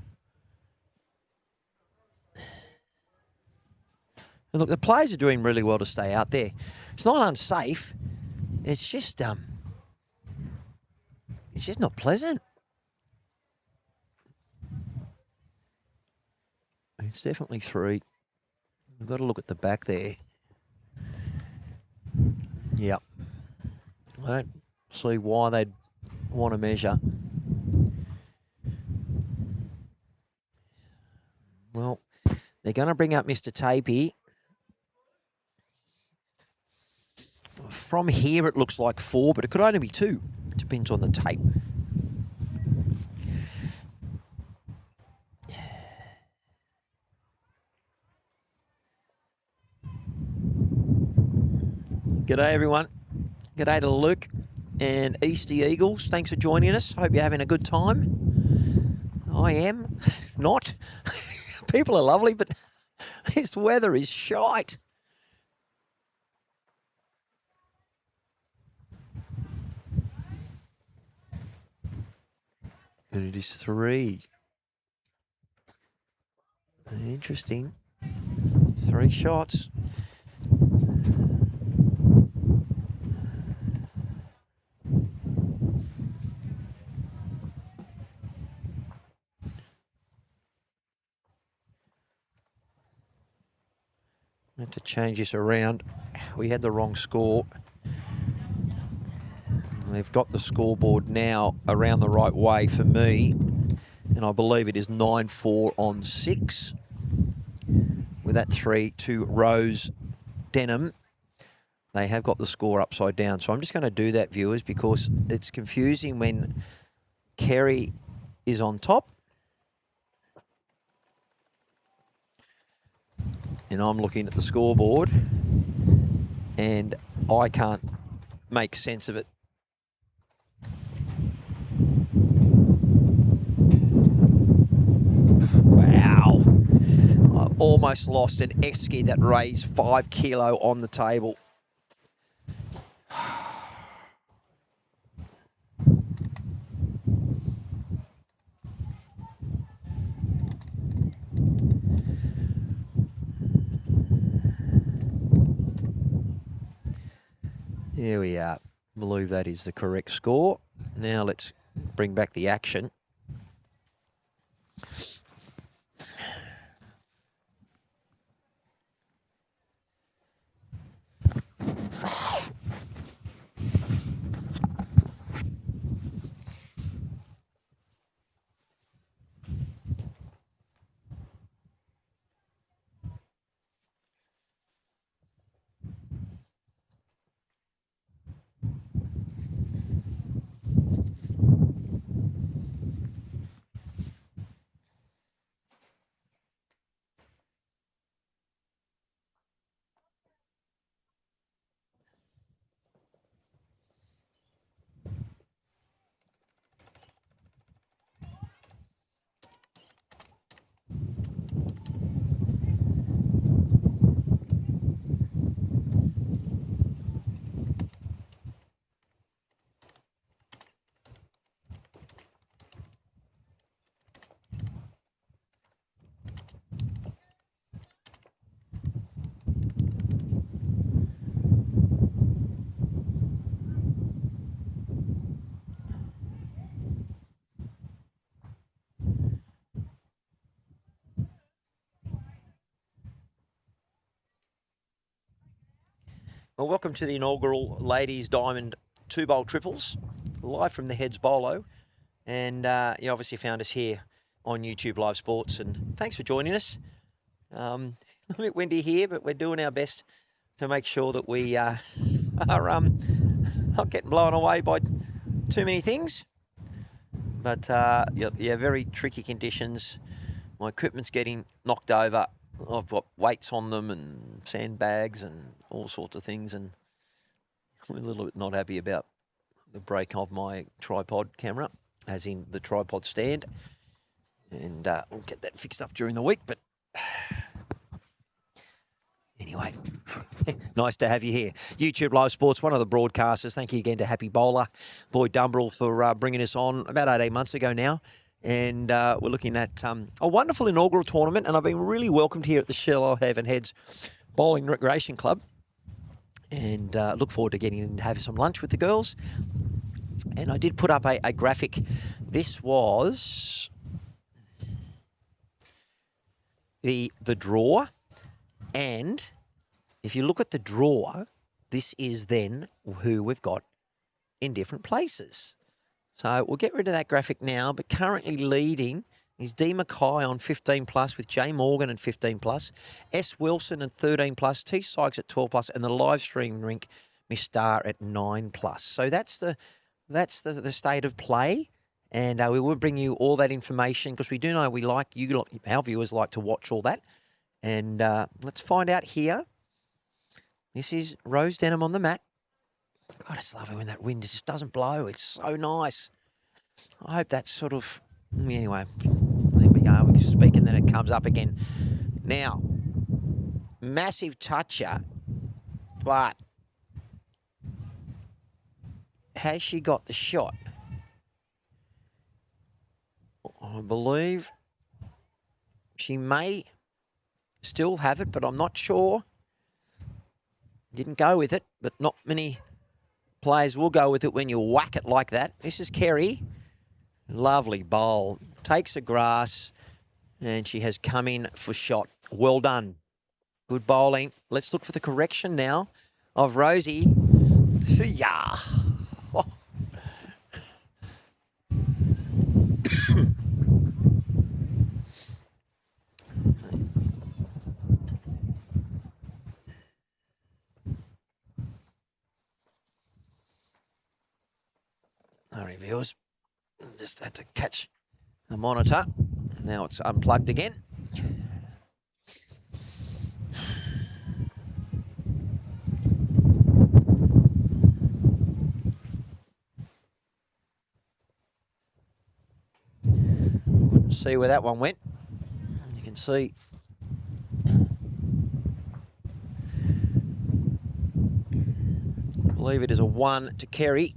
And look, the players are doing really well to stay out there. It's not unsafe. It's just not pleasant. It's definitely 3. We've got to look at the back there. Yep. I don't see why they'd want to measure. Well, they're going to bring up Mr. Tapey. From here, it looks like 4, but it could only be 2. Depends on the tape. G'day, everyone. G'day to Luke and Easter Eagles. Thanks for joining us. Hope you're having a good time. I am. Not. People are lovely, but this weather is shite. And it is 3. Interesting. 3 shots. I have to change this around. We had the wrong score. They've got the scoreboard now around the right way for me. And I believe it is 9-4 on 6. With that 3 to Rose Denham. They have got the score upside down. So I'm just going to do that, viewers, because it's confusing when Kerry is on top. And I'm looking at the scoreboard. And I can't make sense of it. Wow. I almost lost an esky that raised 5 kilo on the table. There we are. I believe that is the correct score. Now let's bring back the action. Well, welcome to the inaugural Ladies Diamond 2-bowl triples, live from the Heads BOWLO. And you obviously found us here on YouTube Live Sports, and thanks for joining us. A little bit windy here, but we're doing our best to make sure that we are not getting blown away by too many things. But yeah, very tricky conditions. My equipment's getting knocked over. I've got weights on them and sandbags and all sorts of things, and I'm a little bit not happy about the break of my tripod camera, as in the tripod stand, and we'll get that fixed up during the week. But anyway, nice to have you here. YouTube Live Sports, one of the broadcasters. Thank you again to Happy Bowler, Boyd Dumbrell, for bringing us on about 18 months ago now. And we're looking at a wonderful inaugural tournament, and I've been really welcomed here at the Youtubelive'N Heads Bowling Recreation Club, and look forward to getting in and having some lunch with the girls. And I did put up a graphic. This was the draw, and if you look at the draw, this is then who we've got in different places. So we'll get rid of that graphic now, but currently leading is D. Mackay on 15 plus with J. Morgan at 15 plus, S. Wilson at 13 plus, T. Sykes at 12 plus, and the live stream rink Miss Star at 9 plus. So that's the state of play, and we will bring you all that information because we do know our viewers like to watch all that. And let's find out here. This is Rose Denham on the mat. God, it's lovely when that wind just doesn't blow. It's so nice. I hope that's sort of... Anyway, there we go. We can speak and then it comes up again. Now, massive toucher, but has she got the shot? I believe she may still have it, but I'm not sure. Didn't go with it, but not many players will go with it when you whack it like that. This is Kerry. Lovely bowl. Takes a grass, and she has come in for shot. Well done. Good bowling. Let's look for the correction now of Rosie. Yeah. Oh. Sorry, viewers. Just had to catch the monitor. Now it's unplugged again. Couldn't see where that one went. You can see. I believe it is a 1 to Kerry.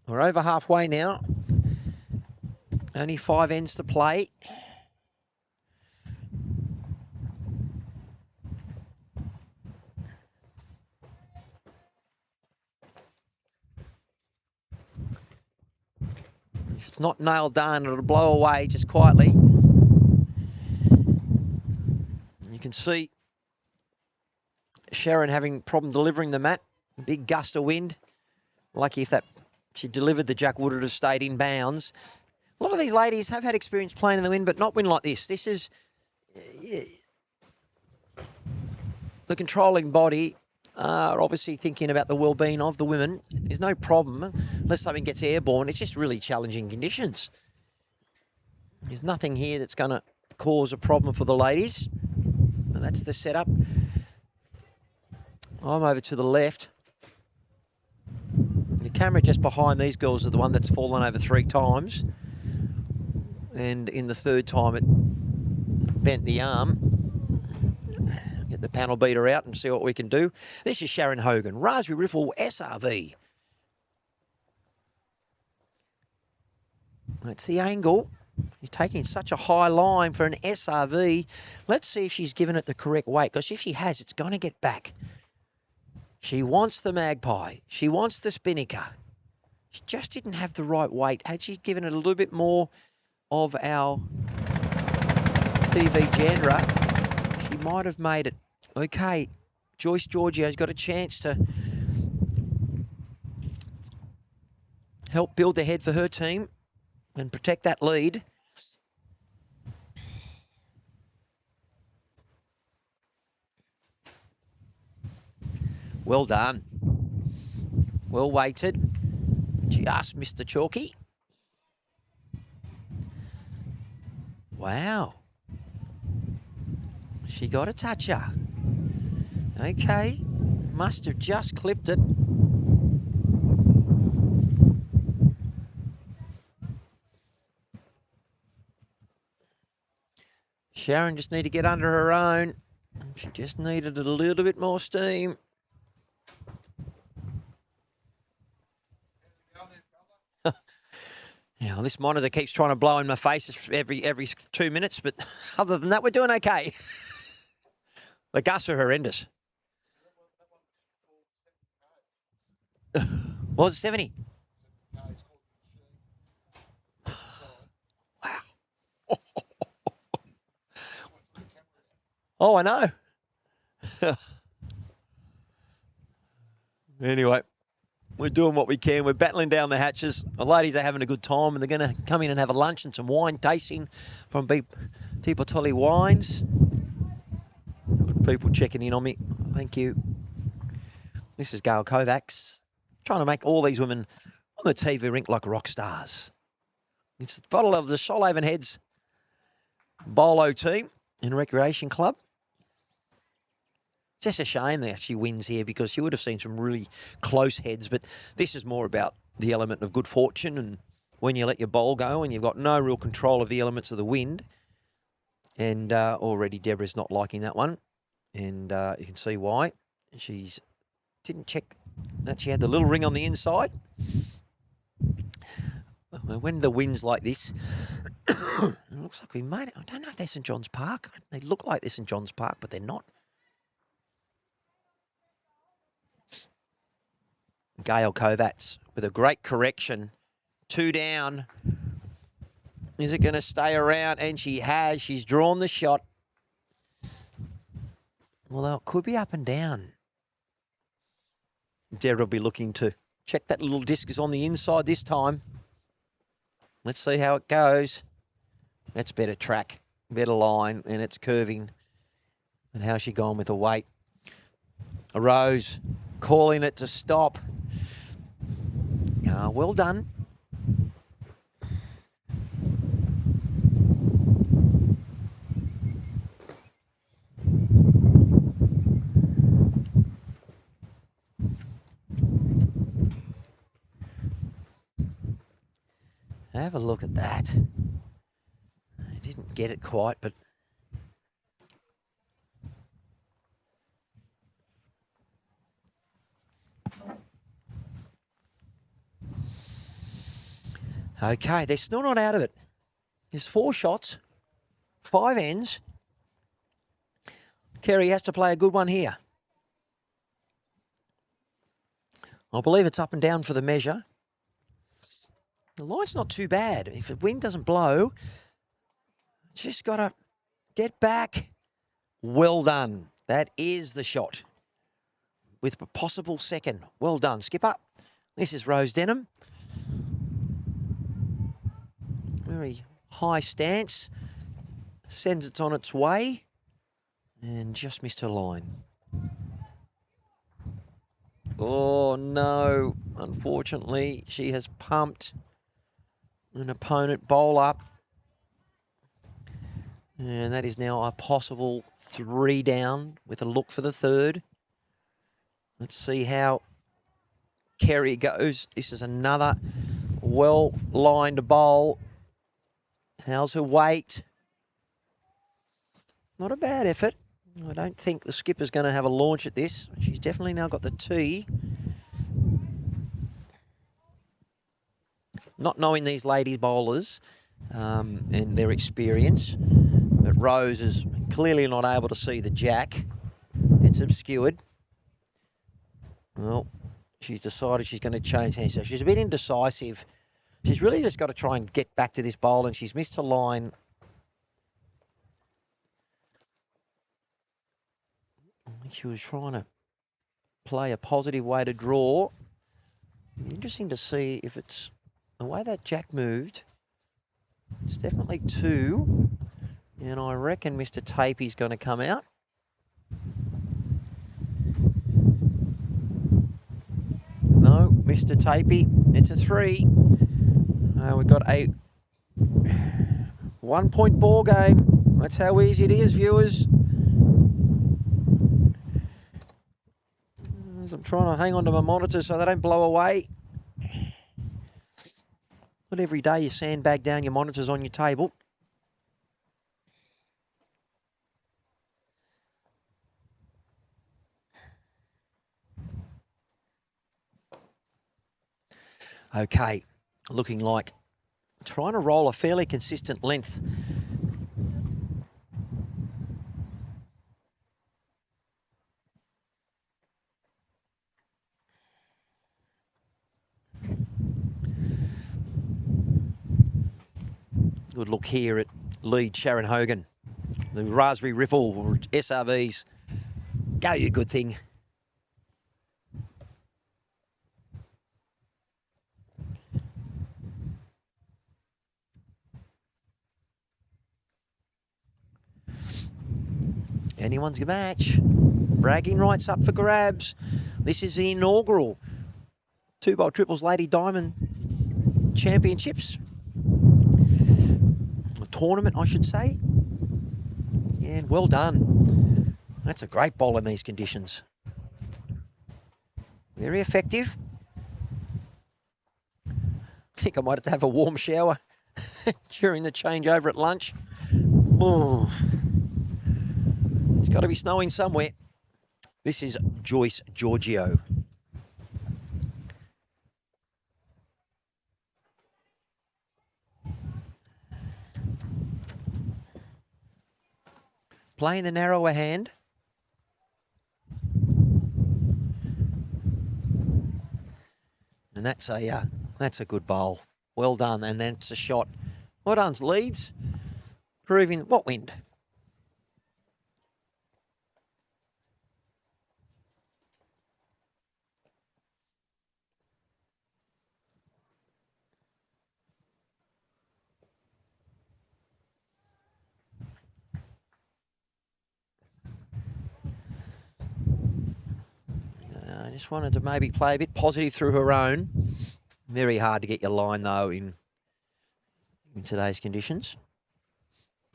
We're over halfway now. Only 5 ends to play. If it's not nailed down, it'll blow away just quietly. You can see Sharon having problem delivering the mat. Big gust of wind. Lucky if she delivered the Jack would have stayed in bounds. A lot of these ladies have had experience playing in the wind, but not wind like this. This is the controlling body are obviously thinking about the well-being of the women. There's no problem unless something gets airborne. It's just really challenging conditions. There's nothing here that's going to cause a problem for the ladies. And that's the setup. I'm over to the left. The camera just behind these girls are the one that's fallen over 3 times. And in the 3rd time, it bent the arm. Get the panel beater out and see what we can do. This is Sharon Hogan, Raspberry Riffle SRV. That's the angle. He's taking such a high line for an SRV. Let's see if she's given it the correct weight, because if she has, it's going to get back. She wants the magpie. She wants the spinnaker. She just didn't have the right weight. Had she given it a little bit more of our PV Jandra, she might have made it. Okay, Joyce Giorgio's got a chance to help build the head for her team and protect that lead. Well done. Well weighted. Just missed the chalky. Wow. She got a toucher. Okay. Must have just clipped it. Sharon just need to get under her own. She just needed a little bit more steam. Yeah, well, this monitor keeps trying to blow in my face every 2 minutes, but other than that, we're doing okay. The gusts are horrendous. What was it, 70? Wow. Oh, I know. Anyway, we're doing what we can. We're battling down the hatches. The ladies are having a good time, and they're going to come in and have a lunch and some wine tasting from Tipotoli Wines. Good people checking in on me. Thank you. This is Gail Kovacs, trying to make all these women on the TV rink like rock stars. It's the bottle of the Shoalhaven Heads BOWLO team in Recreation Club. It's just a shame that she wins here because she would have seen some really close heads, but this is more about the element of good fortune and when you let your bowl go and you've got no real control of the elements of the wind. And already Deborah's not liking that one, and you can see why. She's didn't check that she had the little ring on the inside. When the wind's like this, it looks like we made it. I don't know if they're St John's Park. They look like they're St John's Park, but they're not. Gail Kovacs with a great correction. 2 down. Is it going to stay around? And she has. She's drawn the shot. Although it could be up and down. Deborah will be looking to check that little disc is on the inside this time. Let's see how it goes. That's better track, better line, and it's curving. And how's she gone with the weight? A Rose calling it to stop. Well done. Have a look at that. I didn't get it quite, but okay, they're still not out of it. There's 4 shots, 5 ends. Kerry has to play a good one here. I believe it's up and down for the measure. The line's not too bad. If the wind doesn't blow, just got to get back. Well done. That is the shot. With a possible second. Well done, skipper. This is Rose Denham. Very high stance. Sends it on its way. And just missed her line. Oh, no. Unfortunately, she has pumped an opponent bowler. And that is now a possible 3 down with a look for the 3rd. Let's see how Kerry goes. This is another well-lined bowl. How's her weight? Not a bad effort. I don't think the skipper's going to have a launch at this. She's definitely now got the tee. Not knowing these ladies bowlers and their experience, but Rose is clearly not able to see the jack. It's obscured. Well, she's decided she's going to change hands. So she's a bit indecisive. She's really just got to try and get back to this bowl, and she's missed her line. I think she was trying to play a positive way to draw. Interesting to see if it's the way that jack moved. It's definitely 2. And I reckon Mr. Tapey's going to come out. No, Mr. Tapey, it's a 3. We've got a 1-point ball game. That's how easy it is, viewers. As I'm trying to hang on to my monitor so they don't blow away. Not every day you sandbag down your monitors on your table. Okay, looking like trying to roll a fairly consistent length. Good look here at lead Sharon Hogan. The Raspberry Ripple SRVs. Go, you good thing. Anyone's match. Bragging rights up for grabs. This is the inaugural 2-bowl triples Lady Diamond Championships. A tournament, I should say. Yeah, and well done. That's a great bowl in these conditions. Very effective. I think I might have to have a warm shower during the changeover at lunch. Oh. It's got to be snowing somewhere. This is Joyce Giorgio. Playing the narrower hand. And that's a good bowl. Well done, and that's a shot. Well done, Leeds. Proving what wind? I just wanted to maybe play a bit positive through her own. Very hard to get your line, though, in today's conditions.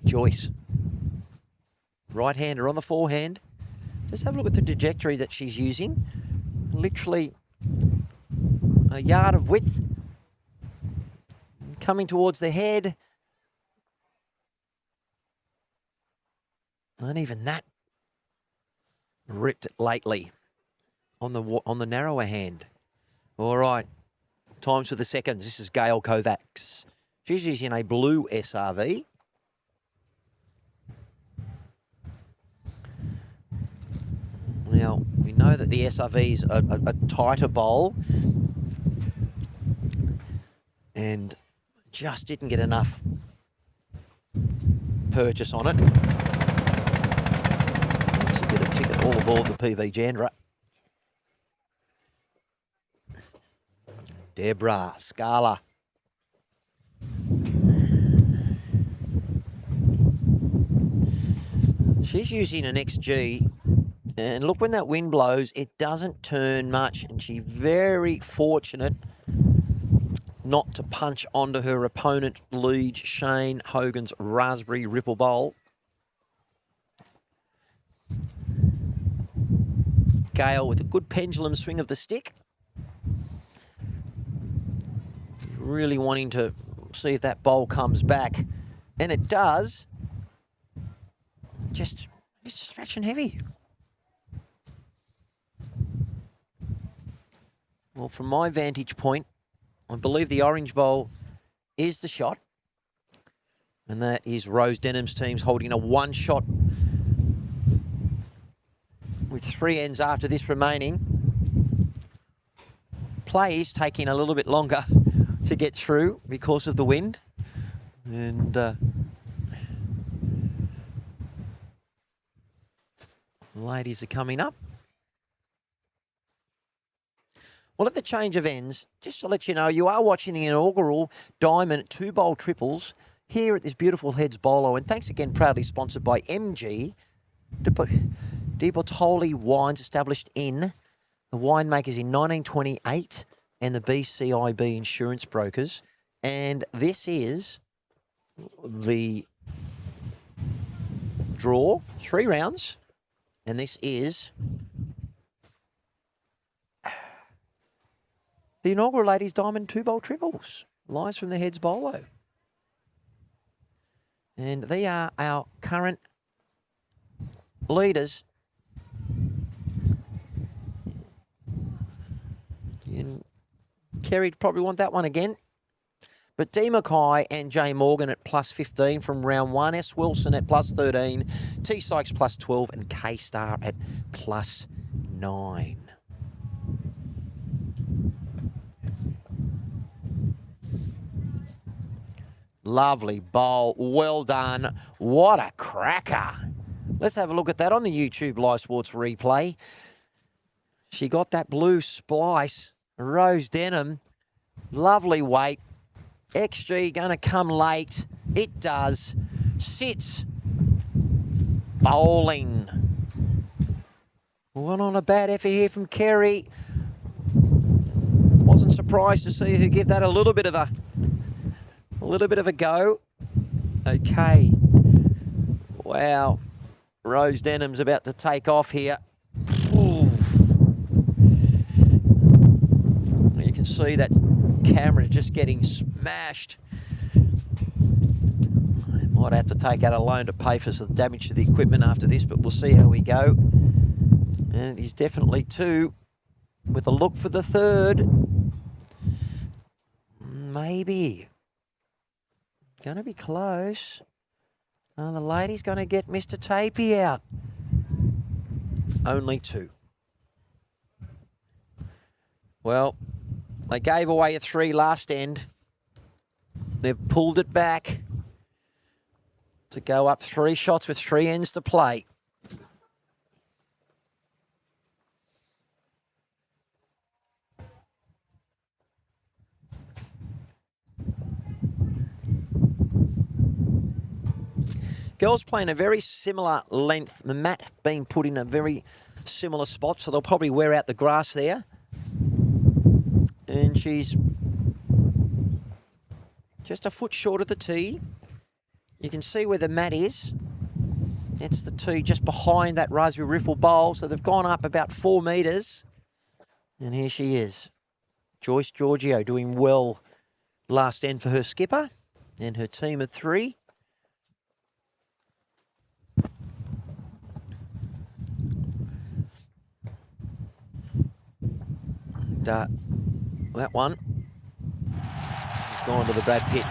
Joyce. Right-hander on the forehand. Just have a look at the trajectory that she's using. Literally a yard of width. Coming towards the head. And even that ripped lately on the narrower hand. All right. Times for the seconds. This is Gail Kovacs. She's using a blue SRV. Now, we know that the SRV's a tighter bowl. And just didn't get enough purchase on it. That's a bit of ticket all aboard the PV Jandra. Deborah Scala. She's using an XG, and look, when that wind blows, it doesn't turn much, and she's very fortunate not to punch onto her opponent, Liege Shane Hogan's Raspberry Ripple Bowl. Gale with a good pendulum swing of the stick. Really wanting to see if that bowl comes back. And it does. It's just fraction heavy. Well, from my vantage point, I believe the orange bowl is the shot. And that is Rose Denham's team's holding a one-shot with 3 ends after this remaining. Play is taking a little bit longer to get through because of the wind. And the ladies are coming up. Well, at the change of ends, just to let you know, you are watching the inaugural Diamond 2-bowl triples here at this beautiful Heads BOWLO. And thanks again, proudly sponsored by MG Di Bortoli Wines, established in the winemakers in 1928 and the BCIB insurance brokers. And this is the draw, 3 rounds. And this is the inaugural Ladies Diamond 2-bowl triples. Lies from the Heads BOWLO. And they are our current leaders. And Kerry'd probably want that one again. But D. Mackay and J. Morgan at +15 from round 1. S. Wilson at +13. T. Sykes +12. And K. Star at +9. Lovely bowl. Well done. What a cracker. Let's have a look at that on the YouTube Live Sports replay. She got that blue splice. Rose denim. Lovely weight. XG going to come late. It does. Sits. Bowling. Well, on a bad effort here from Kerry. Wasn't surprised to see her give that a little bit of a go. Okay. Wow. Rose Denim's about to take off here. Ooh. You can see that camera just getting smashed. I might have to take out a loan to pay for some damage to the equipment after this, but we'll see how we go. And he's definitely two with a look for the third. Maybe. Going to be close. Oh, the lady's going to get Mr. Tapey out. Only two. Well, they gave away a 3 last end. They've pulled it back to go up 3 shots with 3 ends to play. Girls playing a very similar length. The mat being put in a very similar spot, so they'll probably wear out the grass there. And she's just a foot short of the tee. You can see where the mat is. That's the tee just behind that raspberry riffle bowl. So they've gone up about 4 metres. And here she is. Joyce Giorgio doing well last end for her skipper and her team of 3. That one has gone to the Brad Pitt.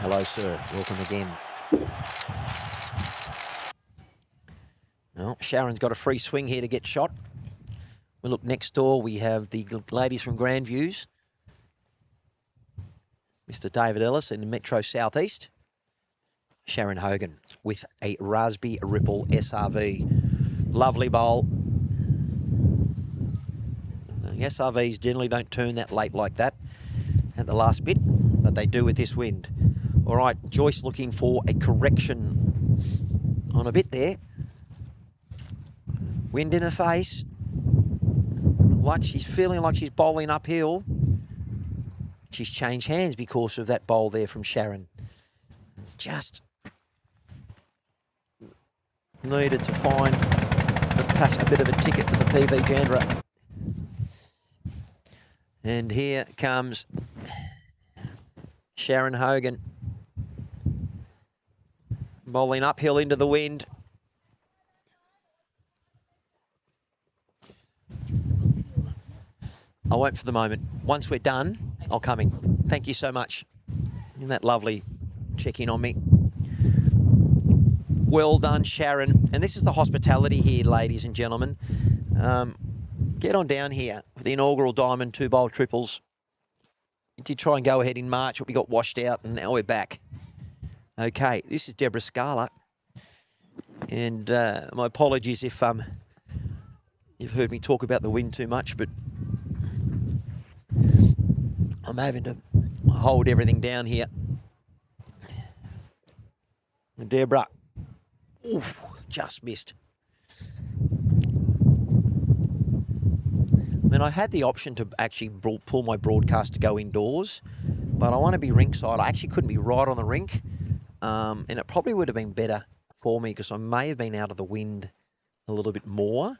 Hello, sir. Welcome again. Well, Sharon's got a free swing here to get shot. We look next door. We have the ladies from Grandviews. Mr. David Ellis in the Metro Southeast. Sharon Hogan with a Raspberry Ripple SRV. Lovely bowl. The SRVs generally don't turn that late like that at the last bit, but they do with this wind. All right, Joyce looking for a correction on a bit there. Wind in her face. Like she's feeling like she's bowling uphill. She's changed hands because of that bowl there from Sharon. Just needed to find a bit of a ticket for the PV Jandra. And here comes Sharon Hogan. Bowling uphill into the wind. I won't for the moment. Once we're done, I'll come in. Thank you so much. Isn't that lovely checking on me? Well done, Sharon. And this is the hospitality here, ladies and gentlemen. Get on down here with the inaugural Diamond 2-bowl triples. We did try and go ahead in March, but we got washed out, and now we're back. Okay, this is Deborah Scala. And my apologies if you've heard me talk about the wind too much, but I'm having to hold everything down here. And Deborah, oof, just missed. I mean, I had the option to actually pull my broadcast to go indoors, but I want to be rinkside. I actually couldn't be right on the rink, and it probably would have been better for me because I may have been out of the wind a little bit more,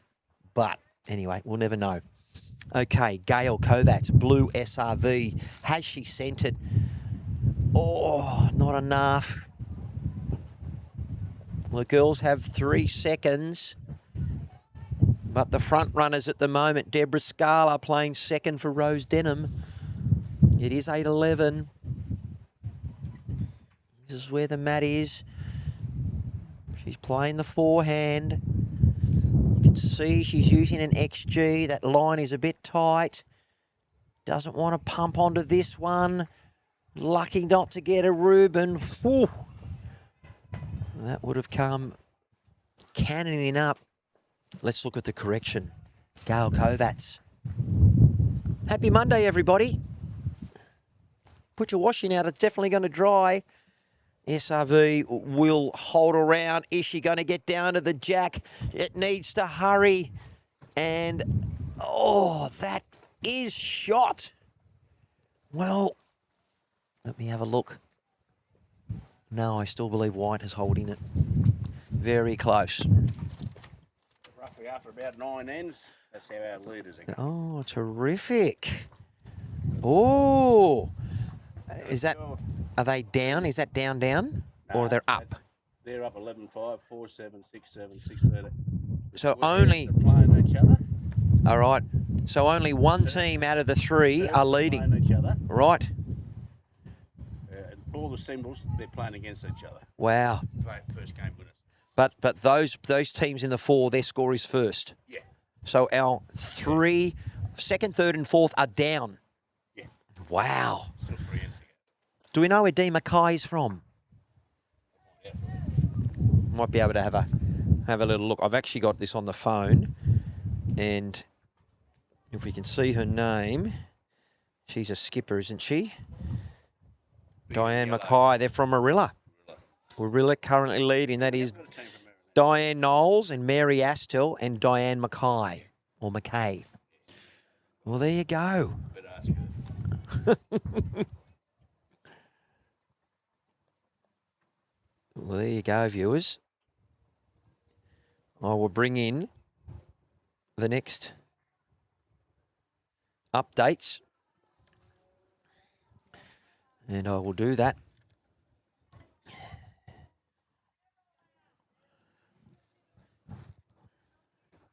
but anyway, we'll never know. Okay, Gail Kovacs, blue SRV. Has she sent it? Oh, not enough. The girls have 3 seconds. But the front runners at the moment, Deborah Scala playing second for Rose Denham. It is 8-11. This is where the mat is. She's playing the forehand. You can see she's using an XG. That line is a bit tight. Doesn't want to pump onto this one. Lucky not to get a Reuben. Whew. That would have come cannoning up. Let's look at the correction. Gail Kovats. Happy Monday, everybody. Put your washing out. It's definitely going to dry. SRV will hold around. Is she going to get down to the jack? It needs to hurry. And, oh, that is shot. Well, let me have a look. No, I still believe White is holding it. Very close. Roughly after about 9 ends, that's how our leaders are going. Oh, terrific. Oh, is that, are they down? Is that down? Or they're up? They're up 11-5, 4-7, 6-7, 6-13. So We're only, playing each other. all right. So only one team out of the three are leading. Playing each other. Right. All the symbols, they're playing against each other. Wow. First game winners. But those teams in the four, their score is first. Yeah. So our three, second, third, and fourth are down. Yeah. Wow. Still 3 ends to go. Do we know where Dee Mackay is from? Might be able to have a little look. I've actually got this on the phone, and if we can see her name, she's a skipper, isn't she? Diane Mackay. They're from Marilla. Marilla currently leading. That is Diane Knowles and Mary Astle and Diane Mackay, or Mackay. Well, there you go. Better ask her. Well, there you go, viewers. I will bring in the next updates, and I will do that.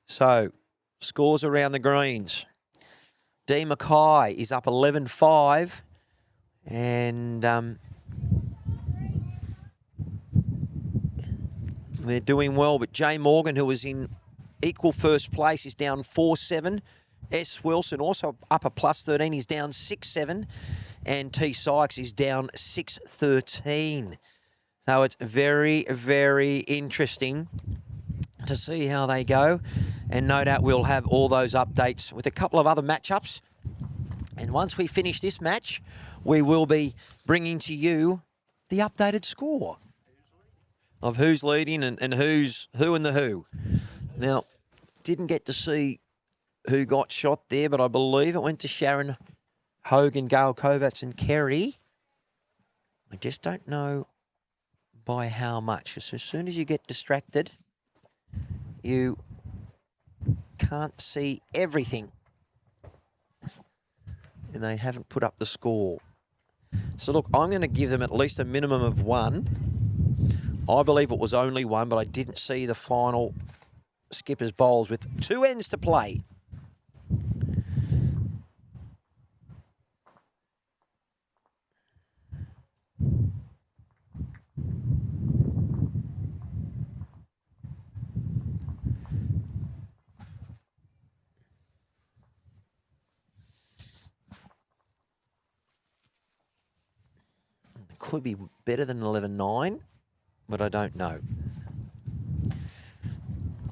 So, scores around the greens. Dee Mackay is up 11-5, and they're doing well. But Jay Morgan, who was in equal first place, is down 4-7. S. Wilson also up a +13. He's down 6-7. And T. Sykes is down 6-13. So it's very, very interesting to see how they go. And no doubt we'll have all those updates with a couple of other matchups. And once we finish this match, we will be bringing to you the updated score of who's leading and who's who and the who. Now, didn't get to see who got shot there, but I believe it went to Sharon Hogan, Gail Kovats and Kerry. I just don't know by how much. So as soon as you get distracted, you can't see everything. And they haven't put up the score. So look, I'm going to give them at least a minimum of 1. I believe it was only 1, but I didn't see the final skipper's bowls with 2 ends to play. Could be better than 11-9, but I don't know.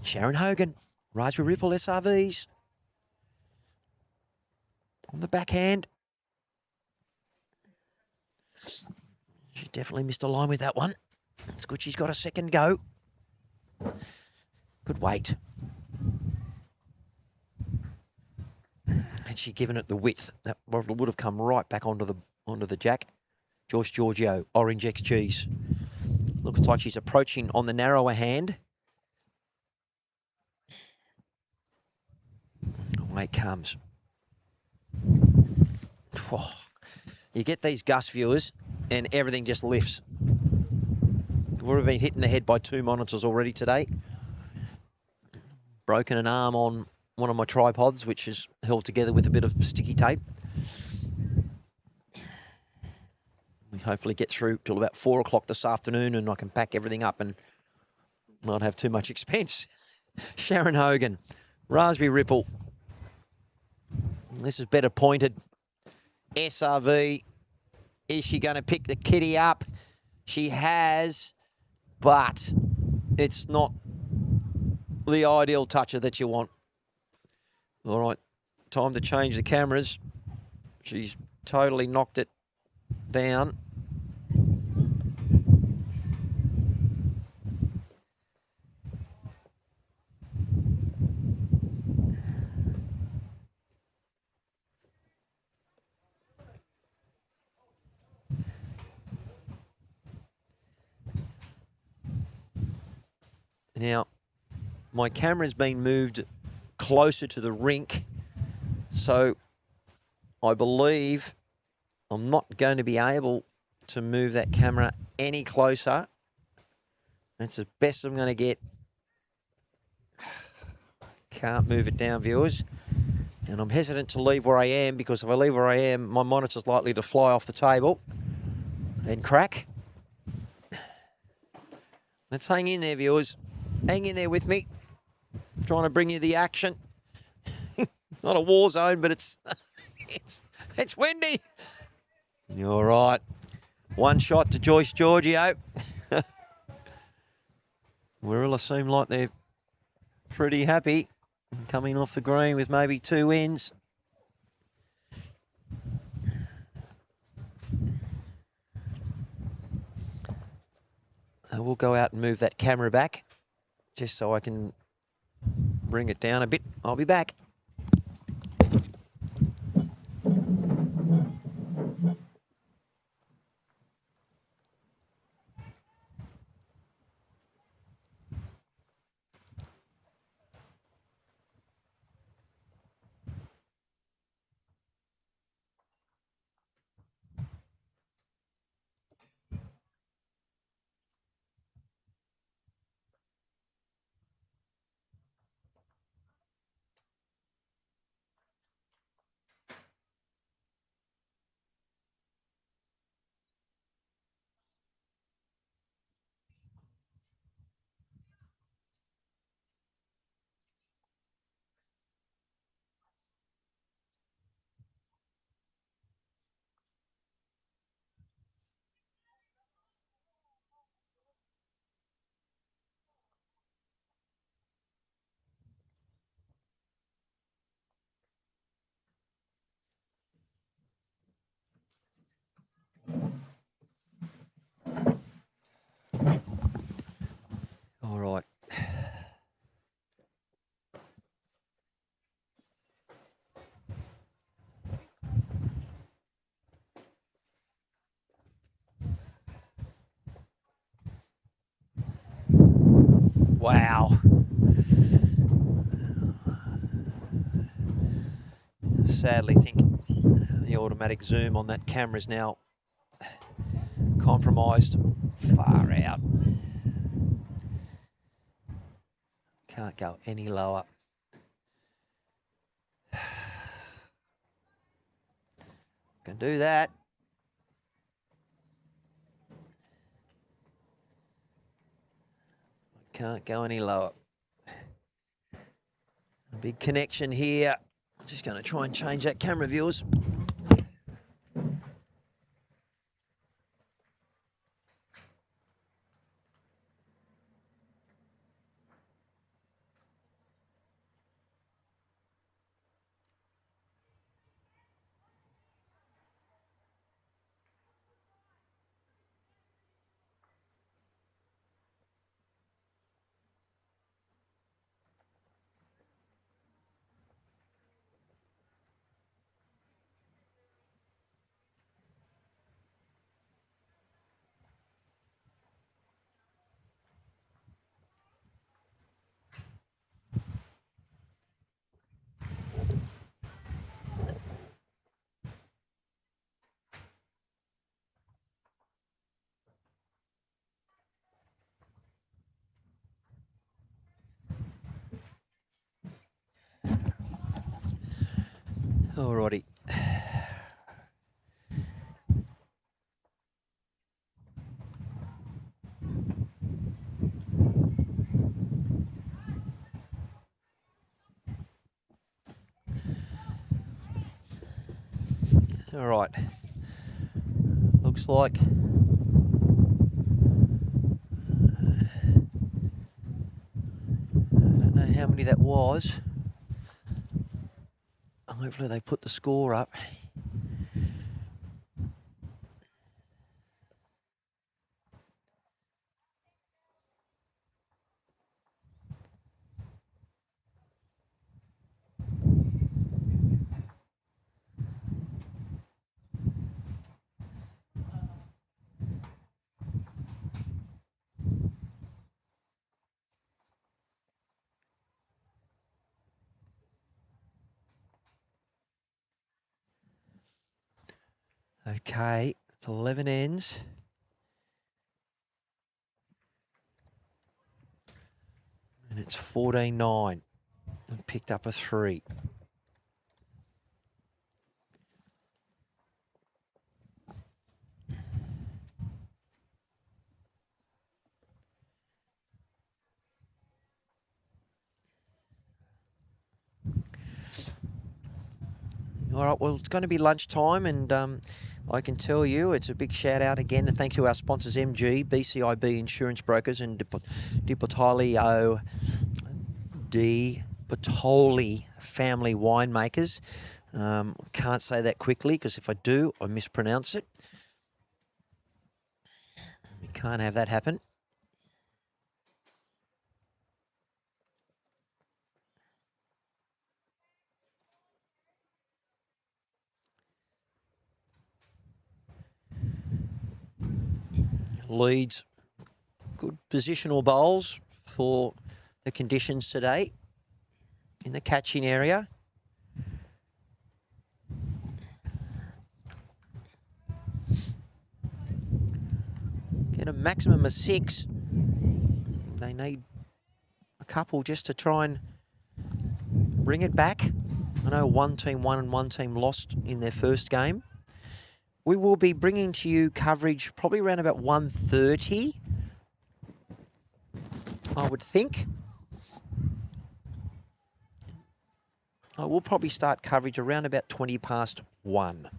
Sharon Hogan, Raspberry Ripple SRVs. On the backhand. She definitely missed a line with that one. It's good she's got a second go. Good weight. Had she given it the width, that would have come right back onto the jack. Joyce Giorgio, Orange X Cheese. Looks like she's approaching on the narrower hand. Away it comes. Oh, you get these gust, viewers, and everything just lifts. We've been hit in the head by 2 monitors already today. Broken an arm on one of my tripods, which is held together with a bit of sticky tape. We hopefully get through till about 4 o'clock this afternoon and I can pack everything up and not have too much expense. Sharon Hogan, Raspberry Ripple. This is better pointed. SRV Is she going to pick the kitty up? She has, but it's not the ideal toucher that you want. All right, time to change the cameras. She's totally knocked it down. Now, my camera's been moved closer to the rink, so I believe I'm not going to be able to move that camera any closer. That's the best I'm going to get. Can't move it down, viewers. And I'm hesitant to leave where I am, because if I leave where I am, my monitor's likely to fly off the table and crack. Let's hang in there, viewers. Hang in there with me. I'm trying to bring you the action. It's not a war zone, but it's it's windy. You're all right. One shot to Joyce Giorgio. Warilla seem like they're pretty happy coming off the green with maybe 2 ends. We'll go out and move that camera back just so I can bring it down a bit. I'll be back. All right. Wow. Sadly think the automatic zoom on that camera is now compromised. Far out. Can't go any lower. Can do that. Can't go any lower. Big connection here. I'm just going to try and change that camera, viewers. Alrighty. All right. looks like I don't know how many that was. Hopefully they put the score up. Okay, it's 11 ends. And it's 14-9. And picked up a 3. All right, well, it's going to be lunchtime, and I can tell you it's a big shout out again, and thanks to our sponsors, MG, BCIB Insurance Brokers, and Di Bartoli Family Winemakers. Can't say that quickly, because if I do, I mispronounce it. You can't have that happen. Leads good positional bowls for the conditions today in the catching area. Get a maximum of 6. They need a couple just to try and bring it back. I know one team won and one team lost in their first game. We will be bringing to you coverage probably around about 1:30, I would think. I will probably start coverage around about 1:20.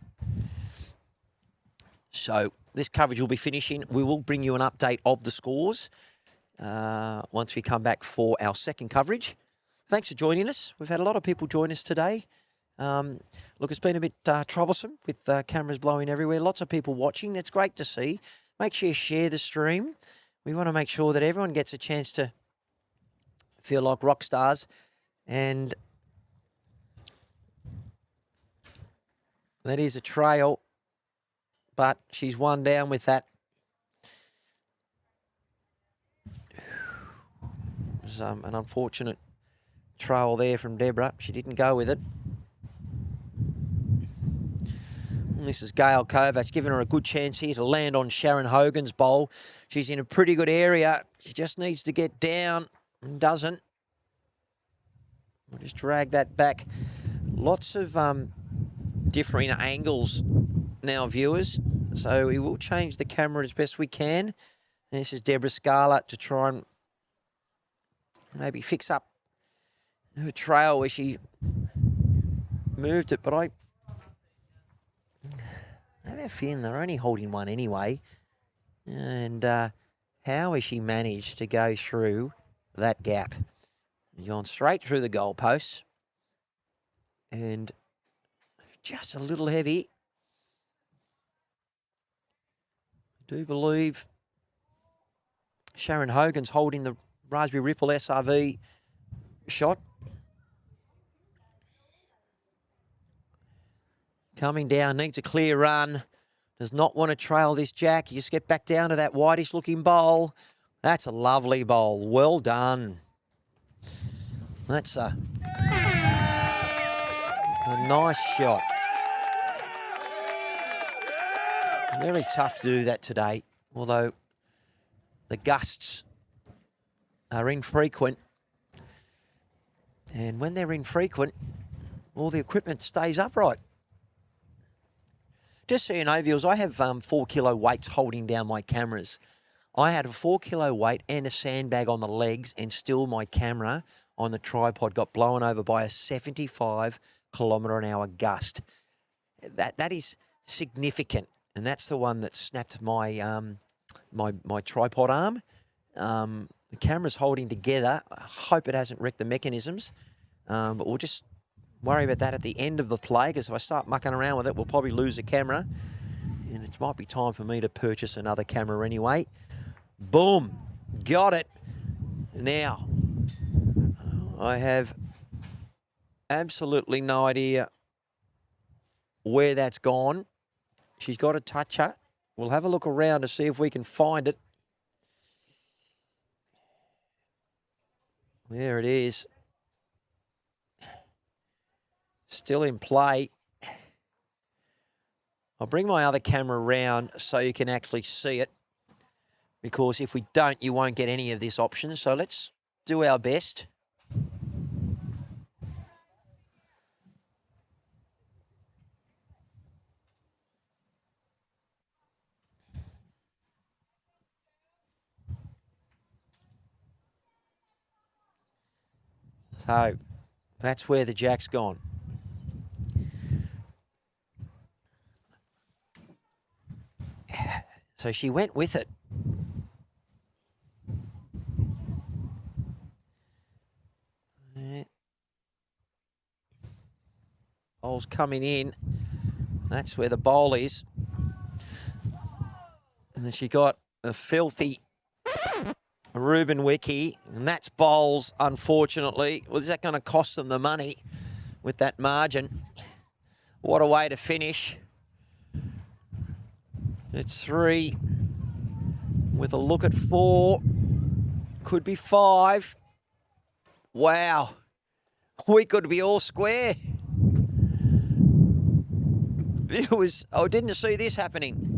So this coverage will be finishing. We will bring you an update of the scores once we come back for our second coverage. Thanks for joining us. We've had a lot of people join us today. Look, it's been a bit troublesome with cameras blowing everywhere. Lots of people watching. It's great to see. Make sure you share the stream. We want to make sure that everyone gets a chance to feel like rock stars. And that is a trail, but she's one down with that. It was an unfortunate trail there from Deborah. She didn't go with it. This is Gail Kovacs giving her a good chance here to land on Sharon Hogan's bowl. She's in a pretty good area. She just needs to get down and doesn't. We'll just drag that back. Lots of differing angles now, viewers. So we will change the camera as best we can. And this is Deborah Scarlett to try and maybe fix up her trail where she moved it. But I have a feeling they're only holding one anyway. And how has she managed to go through that gap? Gone straight through the goalposts. And just a little heavy. I do believe Sharon Hogan's holding the Raspberry Ripple SRV shot. Coming down, needs a clear run. Does not want to trail this jack. You just get back down to that whitish looking bowl. That's a lovely bowl. Well done. That's a nice shot. Very tough to do that today, although the gusts are infrequent. And when they're infrequent, all the equipment stays upright. Just so you know, viewers, I have 4 kilo weights holding down my cameras. I had a 4 kilo weight and a sandbag on the legs, and still my camera on the tripod got blown over by a 75 kilometre an hour gust. That is significant. and that's the one that snapped my my tripod arm. The camera's holding together. I hope it hasn't wrecked the mechanisms, but we'll just worry about that at the end of the play, because if I start mucking around with it, we'll probably lose the camera, and it might be time for me to purchase another camera anyway. Boom, got it. Now, I have absolutely no idea where that's gone. She's got a toucher. We'll have a look around to see if we can find it. There it is. Still in play. I'll bring my other camera around so you can actually see it, because if we don't, you won't get any of this option. So let's do our best. So that's where the jack's gone. So she went with it. Ball's coming in. That's where the bowl is. And then she got a filthy Ruben Wiki, and that's bowls, unfortunately. Well, is that going to cost them the money with that margin? What a way to finish. It's 3 with a look at 4. Could be 5. Wow. We could be all square. Viewers, I didn't see this happening.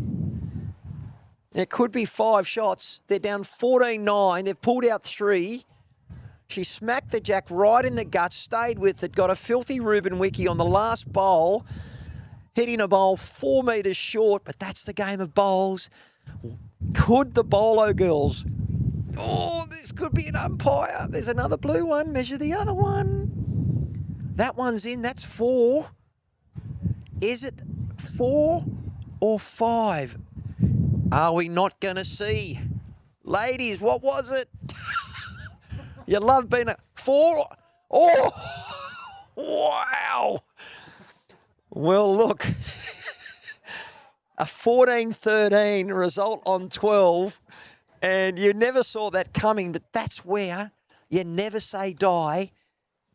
It could be 5 shots. They're down 14-9. They've pulled out 3. She smacked the jack right in the gut, stayed with it, got a filthy Ruben Wiki on the last bowl, hitting a bowl 4 metres short, but that's the game of bowls. Could the BOWLO girls... Oh, this could be an umpire. There's another blue one. Measure the other one. That one's in. That's 4. Is it 4 or 5? Are we not going to see? Ladies, what was it? You love being a 4. Oh, wow. Well, look, a 14-13 result on 12, and you never saw that coming, but that's where you never say die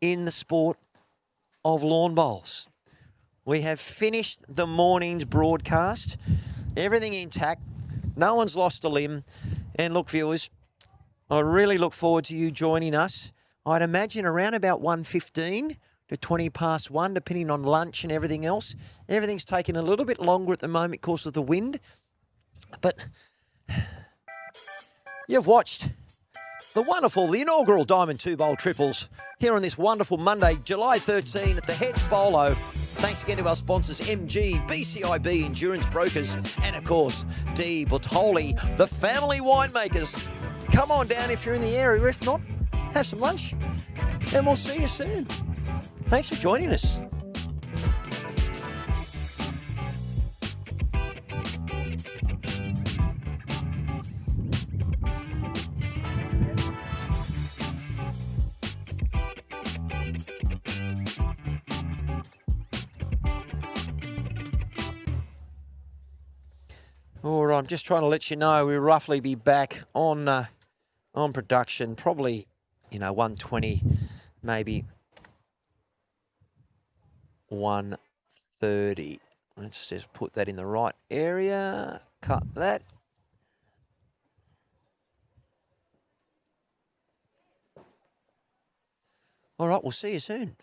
in the sport of lawn bowls. We have finished the morning's broadcast. Everything intact. No one's lost a limb. And look, viewers, I really look forward to you joining us. I'd imagine around about 1:15 to 20 past 1, depending on lunch and everything else. Everything's taking a little bit longer at the moment because of the wind. But you've watched the inaugural Diamond 2 Bowl Triples here on this wonderful Monday, July 13 at the Hedge BOWLO. Thanks again to our sponsors, MG, BCIB Endurance Brokers, and of course, D. Bottoli, the family winemakers. Come on down if you're in the area. If not, have some lunch, and we'll see you soon. Thanks for joining us. All right, I'm just trying to let you know we'll roughly be back on production, probably, 1:20, maybe 1:30. Let's just put that in the right area. Cut that. All right, we'll see you soon.